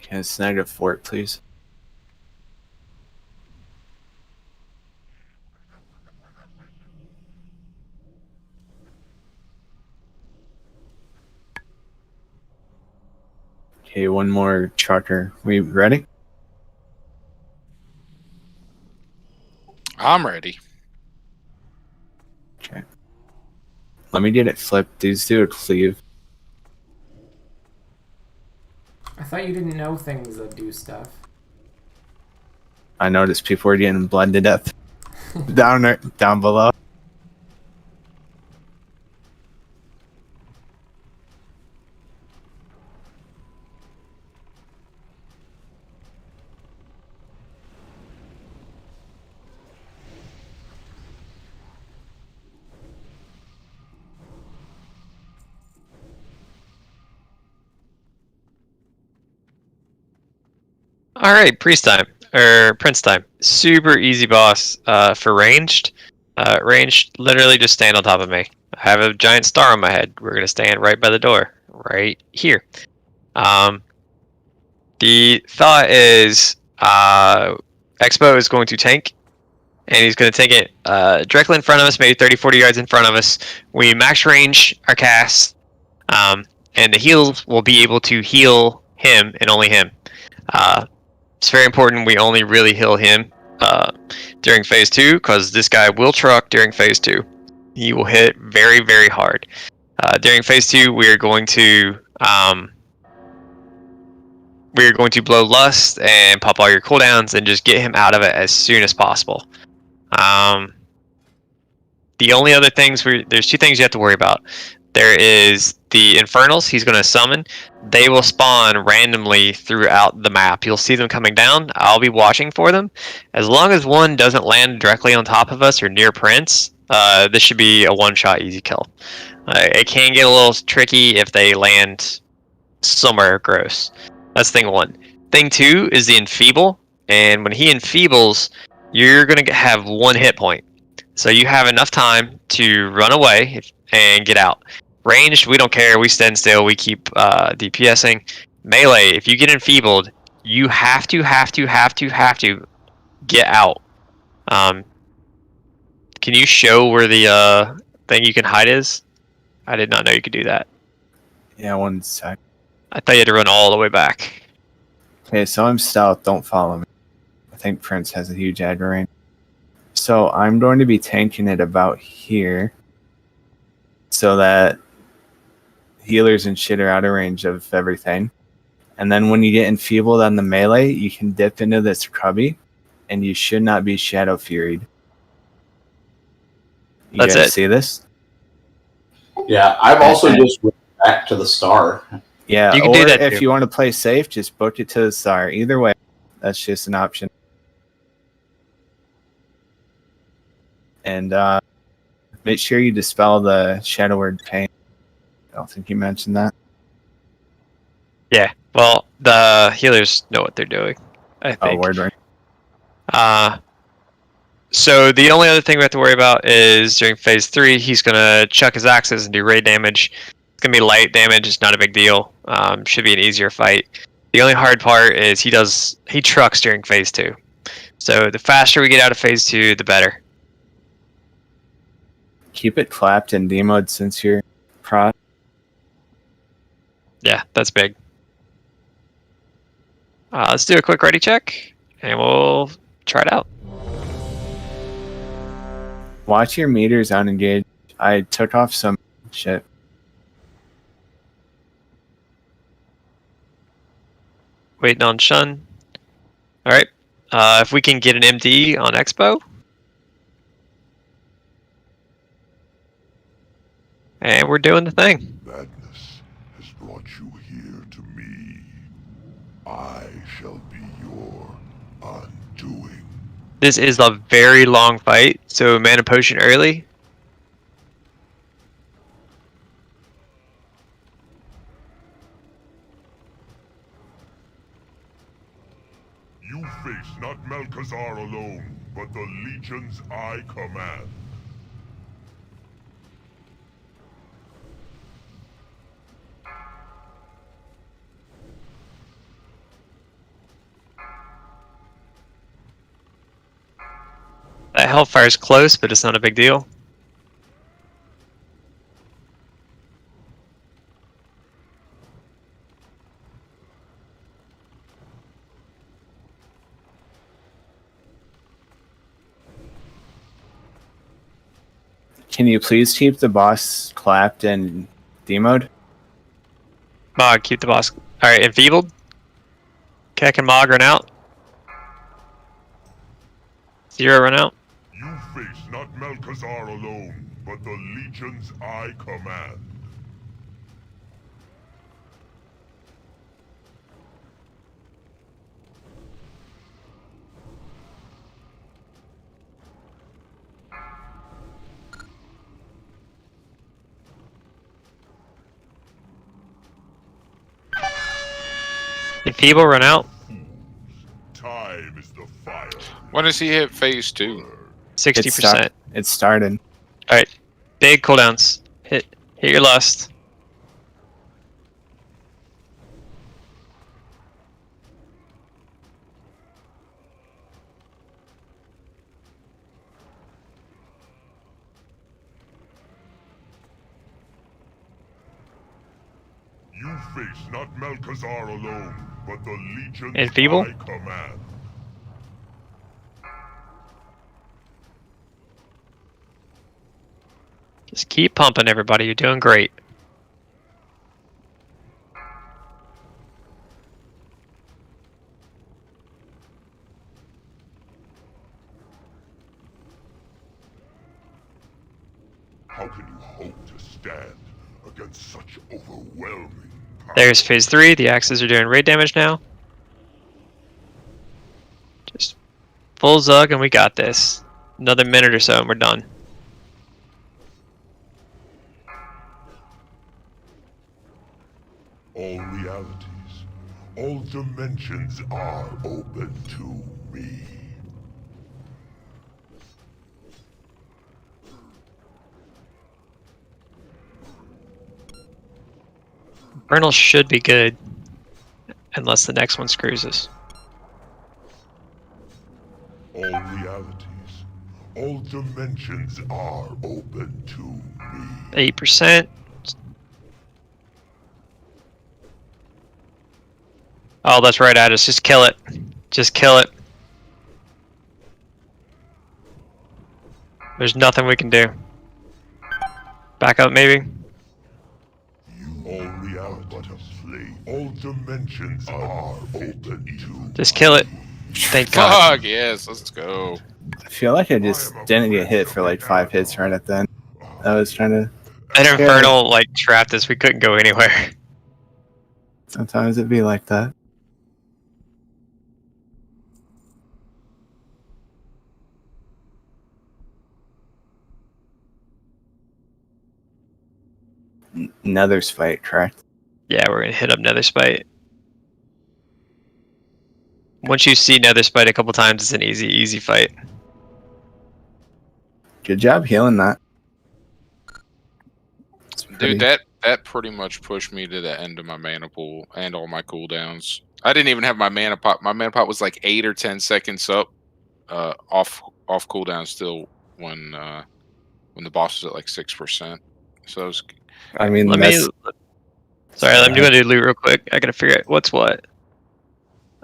Can it's -4, please? Okay, one more charter. We ready? I'm ready. Okay. Let me get it flipped. These do a cleave. I thought you didn't know things that do stuff. I noticed people are getting bled to death. down below. All right, priest time or prince time. Super easy boss for ranged. Ranged, literally just stand on top of me. I have a giant star on my head. We're gonna stand right by the door, right here. The thought is, Expo is going to tank, and he's going to take it directly in front of us, maybe 30, 40 yards in front of us. We max range our cast, and the heals will be able to heal him and only him. It's very important we only really heal him during phase 2, because this guy will truck during phase 2. He will hit very, very hard. During phase 2, we are going to blow lust and pop all your cooldowns and just get him out of it as soon as possible. The only other things there's 2 things you have to worry about. There is the infernals he's going to summon. They will spawn randomly throughout the map. You'll see them coming down. I'll be watching for them. As long as one doesn't land directly on top of us or near Prince, this should be a one-shot easy kill. It can get a little tricky if they land somewhere gross. That's thing 1. Thing 2 is the enfeeble, and when he enfeebles, you're going to have 1 hit point. So you have enough time to run away and get out. Ranged, we don't care. We stand still. We keep DPSing. Melee, if you get enfeebled, you have to get out. Can you show where the thing you can hide is? I did not know you could do that. Yeah, 1 sec. I thought you had to run all the way back. Okay, so I'm stealth. Don't follow me. I think Prince has a huge aggro range. So I'm going to be tanking it about here, so that healers and shit are out of range of everything. And then when you get enfeebled on the melee, you can dip into this cubby, and you should not be shadow furied. You That's guys it. see this? Yeah, I've also just went back to the star. Yeah, You can or do that if too. you want to play safe, just book it to the star. Either way, that's just an option. And make sure you dispel the shadow word pain. I don't think you mentioned that. Yeah, well, the healers know what they're doing, I think. Oh, word. So the only other thing we have to worry about is during phase 3, he's going to chuck his axes and do raid damage. It's going to be light damage. It's not a big deal. Should be an easier fight. The only hard part is he trucks during phase 2. So the faster we get out of phase 2, the better. Keep it clapped in D mode since you're pro. Yeah, that's big. Let's do a quick ready check, and we'll try it out. Watch your meters unengaged. I took off some shit. Waiting on Shun. Alright. If we can get an MD on Expo. And we're doing the thing. Madness has brought you here to me. I shall be your undoing. This is a very long fight, so mana potion early. You face not Malkazar alone, but the legions I command. Hellfire's close, but it's not a big deal. Can you please keep the boss clapped and demoed? Mog, keep the boss. Alright, enfeebled. Keck and Mog run out. Zero run out. You face not Malkazar alone, but the legions I command. Enfeeble, run out. Time is the fire. When does he hit phase 2? 60%. It started. Alright. Big cooldowns. Hit your lust. You face not Malkazar alone, but the legions Enfeeble? I command. Just keep pumping, everybody. You're doing great. How can you hope to stand against such overwhelming power? There's phase 3. The axes are doing raid damage now. Just full Zug and we got this. Another minute or so and we're done. All realities, all dimensions are open to me. Vernal should be good. Unless the next one screws us. All realities, all dimensions are open to me. 8%. Oh, that's right at us. Just kill it. Just kill it. There's nothing we can do. Back up, maybe. All realities, all dimensions are open to. Just kill it. Thank God. Fuck, yes, let's go. I feel like I just didn't get hit for like 5 hits right at the end. I was trying to... That Infernal, like, trapped us. We couldn't go anywhere. Sometimes it'd be like that. Nether's fight, correct? Yeah, we're gonna hit up Nether Spite. Once you see Nether Spite a couple times, it's an easy fight. Good job healing that. Dude, that pretty much pushed me to the end of my mana pool and all my cooldowns. I didn't even have my mana pot. My mana pot was like 8 or 10 seconds up, off cooldown still when the boss was at like 6%. So it was. I mean, let me go do loot real quick. I gotta figure out what's what.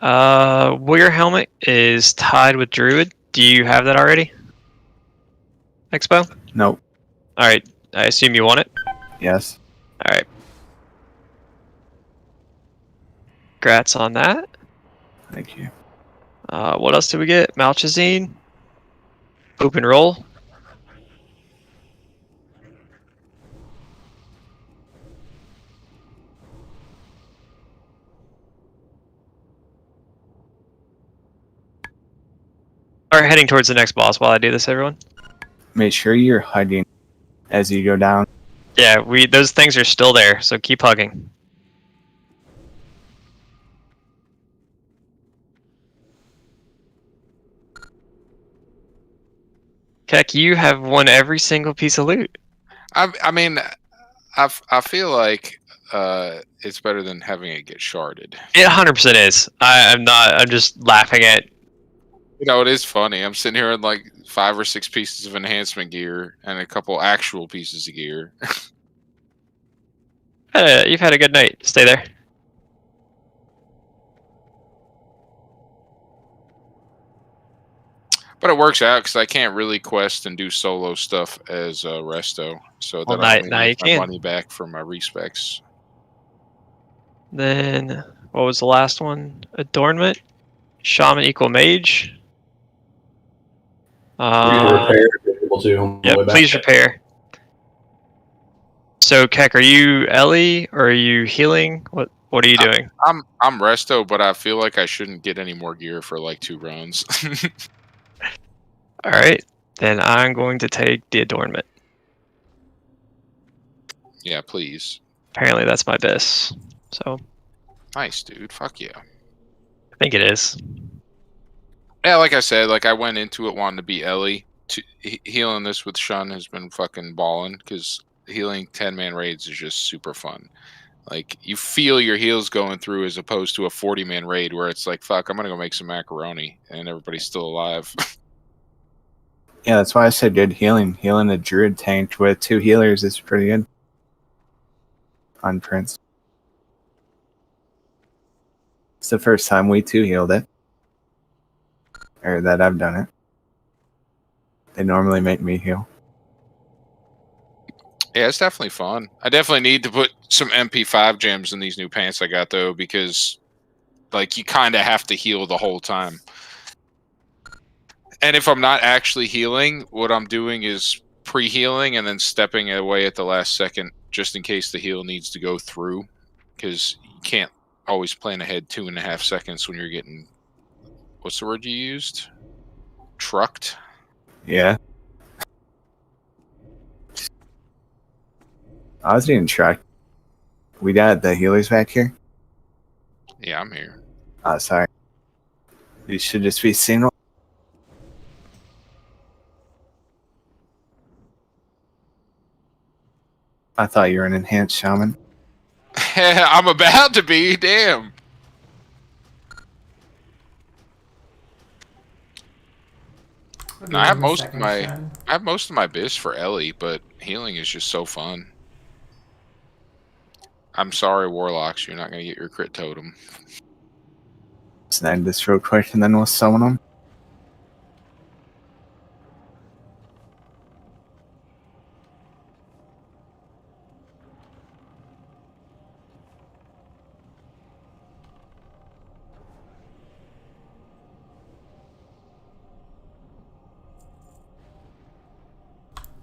Warrior helmet is tied with Druid. Do you have that already? Expo? Nope. Alright, I assume you want it? Yes. Alright. Congrats on that. Thank you. What else did we get? Malchazine. Open roll. Start heading towards the next boss while I do this, everyone. Make sure you're hugging as you go down. Yeah, those things are still there, so keep hugging. Keck, you have won every single piece of loot. I mean, I feel like it's better than having it get sharded. It 100% is. I'm not. I'm just laughing at You know, it is funny. I'm sitting here with like 5 or 6 pieces of enhancement gear and a couple actual pieces of gear. You've had a good night. Stay there. But it works out because I can't really quest and do solo stuff as Resto, so Well, that I now only make you my can. money back for my respecs. Then, what was the last one? Adornment. Shaman equal mage. Repair if you're able to on the way Yep, back. please repair. So, Keck, are you Ellie or are you healing? What are you doing? I'm Resto, but I feel like I shouldn't get any more gear for like 2 rounds. All right, then I'm going to take the adornment. Yeah, please. Apparently, that's my best. So, Nice, dude. Fuck yeah. I think it is. Yeah, like I said, like I went into it wanting to be Ellie. Healing this with Shun has been fucking balling because healing 10-man raids is just super fun. Like you feel your heals going through as opposed to a 40-man raid where it's like, fuck, I'm gonna go make some macaroni and everybody's still alive. Yeah, that's why I said good healing. Healing a druid tank with 2 healers is pretty good. On Prince. It's the first time we 2 healed it. Or that I've done it. They normally make me heal. Yeah, it's definitely fun. I definitely need to put some MP5 gems in these new pants I got though, because like you kind of have to heal the whole time. And if I'm not actually healing, what I'm doing is pre-healing and then stepping away at the last second just in case the heal needs to go through, because you can't always plan ahead 2.5 seconds when you're getting, what's the word you used? Trucked? Yeah. I was getting trucked. We got the healers back here? Yeah, I'm here. Oh, sorry. You should just be single. I thought you were an enhanced shaman. I'm about to be, damn. No, I have most of my biz for Ellie, but healing is just so fun. I'm sorry, Warlocks, you're not gonna get your crit totem. Let's end this real quick and then we'll summon them.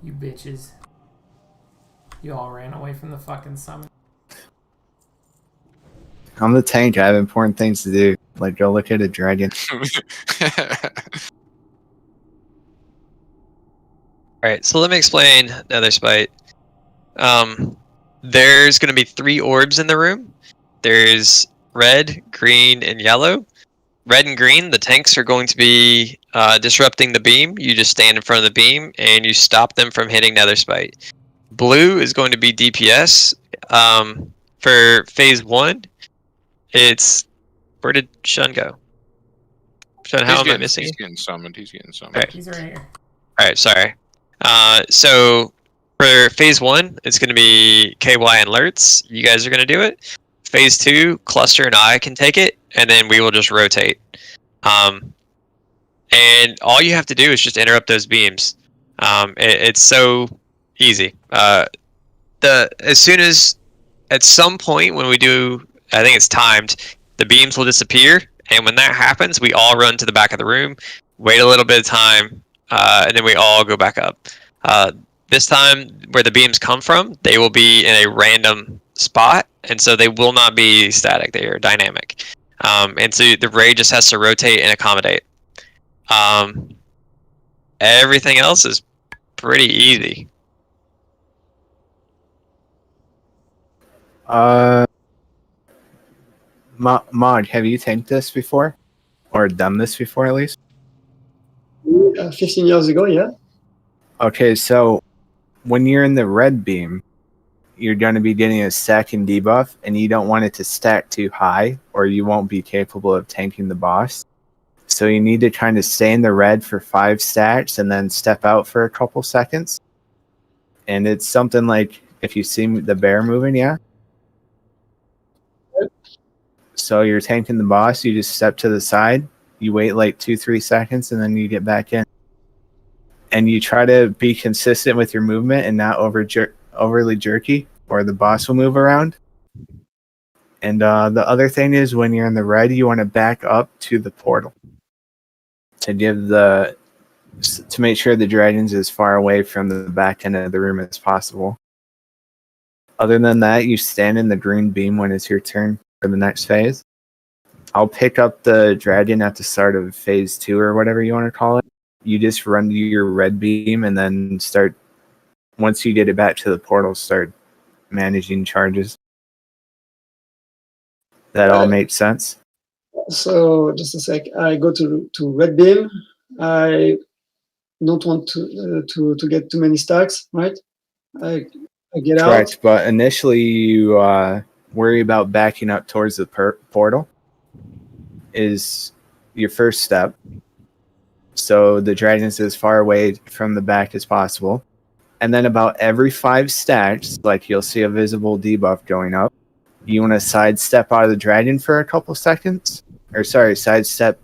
You bitches. You all ran away from the fucking summon. I'm the tank. I have important things to do. Like go look at a dragon. Alright, so let me explain Nether Spite. There's going to be 3 orbs in the room. There's red, green, and yellow. Red and green, the tanks are going to be disrupting the beam. You just stand in front of the beam and you stop them from hitting Nether Spite. Blue is going to be DPS. For phase 1, it's... Where did Shun go? Shun, how am I missing He's you? getting summoned. He's getting summoned. Right. He's right here. Alright, sorry. So for phase 1, it's going to be KY and Lurtz. You guys are going to do it. Phase 2, Cluster and I can take it, and then we will just rotate. And all you have to do is just interrupt those beams. It's so easy. As soon as, at some point when we do, I think it's timed, the beams will disappear, and when that happens, we all run to the back of the room, wait a little bit of time, and then we all go back up. This time, where the beams come from, they will be in a random spot, and so they will not be static. They are dynamic. And so the raid just has to rotate and accommodate. Everything else is pretty easy. Mog, have you tanked this before? Or done this before, at least? 15 years ago, yeah. Okay, so when you're in the red beam, you're going to be getting a second debuff, and you don't want it to stack too high, or you won't be capable of tanking the boss. So you need to kind of stay in the red for 5 stacks and then step out for a couple seconds. And it's something like if you see the bear moving, yeah. So you're tanking the boss, you just step to the side, you wait like 2-3 seconds, and then you get back in. And you try to be consistent with your movement and not overly jerky, or the boss will move around. And the other thing is, when you're in the red, you want to back up to the portal to make sure the dragon's as far away from the back end of the room as possible. Other than that, you stand in the green beam when it's your turn for the next phase. I'll pick up the dragon at the start of phase 2 or whatever you want to call it. You just run to your red beam and then start, once you get it back to the portal, start managing charges. That all makes sense? So just a sec. I go to red beam. I don't want to get too many stacks, right? I get Correct, out. but initially you worry about backing up towards the portal is your first step. So the dragon's as far away from the back as possible. And then about every 5 stacks, like you'll see a visible debuff going up, you want to sidestep out of the dragon for a couple seconds. Or sorry, sidestep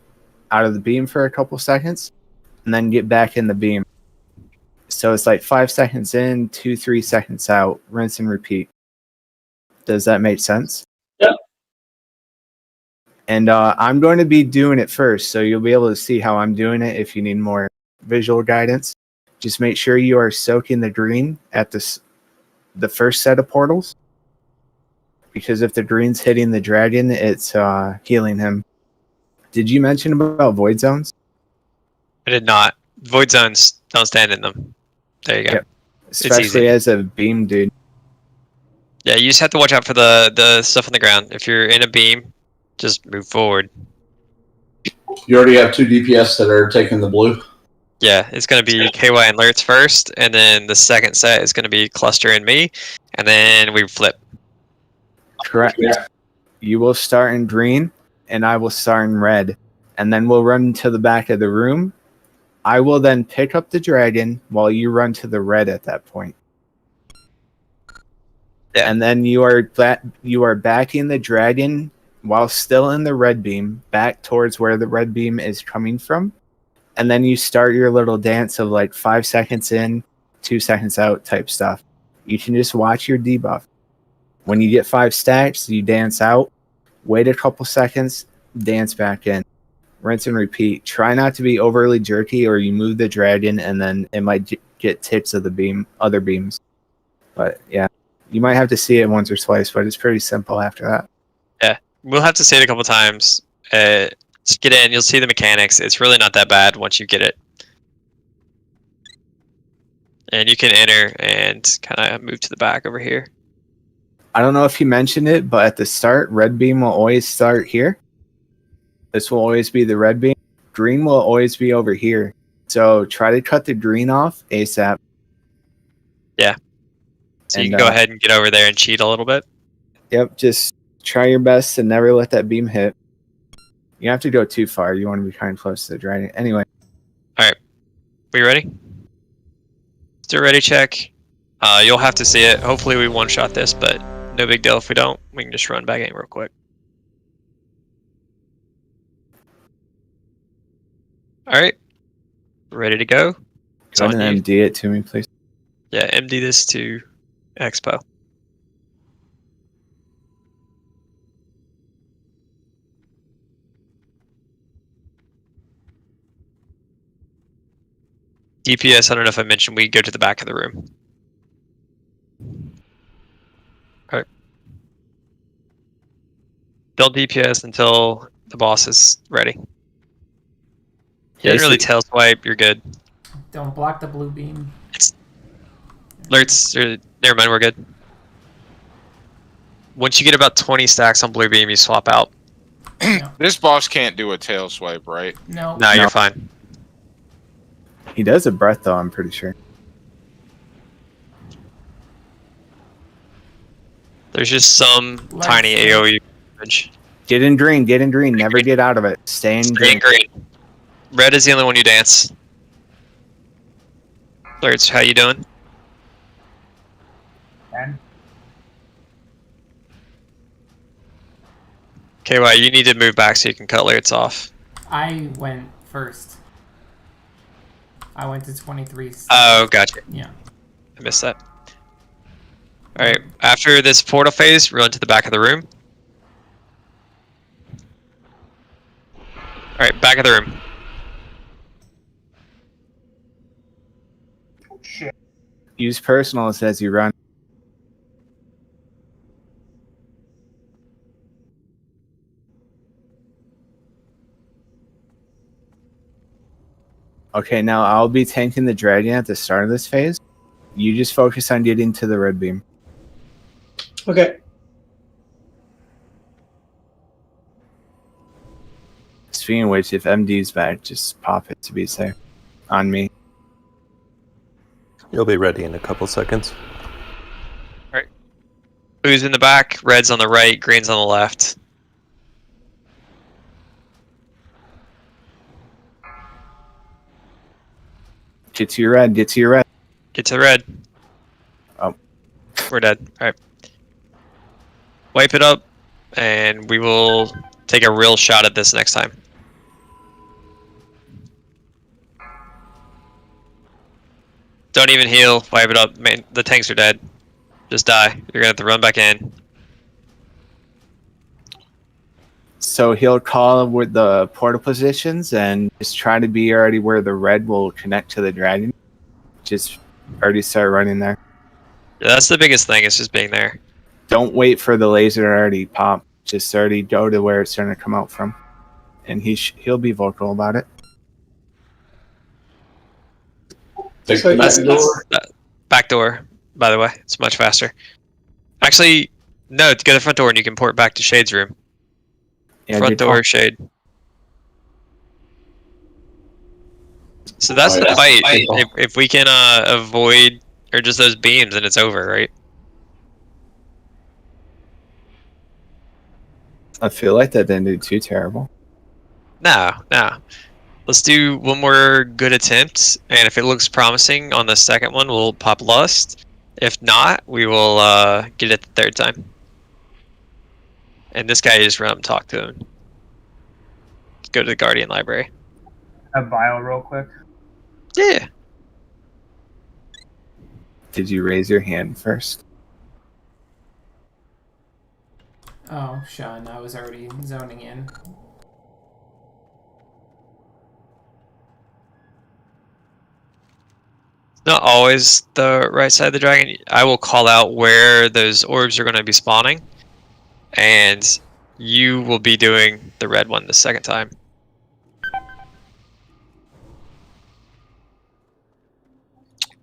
out of the beam for a couple seconds, and then get back in the beam. So it's like 5 seconds in, 2-3 seconds out, rinse and repeat. Does that make sense? Yeah. And I'm going to be doing it first, so you'll be able to see how I'm doing it if you need more visual guidance. Just make sure you are soaking the green at the first set of portals, because if the green's hitting the dragon, it's healing him. Did you mention about void zones? I did not. Void zones, don't stand in them. There you go. Yep. Especially as a beam dude. Yeah, you just have to watch out for the stuff on the ground. If you're in a beam, just move forward. You already have 2 DPS that are taking the blue? Yeah, it's going to be KY and Lurtz first, and then the second set is going to be Cluster and me, and then we flip. Correct. Yeah. You will start in green, and I will start in red. And then we'll run to the back of the room. I will then pick up the dragon while you run to the red at that point. Yeah. And then you are backing the dragon while still in the red beam back towards where the red beam is coming from. And then you start your little dance of like 5 seconds in, 2 seconds out type stuff. You can just watch your debuff. When you get 5 stacks, you dance out, wait a couple seconds, dance back in. Rinse and repeat. Try not to be overly jerky, or you move the dragon and then it might get tips of the other beams. But yeah, you might have to see it once or twice, but it's pretty simple after that. Yeah, we'll have to say it a couple times. Just get in, you'll see the mechanics. It's really not that bad once you get it. And you can enter and kind of move to the back over here. I don't know if you mentioned it, but at the start, red beam will always start here. This will always be the red beam. Green will always be over here. So try to cut the green off ASAP. Yeah. So you can go ahead and get over there and cheat a little bit. Yep, just try your best to never let that beam hit. You don't have to go too far. You want to be kind of close to the dragon. Anyway. Alright. We ready? Let's do a ready check. You'll have to see it. Hopefully we one-shot this, but no big deal if we don't. We can just run back in real quick. Alright. Ready to go? Go ahead and MD it to me, please. Yeah, MD this to Expo. DPS, I don't know if I mentioned, we go to the back of the room. Alright. Build DPS until the boss is ready. You didn't really tail swipe, you're good. Don't block the blue beam. Alerts, never mind, we're good. Once you get about 20 stacks on blue beam, you swap out. This boss can't do a tail swipe, right? No. No, you're fine. He does a breath, though, I'm pretty sure. There's just some tiny AoE damage. Get in green, never get out of it. Stay in green. Red is the only one you dance. Flirts, how you doing? And KY, you need to move back so you can cut Lurts off. I went first. I went to 23. Oh, gotcha. Yeah. I missed that. Alright, after this portal phase, run to the back of the room. Alright, back of the room. shit. Use personals as you run. Okay, now I'll be tanking the dragon at the start of this phase. You just focus on getting to the red beam. Okay. Speaking of which, if MD's back, just pop it to be safe. On me. You'll be ready in a couple seconds. Alright. Blue's in the back, red's on the right, green's on the left. Get to your red, get to your red. Get to the red. Oh. We're dead. Alright. Wipe it up, and we will take a real shot at this next time. Don't even heal. Wipe it up. Man, the tanks are dead. Just die. You're gonna have to run back in. So he'll call with the portal positions and just try to be already where the red will connect to the dragon. Just already start running there. Yeah, that's the biggest thing. It's just being there. Don't wait for the laser to already pop. Just already go to where it's going to come out from. And he'll be vocal about it. Back door, by the way. It's much faster. Actually, no, go to the front door and you can port back to Shade's room. Yeah, Front door, Shade. So that's the fight. If we can avoid, or just those beams, then it's over, right? I feel like that didn't do too terrible. No. Let's do one more good attempt, and if it looks promising on the second one, we'll pop Lust. If not, we will get it the third time. And this guy, just run up and talk to him. Let's go to the Guardian Library. A bio real quick. Yeah. Did you raise your hand first? Oh, Sean, I was already zoning in. Not always the right side of the dragon. I will call out where those orbs are going to be spawning, and you will be doing the red one the second time.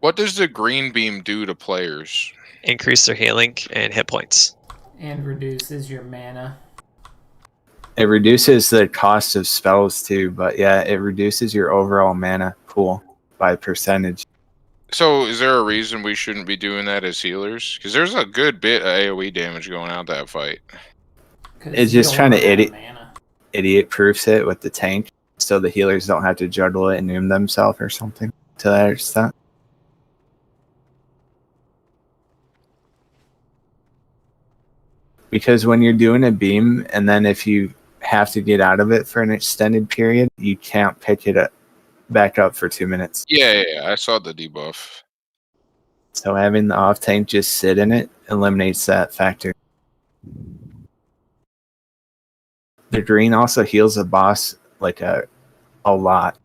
What does the green beam do to players? Increase their healing and hit points. And reduces your mana. It reduces the cost of spells too, but yeah, it reduces your overall mana pool by percentage. So is there a reason we shouldn't be doing that as healers? Because there's a good bit of AoE damage going out that fight. It's just trying to idiot proofs it with the tank, so the healers don't have to juggle it and noom themselves or something to that extent. Because when you're doing a beam, and then if you have to get out of it for an extended period, you can't pick it up back up for 2 minutes. Yeah, I saw the debuff. So having the off tank just sit in it eliminates that factor. The green also heals the boss like a lot.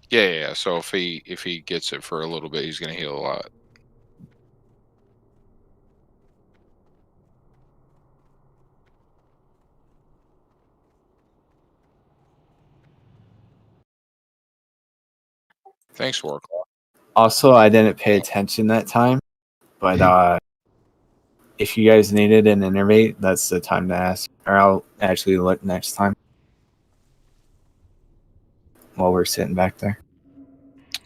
Yeah. So if he gets it for a little bit, he's gonna heal a lot. Thanks, Warclaw. Also, I didn't pay attention that time, but if you guys needed an innervate, that's the time to ask, or I'll actually look next time while we're sitting back there.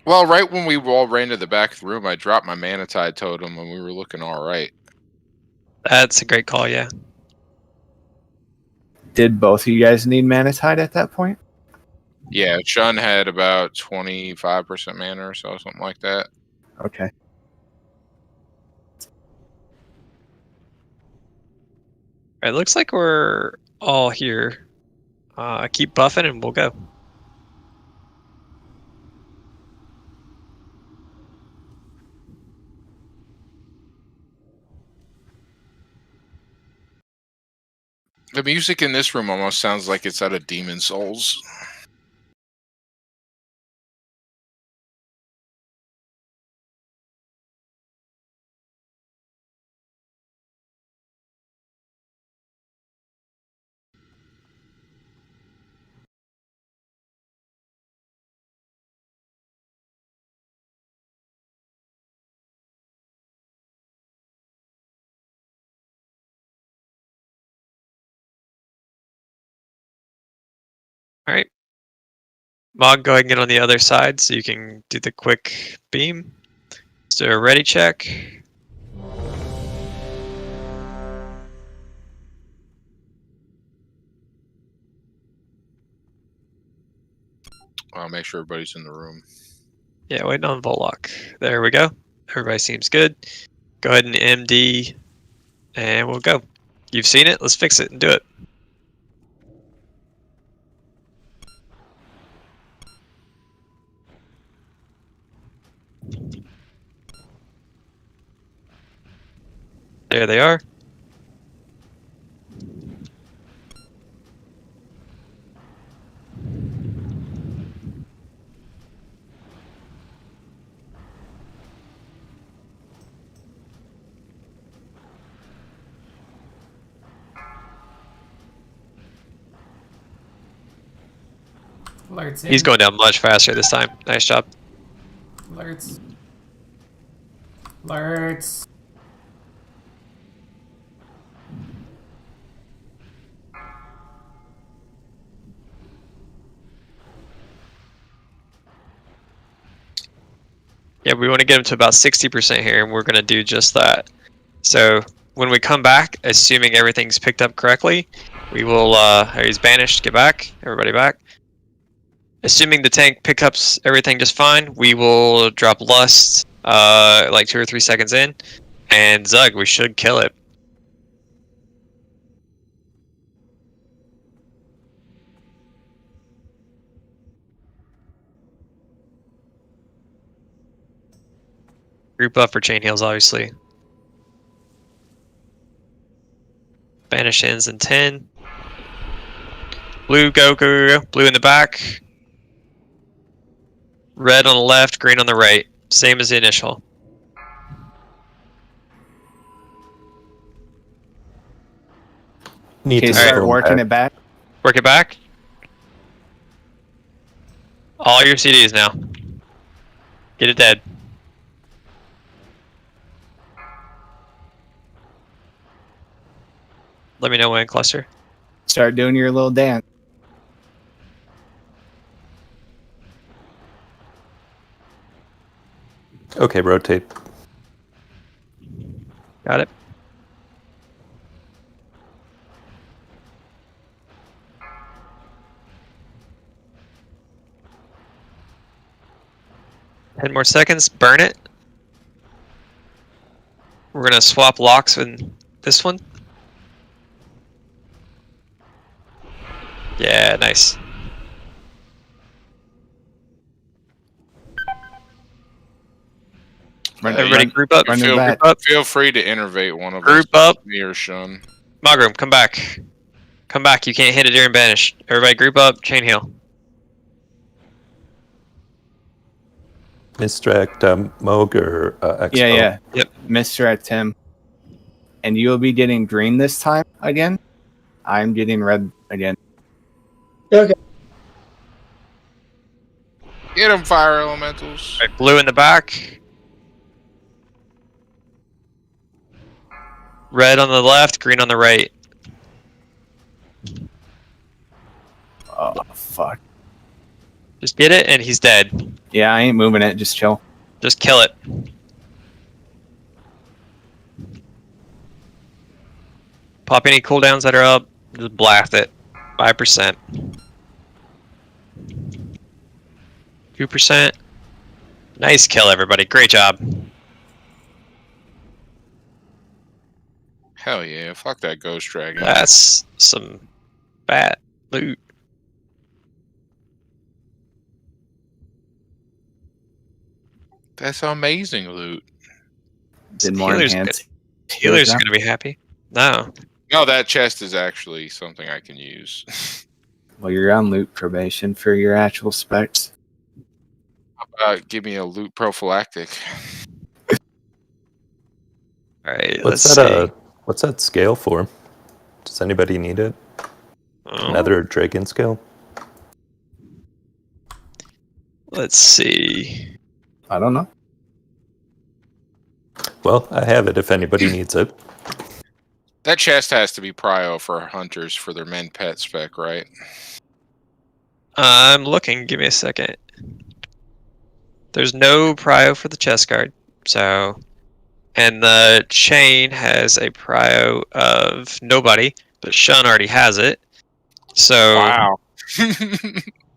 Well, right when we all ran to the back of the room, I dropped my mana tide totem and we were looking all right. That's a great call, yeah. Did both of you guys need mana tide at that point? Yeah, Shun had about 25% mana or so, something like that. Okay. It looks like we're all here. Keep buffing and we'll go. The music in this room almost sounds like it's out of Demon Souls. All right. Mog, go ahead and get on the other side so you can do the quick beam. So ready check. I'll make sure everybody's in the room. Yeah, waiting on Volok. There we go. Everybody seems good. Go ahead and MD, and we'll go. You've seen it. Let's fix it and do it. There they are. Alerts in. He's going down much faster this time. Nice job. Alerts. Alerts. Yeah, we want to get him to about 60% here, and we're going to do just that. So when we come back, assuming everything's picked up correctly, we will, he's banished, get back, everybody back. Assuming the tank picks up everything just fine, we will drop Lust, like 2 or 3 seconds in, and Zug, we should kill it. Group up for chain heals, obviously. Banish ends in 10. Blue, go, go, go, go. Blue in the back. Red on the left, green on the right. Same as the initial. Need Okay, to start phone working back. it back. Work it back. All your CDs now. Get it dead. Let me know when, cluster. Start doing your little dance. Okay, rotate. Got it. Ten more seconds. Burn it. We're gonna swap locks with this one. Yeah, nice. Everybody group up. Group up. Feel free to innervate one of us. Group up. Me or Shun. Mogram, come back. Come back. You can't hit it during banish. Everybody group up. Chain heal. Misdirect Moog or Expo. Yeah. Yep. Misdirect him. And you'll be getting green this time again. I'm getting red again. Okay. Get them, fire elementals. Right, blue in the back. Red on the left, green on the right. Oh, fuck. Just get it, and he's dead. Yeah, I ain't moving it. Just chill. Just kill it. Pop any cooldowns that are up. Just blast it. 5%. 2%. Nice kill, everybody. Great job. Hell yeah! Fuck that ghost dragon. That's some fat loot. That's amazing loot. Did more enhance. Healers are going to be happy. No. No, that chest is actually something I can use. Well, you're on loot probation for your actual specs. How about give me a loot prophylactic? All right, What's let's that? see. What's that scale for? Does anybody need it? Another dragon scale? Let's see. I don't know. Well, I have it if anybody needs it. That chest has to be prio for hunters for their men pet spec, right? I'm looking. Give me a second. There's no prio for the chest guard. So, and the chain has a prio of nobody, but Shun already has it. So, wow.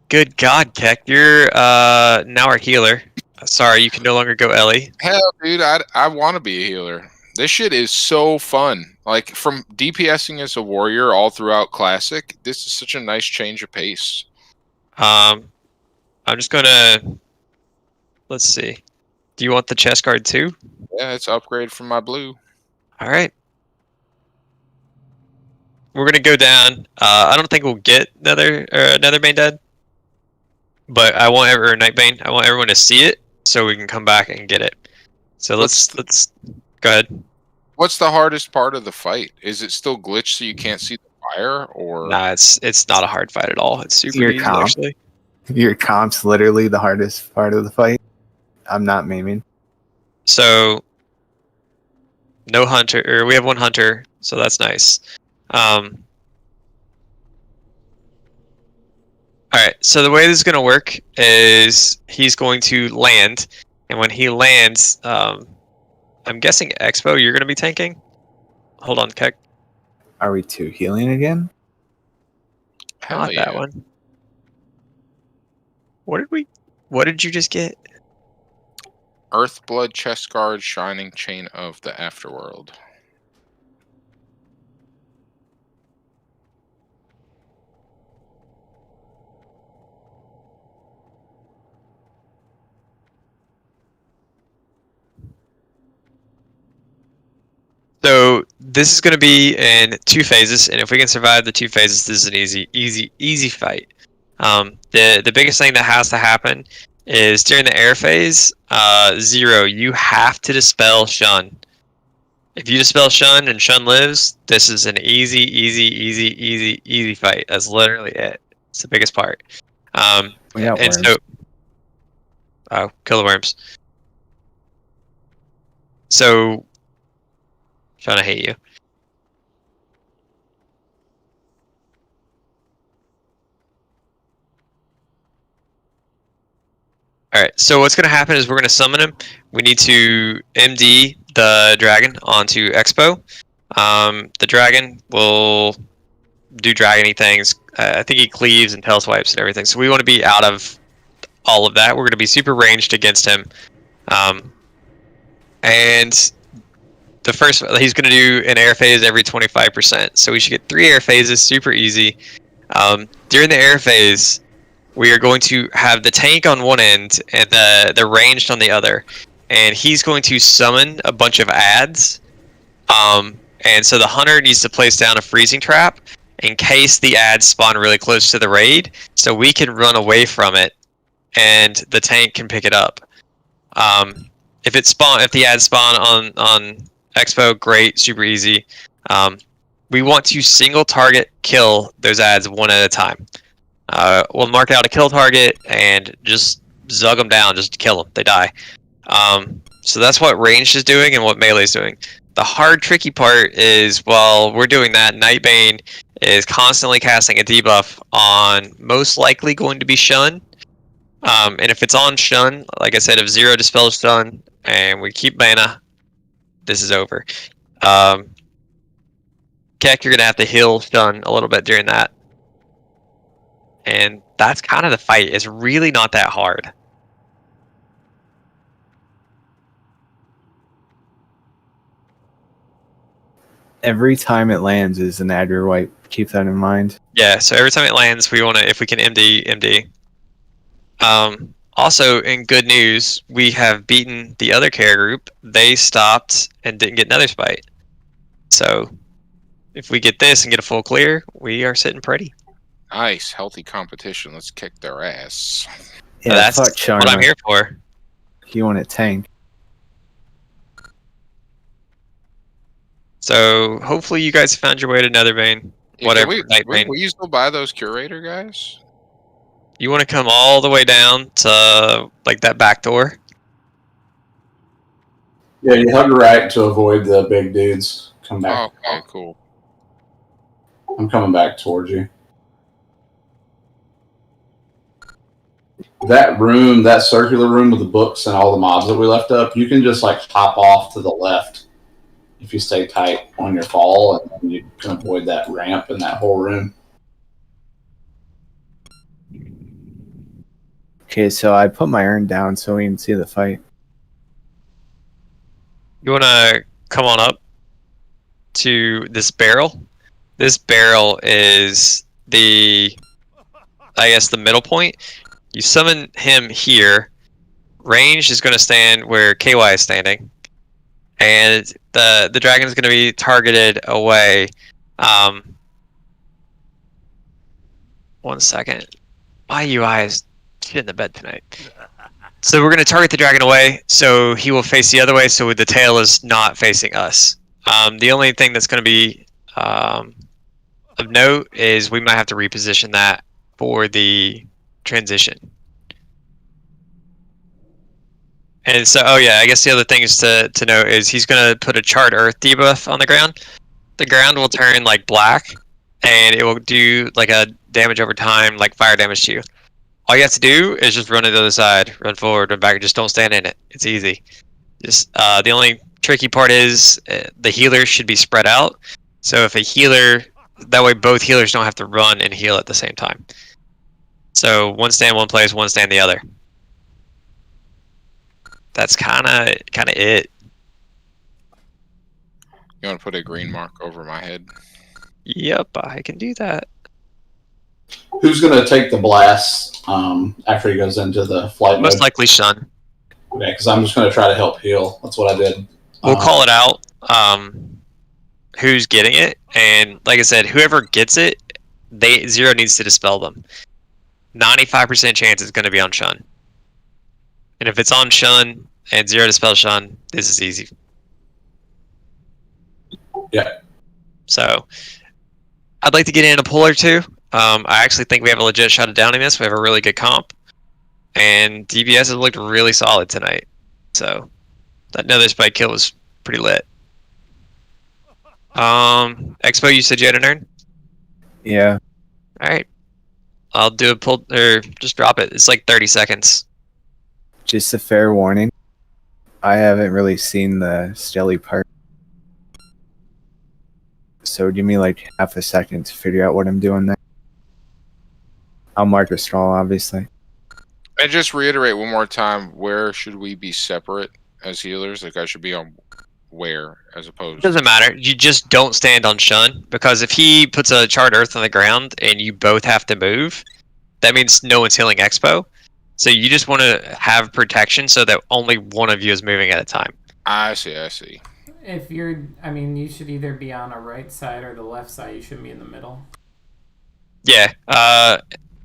Good God, Keck, you're now our healer. Sorry, you can no longer go Ellie. Hell, dude, I want to be a healer. This shit is so fun. Like, from DPSing as a warrior all throughout Classic, this is such a nice change of pace. I'm just gonna... Let's see. Do you want the chest guard too? Yeah, it's upgrade from my blue. Alright. We're gonna go down. I don't think we'll get another Bane dead. But I want Nightbane. I want everyone to see it so we can come back and get it. So let's go ahead. What's the hardest part of the fight? Is it still glitched so you can't see the fire, or? Nah, it's not a hard fight at all. It's super easy, actually. Your comp's literally the hardest part of the fight. I'm not memeing. So no hunter, or we have one hunter, so that's nice. Alright, so the way this is going to work is he's going to land, and when he lands, I'm guessing Expo, you're going to be tanking? Hold on, Keck. Are we 2 healing again? Not that one. What did you just get? Earthblood chest guard, shining chain of the afterworld. So this is going to be in 2 phases, and if we can survive the 2 phases, this is an easy fight. The biggest thing that has to happen is during the air phase, 0, you have to dispel Shun. If you dispel Shun and Shun lives, this is an easy fight. That's literally it. It's the biggest part. We got and worms. so, oh, kill the worms. So, trying to hate you. Alright, so what's going to happen is we're going to summon him. We need to MD the dragon onto Expo. The dragon will do dragony things. I think he cleaves and tail swipes and everything. So we want to be out of all of that. We're going to be super ranged against him. And the first, he's going to do an air phase every 25%. So we should get 3 air phases, super easy. During the air phase, we are going to have the tank on one end and the ranged on the other. And he's going to summon a bunch of adds. And so the hunter needs to place down a freezing trap in case the adds spawn really close to the raid, so we can run away from it and the tank can pick it up. If the adds spawn on Expo, great, super easy. We want to single target kill those adds one at a time. We'll mark out a kill target and just zug them down, just kill them. They die. So that's what ranged is doing and what melee is doing. The hard, tricky part is while we're doing that, Nightbane is constantly casting a debuff on most likely going to be Shun. And if it's on Shun, like I said, if 0 dispels Shun and we keep mana, this is over. Keck, you're going to have to heal Shun a little bit during that. And that's kind of the fight. It's really not that hard. Every time it lands is an aggro wipe. Keep that in mind. Yeah, so every time it lands, we want to, if we can MD. Also, in good news, we have beaten the other care group. They stopped and didn't get another spite. So, if we get this and get a full clear, we are sitting pretty. Nice, healthy competition. Let's kick their ass. Yeah, That's fuck Charmer. what I'm here for. You want a tank. So, hopefully you guys found your way to Netherbane. Yeah, Whatever, will you still buy those curator guys? You want to come all the way down to, like, that back door? Yeah, you hug right to avoid the big dudes. Come back. Oh, okay, cool. I'm coming back towards you. That room, that circular room with the books and all the mobs that we left up, you can just like hop off to the left if you stay tight on your fall, and then you can avoid that ramp in that whole room. Okay, so I put my urn down so we can see the fight. You want to come on up to this barrel? This barrel is the, I guess, the middle point. You summon him here. Range is going to stand where KY is standing. And the dragon is going to be targeted away. 1 second. My UI is shit in the bed tonight. So we're going to target the dragon away, so he will face the other way, so the tail is not facing us. The only thing that's going to be of note is we might have to reposition that for the transition. And so, oh yeah, I guess the other thing is to note is he's going to put a charred earth debuff on the ground. The ground will turn like black, and it will do like a damage over time, like fire damage to you. All you have to do is just run to the other side, run forward, run back, just don't stand in it. It's easy. Just the only tricky part is the healers should be spread out. So if a healer, that way both healers don't have to run and heal at the same time. So one stand one place, one stand the other. That's kind of it. You want to put a green mark over my head? Yep, I can do that. Who's going to take the blast after he goes into the flight Most mode? likely Shun. Okay, because I'm just going to try to help heal. That's what I did. We'll call it out. Who's getting it, and like I said, whoever gets it, Zero needs to dispel them. 95% chance it's going to be on Shun. And if it's on Shun and Zero dispels Shun, this is easy. Yeah. So I'd like to get in a pull or two. I actually think we have a legit shot at downing this. We have a really good comp. And DBS has looked really solid tonight. So that another spike kill was pretty lit. Expo, you said you had an urn? Yeah. Alright. I'll do a pull, or just drop it. It's like 30 seconds. Just a fair warning. I haven't really seen the Stelly part. So give me like half a second to figure out what I'm doing there. I'll mark a straw, obviously. And just reiterate one more time, where should we be separate as healers? Like I should be on where as opposed? It doesn't matter. You just don't stand on Shun, because if he puts a charred earth on the ground and you both have to move, that means no one's healing Expo. So you just want to have protection so that only one of you is moving at a time. I see. If you're, I mean, you should either be on a right side or the left side. You shouldn't be in the middle. Yeah.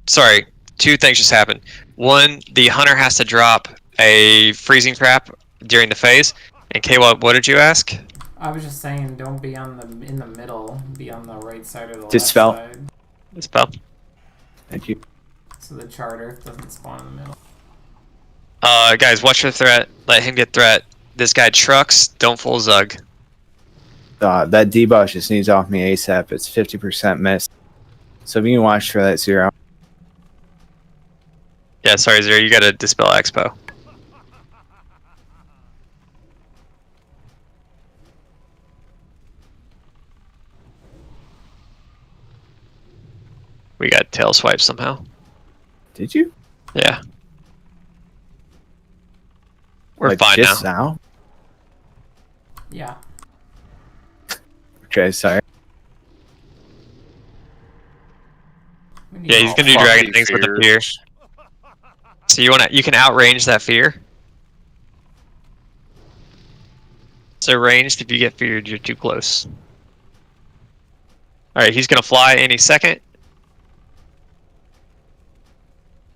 Sorry. Two things just happened. One, the hunter has to drop a freezing trap during the phase. And KY, what did you ask? I was just saying, don't be on in the middle. Be on the right side or the Dispel. left side. Dispel. Thank you. So the charred earth doesn't spawn in the middle. Guys, watch your threat. Let him get threat. This guy trucks. Don't fool Zug. That debuff just needs off me ASAP. It's 50% miss. So if you can watch for that Zero. Yeah, sorry, Zero. You gotta dispel Expo. We got tail swipe somehow. Did you? Yeah. We're like fine just now. Yeah. Okay, sorry. Yeah, he's gonna do fuck dragon these things with the fear. fears. So you can outrange that fear. So ranged, if you get feared, you're too close. All right, he's gonna fly any second.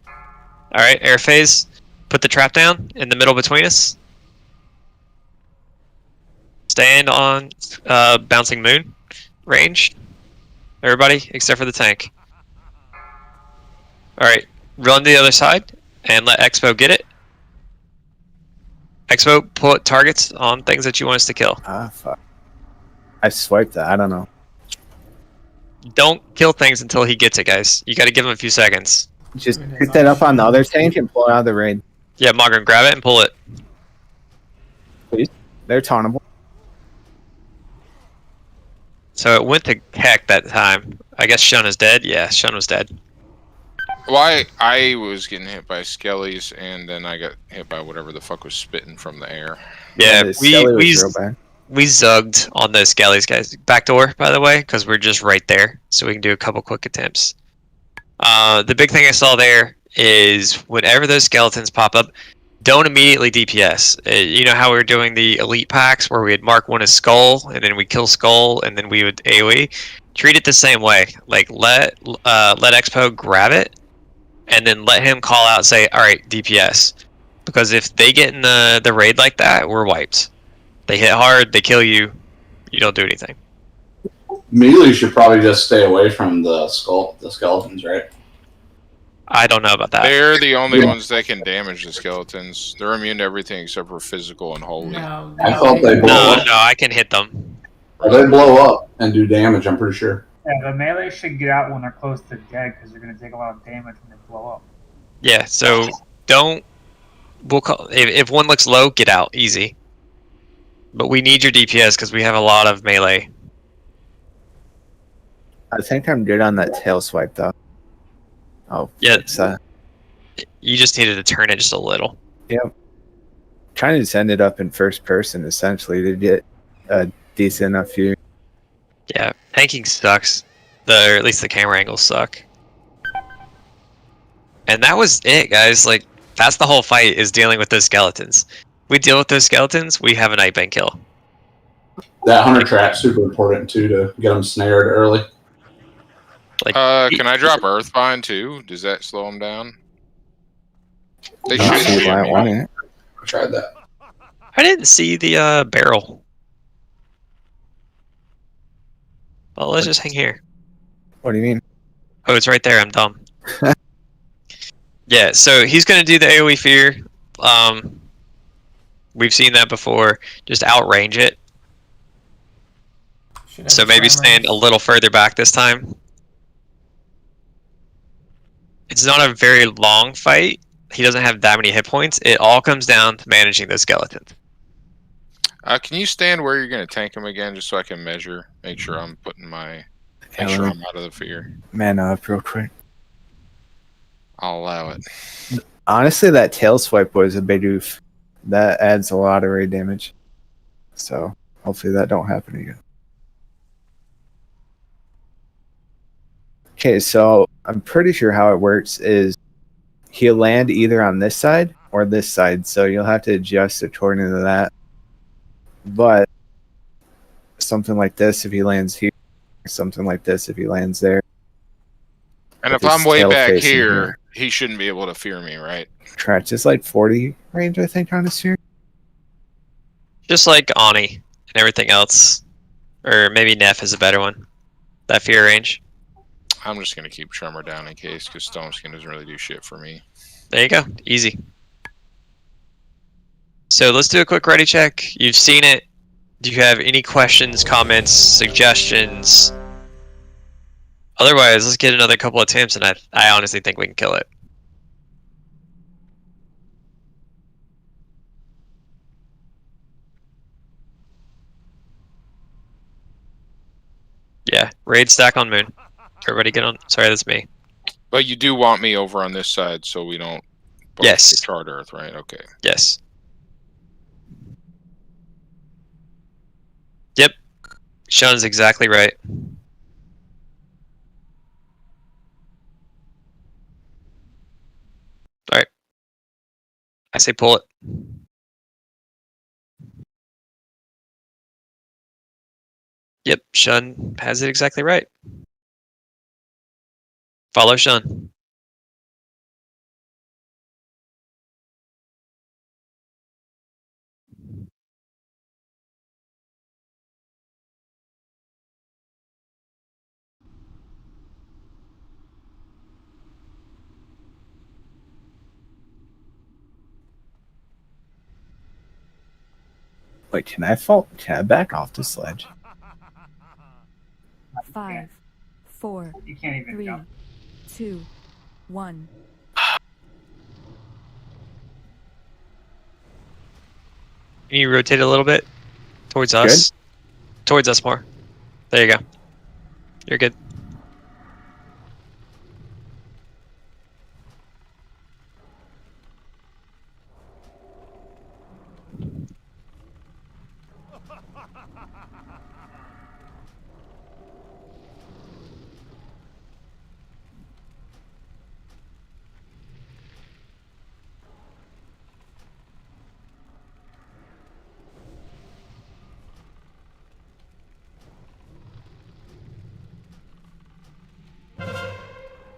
All right, air phase. Put the trap down in the middle between us. Stand on bouncing moon range. Everybody except for the tank. All right, run to the other side and let Expo get it. Expo, put targets on things that you want us to kill. Ah, fuck. I swiped that. I don't know. Don't kill things until he gets it, guys. You got to give him a few seconds. Just pick that up on the other tank and pull it out of the raid. Yeah, Mogren, grab it and pull it. Please. They're tauntable. So it went to heck that time. I guess Shun is dead. Yeah, Shun was dead. Well, I was getting hit by skellies, and then I got hit by whatever the fuck was spitting from the air. Yeah, we we zugged on those skellies, guys. Backdoor, by the way, because we're just right there, so we can do a couple quick attempts. The big thing I saw there is whenever those skeletons pop up, don't immediately DPS. You know how we were doing the elite packs where we'd mark one as skull, and then we kill skull, and then we would AoE? Treat it the same way. Like let Expo grab it, and then let him call out, say, all right, DPS. Because if they get in the raid like that, we're wiped. They hit hard, they kill you, you don't do anything. Melee should probably just stay away from the skeletons, right? I don't know about that. They're the only ones that can damage the skeletons. They're immune to everything except for physical and holy. No, I thought they blow up. No, I can hit them. They blow up and do damage, I'm pretty sure. Yeah, the melee should get out when they're close to dead because they're going to take a lot of damage when they blow up. Yeah, so don't... We'll call, if one looks low, get out, easy. But we need your DPS because we have a lot of melee. I think I'm good on that tail swipe though. Oh yeah, it's you just needed to turn it just a little. Yep. Trying to send it up in first person essentially to get a decent enough view. Yeah, tanking sucks. Or at least the camera angles suck. And that was it, guys. Like, that's the whole fight, is dealing with those skeletons. We deal with those skeletons, we have a Nightbane kill. That hunter trap's super important too to get them snared early. Like, can I drop Earthbind too? Does that slow them down? They I should see why I want it. I tried that. I didn't see the barrel. Well, let's just hang here. What do you mean? Oh, it's right there. I'm dumb. Yeah, so he's going to do the AoE fear. We've seen that before. Just outrange it. So maybe stand a little further back this time. It's not a very long fight. He doesn't have that many hit points. It all comes down to managing the skeletons. Can you stand where you're going to tank him again, just so I can measure, make sure I'm putting my, make sure I'm out of the fear. Man up real quick. I'll allow it. Honestly, that tail swipe was a big oof. That adds a lot of raid damage. So hopefully that don't happen again. Okay, so I'm pretty sure how it works is he'll land either on this side or this side, so you'll have to adjust according to that. But something like this if he lands here, something like this if he lands there. And With if I'm his way tail back facing here, he shouldn't be able to fear me, right? Trash is like 40 range, I think, on his fear. Just like Ani and everything else. Or maybe Neff is a better one. That fear range. I'm just going to keep Tremor down in case, because Stone Skin doesn't really do shit for me. There you go. Easy. So let's do a quick ready check. You've seen it. Do you have any questions, comments, suggestions? Otherwise, let's get another couple attempts, and I honestly think we can kill it. Yeah, raid stack on moon. Everybody get on. Sorry, that's me. But you do want me over on this side so we don't both Yes. get Charred Earth, right? Okay. Yes. Yep. Sean's exactly right. Alright. I say pull it. Yep, Sean has it exactly right. Follow Sean. Wait, can I back off the sledge? 5, 4, You can't even 3, jump. 2, 1. Can you rotate a little bit towards us? Towards us more. There you go. You're good.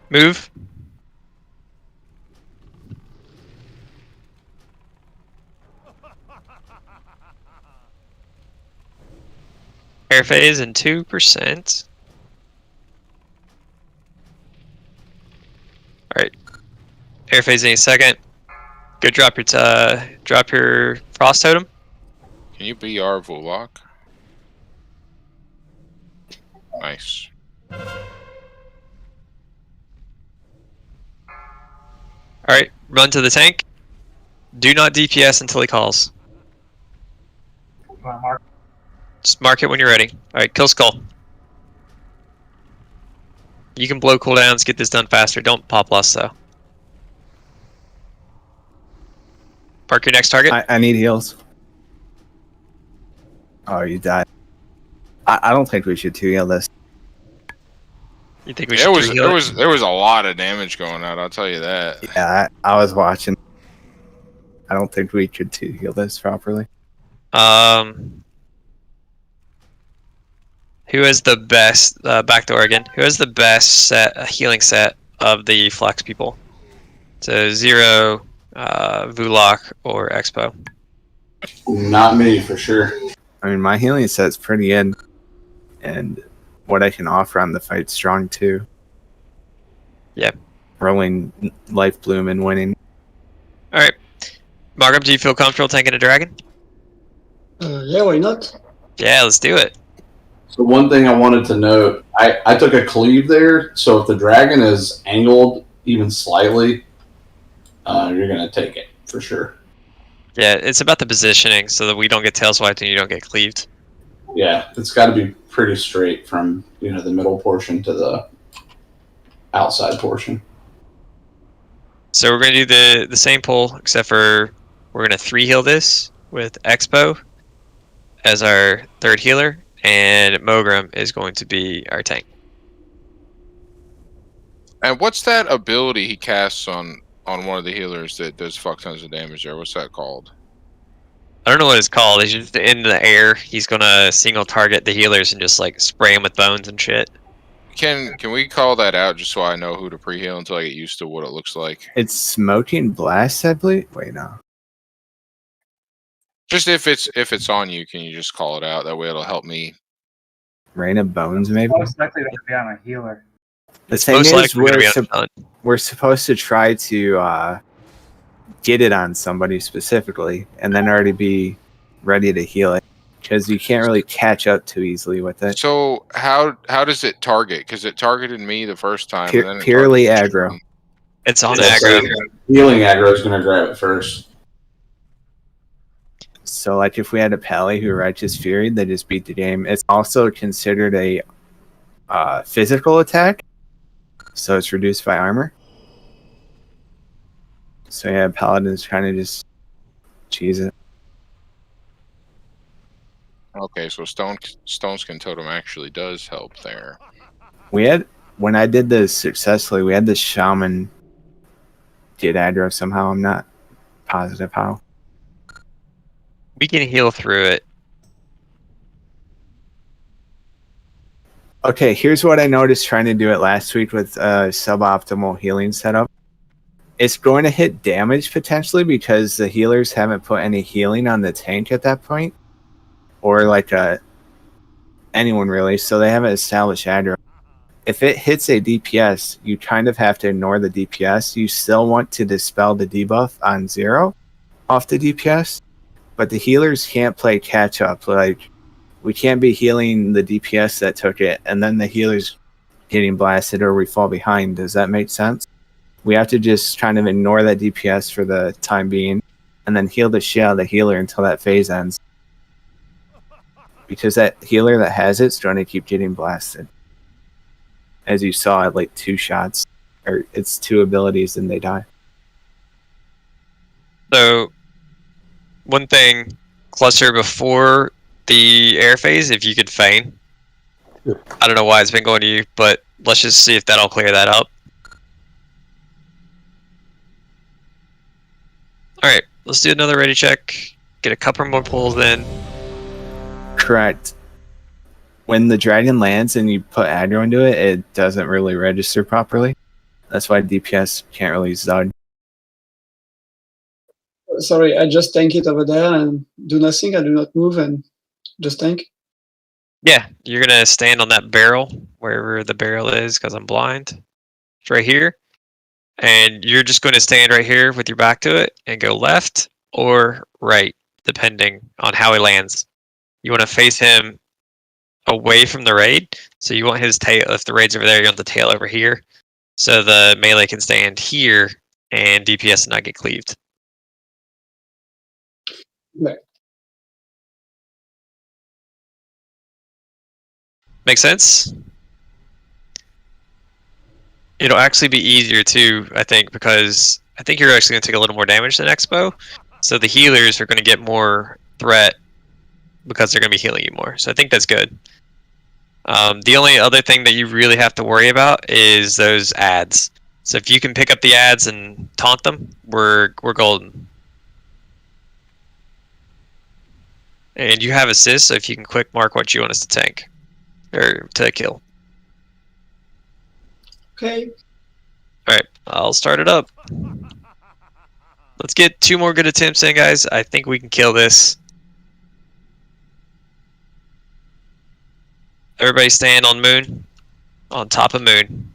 Move. Air phase and 2%. Alright. Air phase in a second. Go drop your frost totem. Can you be our Volok? Nice. Alright, run to the tank. Do not DPS until he calls. You want to mark? Just mark it when you're ready. Alright, kill skull. You can blow cooldowns, get this done faster. Don't pop lust though. Mark your next target. I need heals. Oh, you died. I don't think we should 2-heal this. You think we should there was a lot of damage going out, I'll tell you that. Yeah, I was watching. I don't think we could 2-heal this properly. Who has the best back to Oregon? Who has the best healing set of the Flex people? So Zero, Vulok, or Expo. Not me for sure. I mean, my healing set's pretty good, and what I can offer on the fight's strong too. Yep. Rolling Life Bloom and winning. All right, Markham, do you feel comfortable tanking a dragon? Yeah, why not? Yeah, let's do it. So one thing I wanted to note, I took a cleave there, so if the dragon is angled even slightly, you're going to take it for sure. Yeah, it's about the positioning so that we don't get tail swiped and you don't get cleaved. Yeah, it's got to be pretty straight from the middle portion to the outside portion. So we're going to do the same pull, except for we're going to 3-heal this with Expo as our third healer, and Mogram is going to be our tank. And what's that ability he casts on one of the healers that does fuck tons of damage there? What's that called? I don't know what it's called. He's just in the air. He's going to single target the healers and just like spray them with bones and shit. Can we call that out just so I know who to pre-heal until I get used to what it looks like? It's Smoking Blast, I believe. Wait, no. Just if it's on you, can you just call it out? That way it'll help me. Rain of Bones, maybe? Most likely to be on a healer. The thing is, we're supposed to try to get it on somebody specifically, and then already be ready to heal it, because you can't really catch up too easily with it. So how does it target? Because it targeted me the first time. And then Purely aggro. It's on aggro. Healing aggro is going to grab it first. So, like, if we had a Pally who Righteous Fury, they just beat the game. It's also considered a physical attack, so it's reduced by armor. So yeah, Paladin's trying to just cheese it. Well, Okay, so stone skin totem actually does help there. When I did this successfully, we had the shaman get aggro somehow. I'm not positive how. We can heal through it. Okay, here's what I noticed trying to do it last week with suboptimal healing setup. It's going to hit damage potentially because the healers haven't put any healing on the tank at that point, or like anyone really, so they haven't established aggro. If it hits a DPS, you kind of have to ignore the DPS. You still want to dispel the debuff on 0 off the DPS, but the healers can't play catch up. Like, we can't be healing the DPS that took it, and then the healers getting blasted or we fall behind. Does that make sense? We have to just kind of ignore that DPS for the time being, and then heal the shit out of the healer until that phase ends. Because that healer that has it's going to keep getting blasted. As you saw at like 2 shots, or it's 2 abilities and they die. So, one thing, cluster before the air phase, if you could feign. I don't know why it's been going to you, but let's just see if that'll clear that up. Alright, let's do another ready check. Get a couple more pulls in. Correct. When the dragon lands and you put aggro into it, it doesn't really register properly. That's why DPS can't really zug. Sorry, I just tank it over there and do nothing. I do not move and just tank. Yeah, you're gonna stand on that barrel, wherever the barrel is, because I'm blind. It's right here. And you're just going to stand right here with your back to it and go left or right, depending on how he lands. You want to face him away from the raid. So you want his tail, if the raid's over there, you want the tail over here. So the melee can stand here and DPS not get cleaved. Right. Make sense? It'll actually be easier too, I think, because I think you're actually going to take a little more damage than Expo. So the healers are going to get more threat because they're going to be healing you more. So I think that's good. The only other thing that you really have to worry about is those ads. So if you can pick up the ads and taunt them, we're golden. And you have assist, so if you can quick mark what you want us to tank or to kill. Okay. Alright, I'll start it up. Let's get 2 more good attempts in, guys. I think we can kill this. Everybody stand on moon. On top of moon.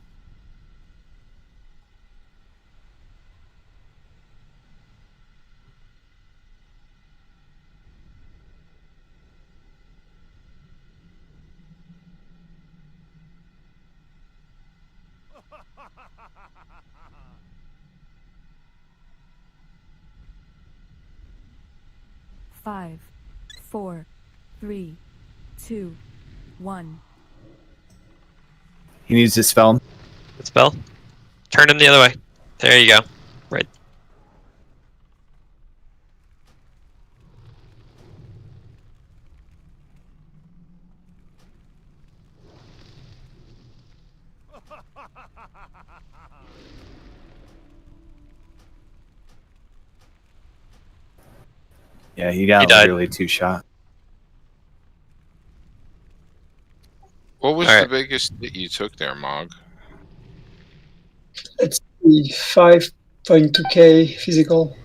Five, 4, 3, 2, 1. He needs to spell. Spell. Turn him the other way. There you go. Right. Yeah, he got literally 2 shot. What was the biggest that you took there, Mog? It's 5.2k physical.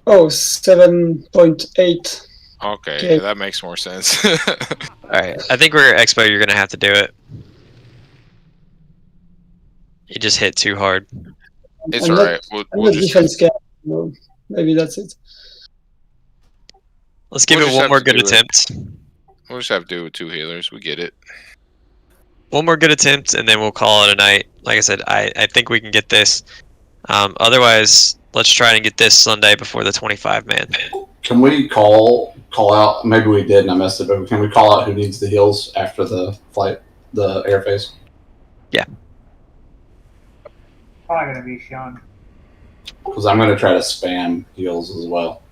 Oh, 7.8. Okay, that makes more sense. Alright, I think we're Expo, you're gonna have to do it. You just hit too hard. It's alright. We'll just defense guy. No, maybe that's it. Let's give it one more good attempt. We'll just have to do it with 2 healers. We get it. One more good attempt, and then we'll call it a night. Like I said, I think we can get this. Otherwise, let's try and get this Sunday before the 25 man. Can we call out? Maybe we did and I missed it, but can we call out who needs the heals after the flight, the air phase? Yeah. Probably gonna be Sean. Because I'm going to try to spam heals as well.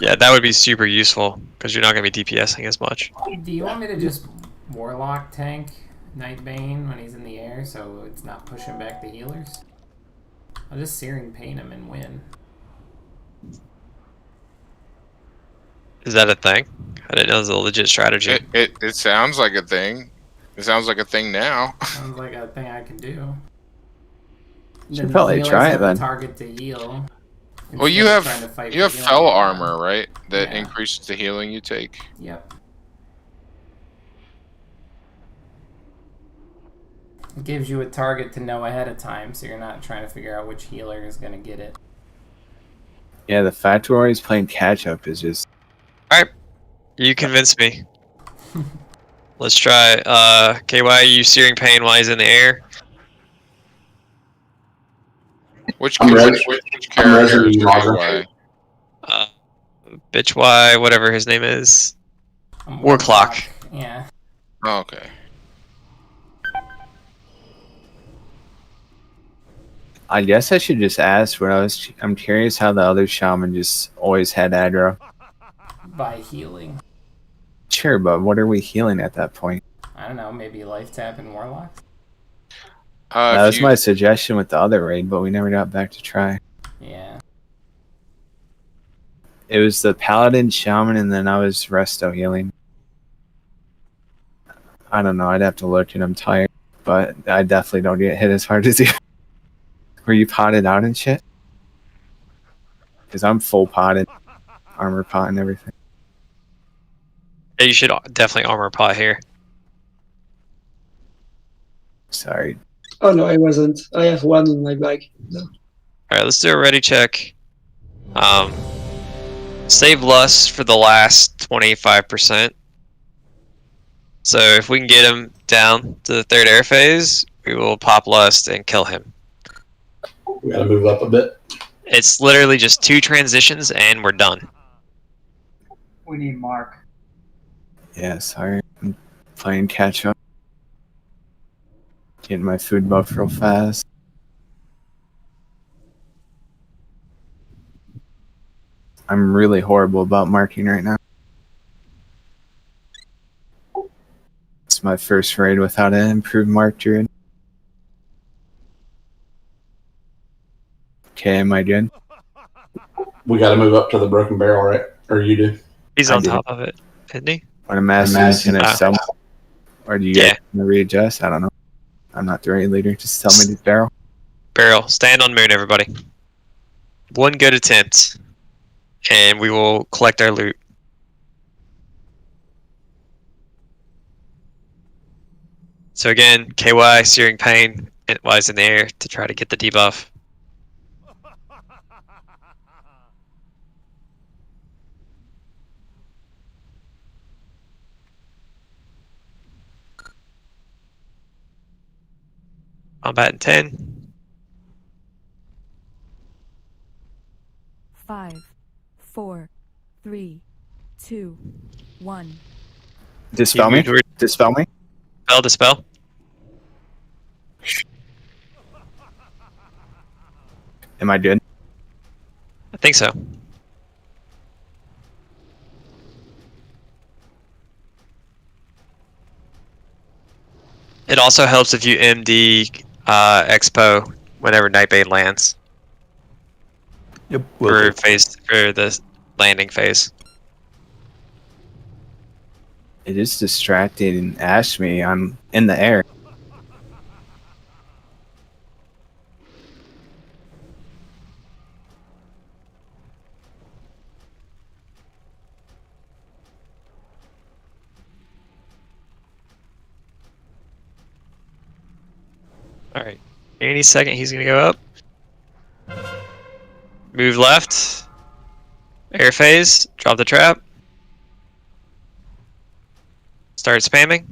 Yeah, that would be super useful because you're not going to be DPSing as much. Do you want me to just Warlock tank Nightbane when he's in the air so it's not pushing back the healers? I'll just Searing Pain him and win. Is that a thing? I didn't know it was a legit strategy. It sounds like a thing. It sounds like a thing now. Sounds like a thing I can do. Should probably try it then. Target to heal. Well, you have fell armor, right? That increases the healing you take. Yep. It gives you a target to know ahead of time, so you're not trying to figure out which healer is going to get it. Yeah, the fact we're always playing catch up is just. Alright. You convinced me. Let's try. KY, you Searing Pain while he's in the air. Which character is KY? Bitch Y, whatever his name is. Warclock. Yeah. Oh, okay. I guess I should just ask when I'm curious how the other shaman just always had aggro. By healing. Sure, but what are we healing at that point? I don't know, maybe Life Tap and Warlock? That was my suggestion with the other raid, but we never got back to try. Yeah. It was the Paladin, Shaman, and then I was resto healing. I don't know, I'd have to look and I'm tired, but I definitely don't get hit as hard as you. Were you potted out and shit? Because I'm full potted. Armor pot and everything. Yeah, you should definitely armor pot here. Sorry. Oh no, I wasn't. I have one in my bag. No. Alright, let's do a ready check. Save Lust for the last 25%. So if we can get him down to the third air phase, we will pop Lust and kill him. We gotta move up a bit. It's literally just 2 transitions and we're done. We need Mark. Yeah, sorry. I'm playing catch up. Getting my food buff real fast. I'm really horrible about marking right now. It's my first raid without an improved mark druid. Okay, am I good? We gotta move up to the broken barrel, right? Or you do? He's on top of it, isn't he? What I'm asking is, can I sell? Or do you guys want to readjust? I don't know. I'm not the raid leader. Just tell me to barrel. Barrel. Stand on moon, everybody. One good attempt. And we will collect our loot. So again, KY, Searing Pain, and Wise in the air to try to get the debuff. Combat in 10. 5, 4, 3, 2, 1. Dispel me? Dispel me? Dispel. Am I good? I think so. It also helps if you MD Expo whenever Nightbane lands. Yep. For the landing phase. It is distracting Ash me. I'm in the air. Alright. Any second he's gonna go up. Move left. Air phase. Drop the trap. Start spamming.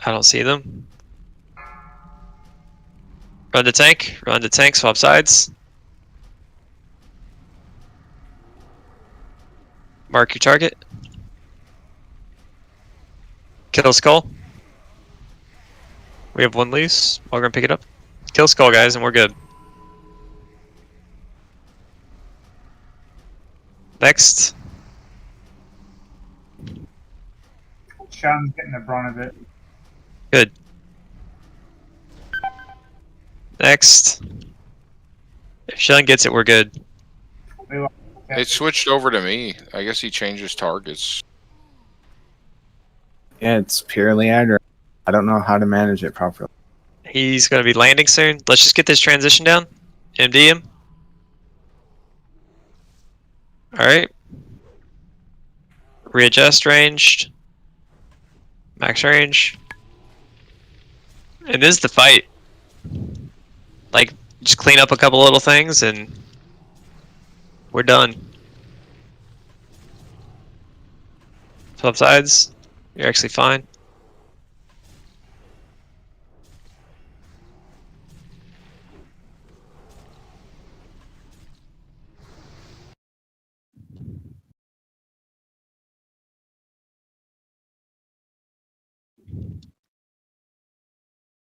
I don't see them. Run to tank, swap sides. Mark your target. Kill Skull. We have one loose. We're gonna pick it up. Kill Skull, guys, and we're good. Next. Sean's getting the brunt of it. Good. Next. If Sean gets it, we're good. It switched over to me. I guess he changes targets. Yeah, it's purely aggro. I don't know how to manage it properly. He's going to be landing soon. Let's just get this transition down. MD him. Alright. Readjust ranged. Max range. And this is the fight. Like, just clean up a couple little things and we're done. Flip sides. You're actually fine.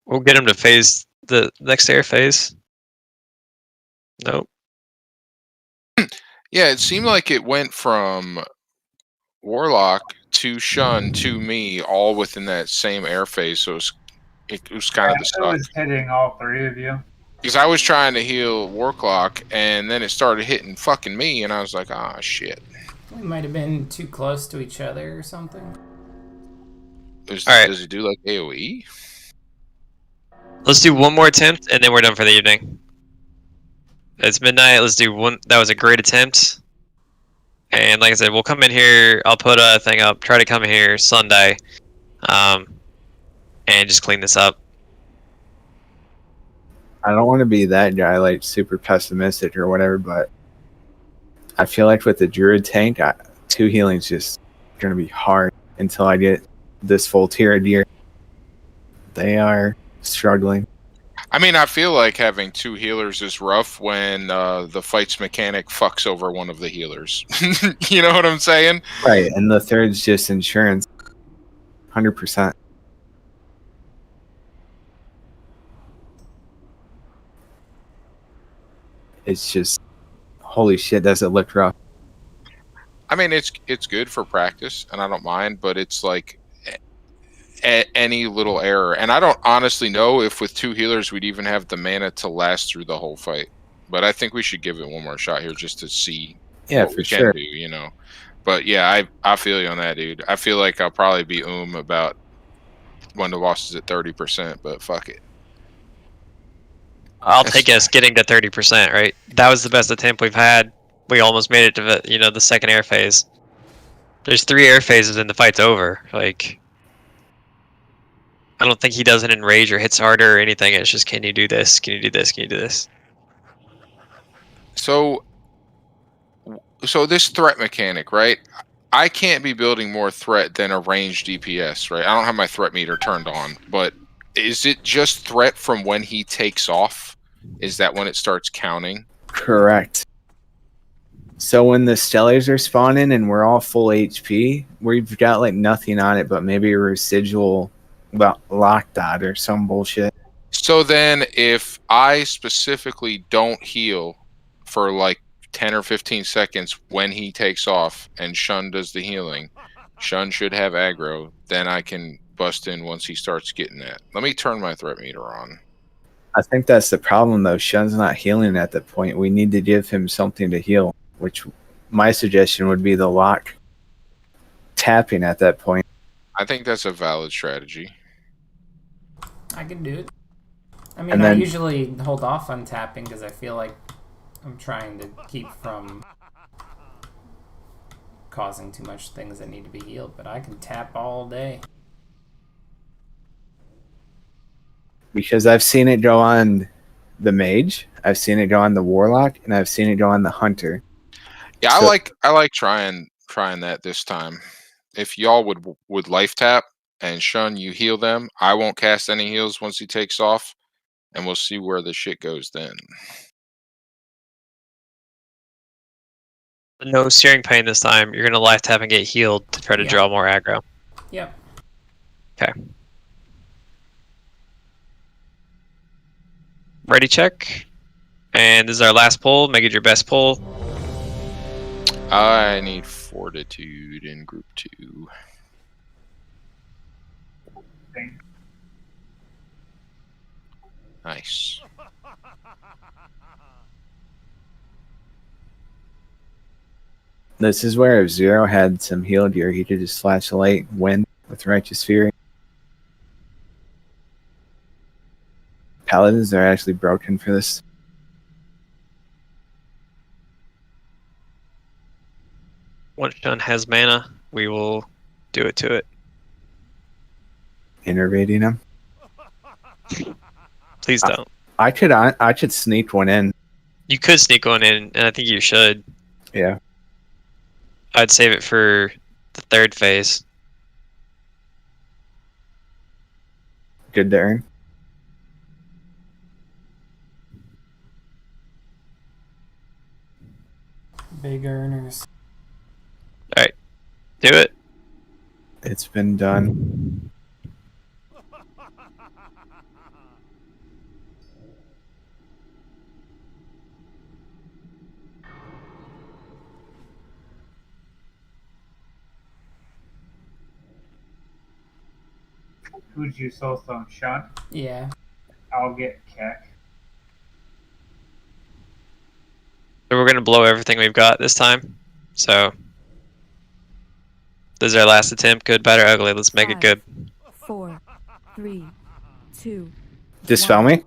We'll get him to phase the next air phase. Nope. Yeah, it seemed like it went from Warlock to Shun to me all within that same air phase, so it was kind of the It suck. was hitting all three of you. Because I was trying to heal Warlock, and then it started hitting fucking me, and I was like, ah, shit. We might have been too close to each other or something. Does it do like AoE? Let's do one more attempt, and then we're done for the evening. It's midnight. Let's do one. That was a great attempt. And like I said, we'll come in here. I'll put a thing up. Try to come here Sunday, and just clean this up. I don't want to be that guy, like super pessimistic or whatever, but I feel like with the Druid tank, 2 healing's just gonna be hard until I get this full tier of gear. They are struggling. I mean, I feel like having 2 healers is rough when the fight's mechanic fucks over one of the healers. You know what I'm saying? Right, and the third's just insurance. 100%. It's just, holy shit, does it look rough. I mean, it's good for practice, and I don't mind, but it's like any little error. And I don't honestly know if with 2 healers we'd even have the mana to last through the whole fight. But I think we should give it one more shot here just to see what for we sure. can do, you know. But yeah, I feel you on that, dude. I feel like I'll probably be about when the loss is at 30%, but fuck it. I'll take us getting to 30%, right? That was the best attempt we've had. We almost made it to the second air phase. There's 3 air phases and the fight's over. Like, I don't think he does it in rage or hits harder or anything. It's just, can you do this? Can you do this? Can you do this? So this threat mechanic, right? I can't be building more threat than a ranged DPS, right? I don't have my threat meter turned on, but is it just threat from when he takes off? Is that when it starts counting? Correct. So when the Stellars are spawning and we're all full HP, we've got like nothing on it but maybe a residual lock dot or some bullshit. So then if I specifically don't heal for like 10 or 15 seconds when he takes off and Shun does the healing, Shun should have aggro, then I can bust in once he starts getting that. Let me turn my threat meter on. I think that's the problem though. Shun's not healing at that point. We need to give him something to heal, which my suggestion would be the lock tapping at that point. I think that's a valid strategy. I can do it. I mean, I usually hold off on tapping because I feel like I'm trying to keep from causing too much things that need to be healed, but I can tap all day. Because I've seen it go on the mage, I've seen it go on the warlock, and I've seen it go on the hunter. Yeah, so, I like trying that this time. If y'all would life tap and Shun, you heal them, I won't cast any heals once he takes off, and we'll see where the shit goes then. No searing pain this time. You're gonna life tap and get healed to try to draw more aggro. Yep. Okay. Ready check. And this is our last pull. Make it your best pull. I need fortitude in group 2. Nice. This is where if Zero had some heal gear, he could just slash the light win with Righteous Fury. Paladins are actually broken for this. Once Shun has mana, we will do it to it. Innervating him. Please don't. I could sneak one in. You could sneak one in, and I think you should. Yeah. I'd save it for the third phase. Good to earn. Big earners. Alright. Do it. It's been done. Who'd you soulstone? Shun? Yeah. I'll get Keck. So we're gonna blow everything we've got this time. So this is our last attempt. Good, bad, or ugly. Let's make it good. 4, 3, 2. Dispel me.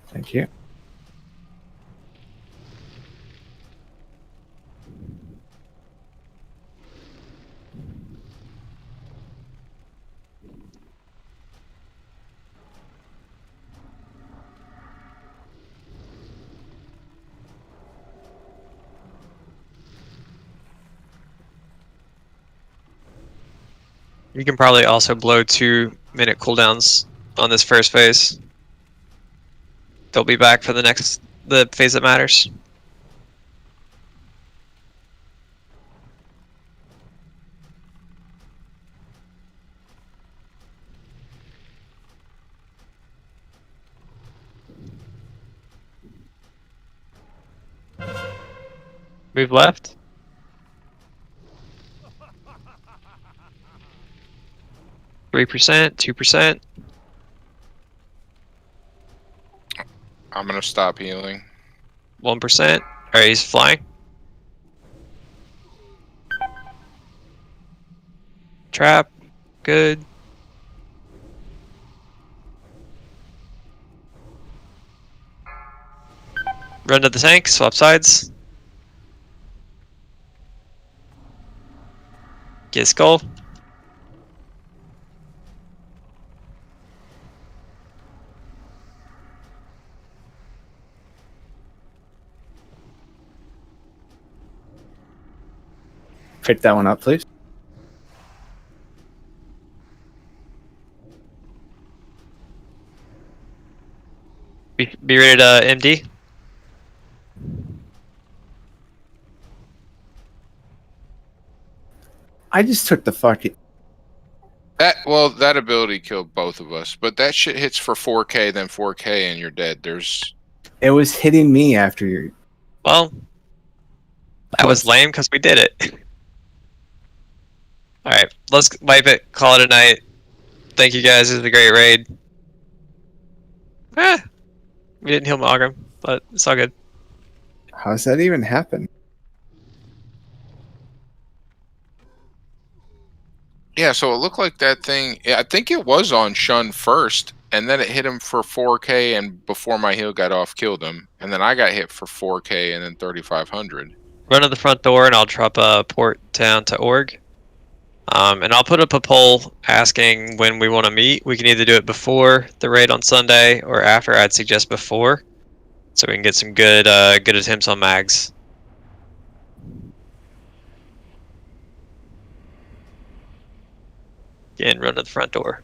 Thank you. You can probably also blow 2-minute cooldowns on this first phase. They'll be back for the phase that matters. Move left. %, 2%. I'm gonna stop healing. 1%. Alright, he's flying. Trap. Good. Run to the tank, swap sides. Get a skull. Pick that one up, please. Be ready to MD. I just took the fucking... That ability killed both of us, but that shit hits for 4K, then 4K, and you're dead. It was hitting me after your... Well, that was lame because we did it. Alright, let's wipe it, call it a night. Thank you guys, this is a great raid. We didn't heal Malgrim, but it's all good. How does that even happen? Yeah, so it looked like that thing. I think it was on Shun first, and then it hit him for 4K, and before my heal got off, killed him. And then I got hit for 4K and then 3,500. Run to the front door, and I'll drop a port down to org. And I'll put up a poll asking when we want to meet. We can either do it before the raid on Sunday or after. I'd suggest before, so we can get some good attempts on mags. Again, run to the front door.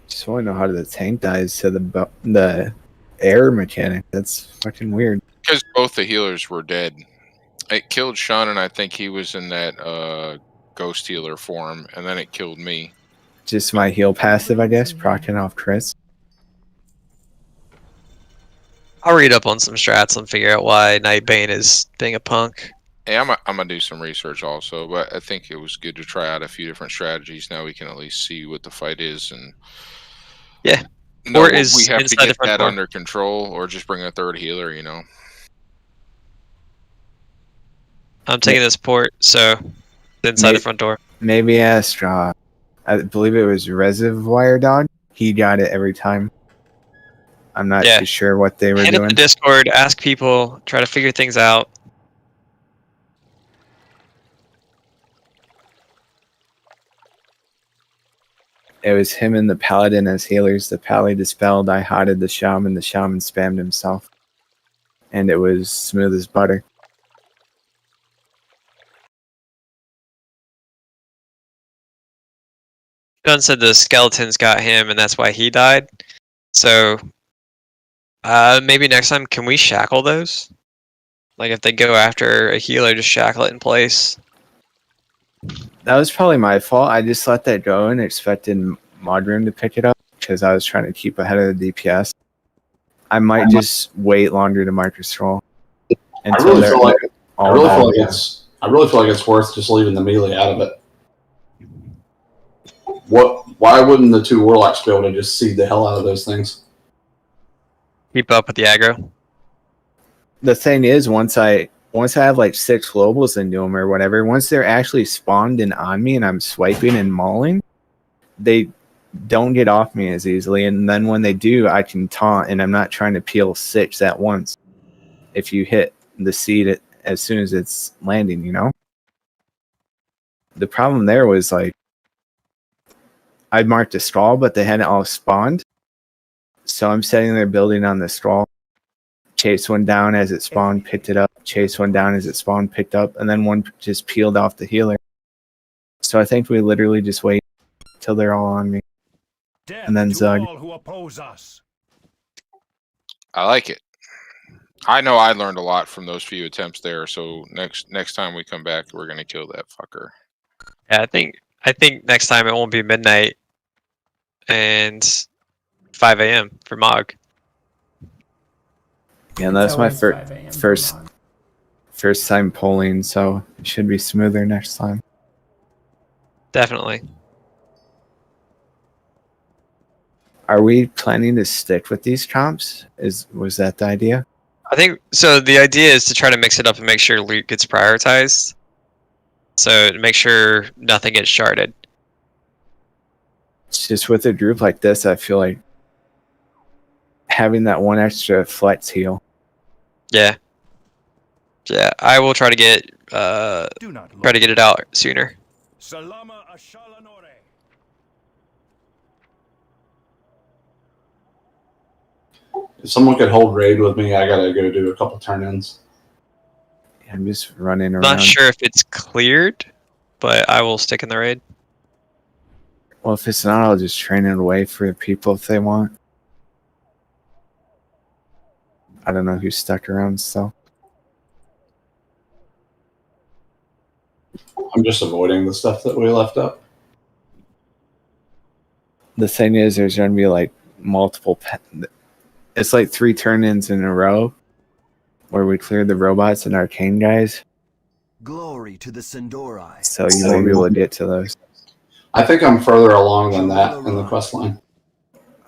Just want to know how the tank dies to the air mechanic. That's fucking weird. Because both the healers were dead. It killed Shun, and I think he was in that ghost healer form, and then it killed me. Just my heal passive, I guess, proccing off crits. I'll read up on some strats and figure out why Nightbane is being a punk. Hey, I'm gonna do some research also, but I think it was good to try out a few different strategies. Now we can at least see what the fight is and know Port we is have to inside the get front that door. under control, or just bring a third healer. You know. I'm taking this port, so inside the front door. Maybe ask, I believe it was Reservoir Dog. He got it every time. I'm not too sure what they were Hit up doing. the Discord, ask people, try to figure things out. It was him and the Paladin as healers. The Pally dispelled, I hotted the Shaman spammed himself. And it was smooth as butter. Dunn said the skeletons got him, and that's why he died. So, maybe next time, can we shackle those? Like, if they go after a healer, just shackle it in place. That was probably my fault. I just let that go and expected Modroom to pick it up because I was trying to keep ahead of the DPS. I might just wait longer to Marcus roll until I really feel like it's worth just leaving the melee out of it. Why wouldn't the two warlocks be able to just seed the hell out of those things? Keep up with the aggro. The thing is, once I have like 6 globals into them or whatever, once they're actually spawned and on me and I'm swiping and mauling, they don't get off me as easily. And then when they do, I can taunt, and I'm not trying to peel 6 at once. If you hit the seed as soon as it's landing, you know? The problem there was like, I marked a stall, but they hadn't all spawned. So I'm sitting there building on the stall. Chase one down as it spawned, picked it up. Chase one down as it spawned, picked up. And then one just peeled off the healer. So I think we literally just wait till they're all on me. And then Zug. I like it. I know I learned a lot from those few attempts there. So next time we come back, we're gonna kill that fucker. Yeah, I think next time it won't be midnight and 5 a.m. for Mog. Yeah, and that's my first time polling, so it should be smoother next time. Definitely. Are we planning to stick with these comps? Was that the idea? I think so. The idea is to try to mix it up and make sure loot gets prioritized. So make sure nothing gets sharded. It's just with a group like this, I feel like having that one extra flex heal. Yeah. Yeah, I will try to get it out sooner. If someone could hold raid with me, I gotta go do a couple turn-ins. I'm just running around. Not sure if it's cleared, but I will stick in the raid. Well, if it's not, I'll just train it away for the people if they want. I don't know who's stuck around still. I'm just avoiding the stuff that we left up. The thing is, there's going to be like multiple... It's like 3 turn-ins in a row where we cleared the robots and arcane guys. Glory to the Sindorai. So you won't be able to get to those. I think I'm further along than that in the quest line.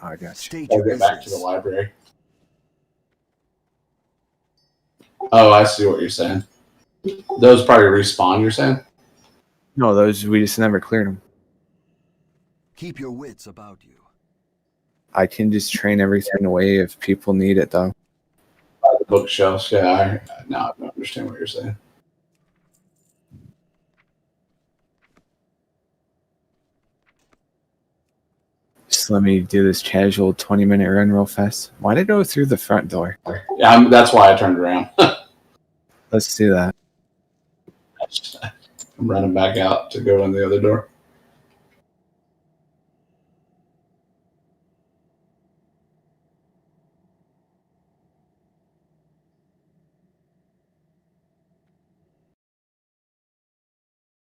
I got you. I'll get back to the library. Oh, I see what you're saying. Those probably respawn, you're saying? No, those, we just never cleared them. Keep your wits about you. I can just train everything away if people need it, though. The bookshelves, yeah. I understand what you're saying. Just let me do this casual 20-minute run real fast. Why did it go through the front door? Yeah, that's why I turned around. Let's do that. I'm running back out to go in the other door.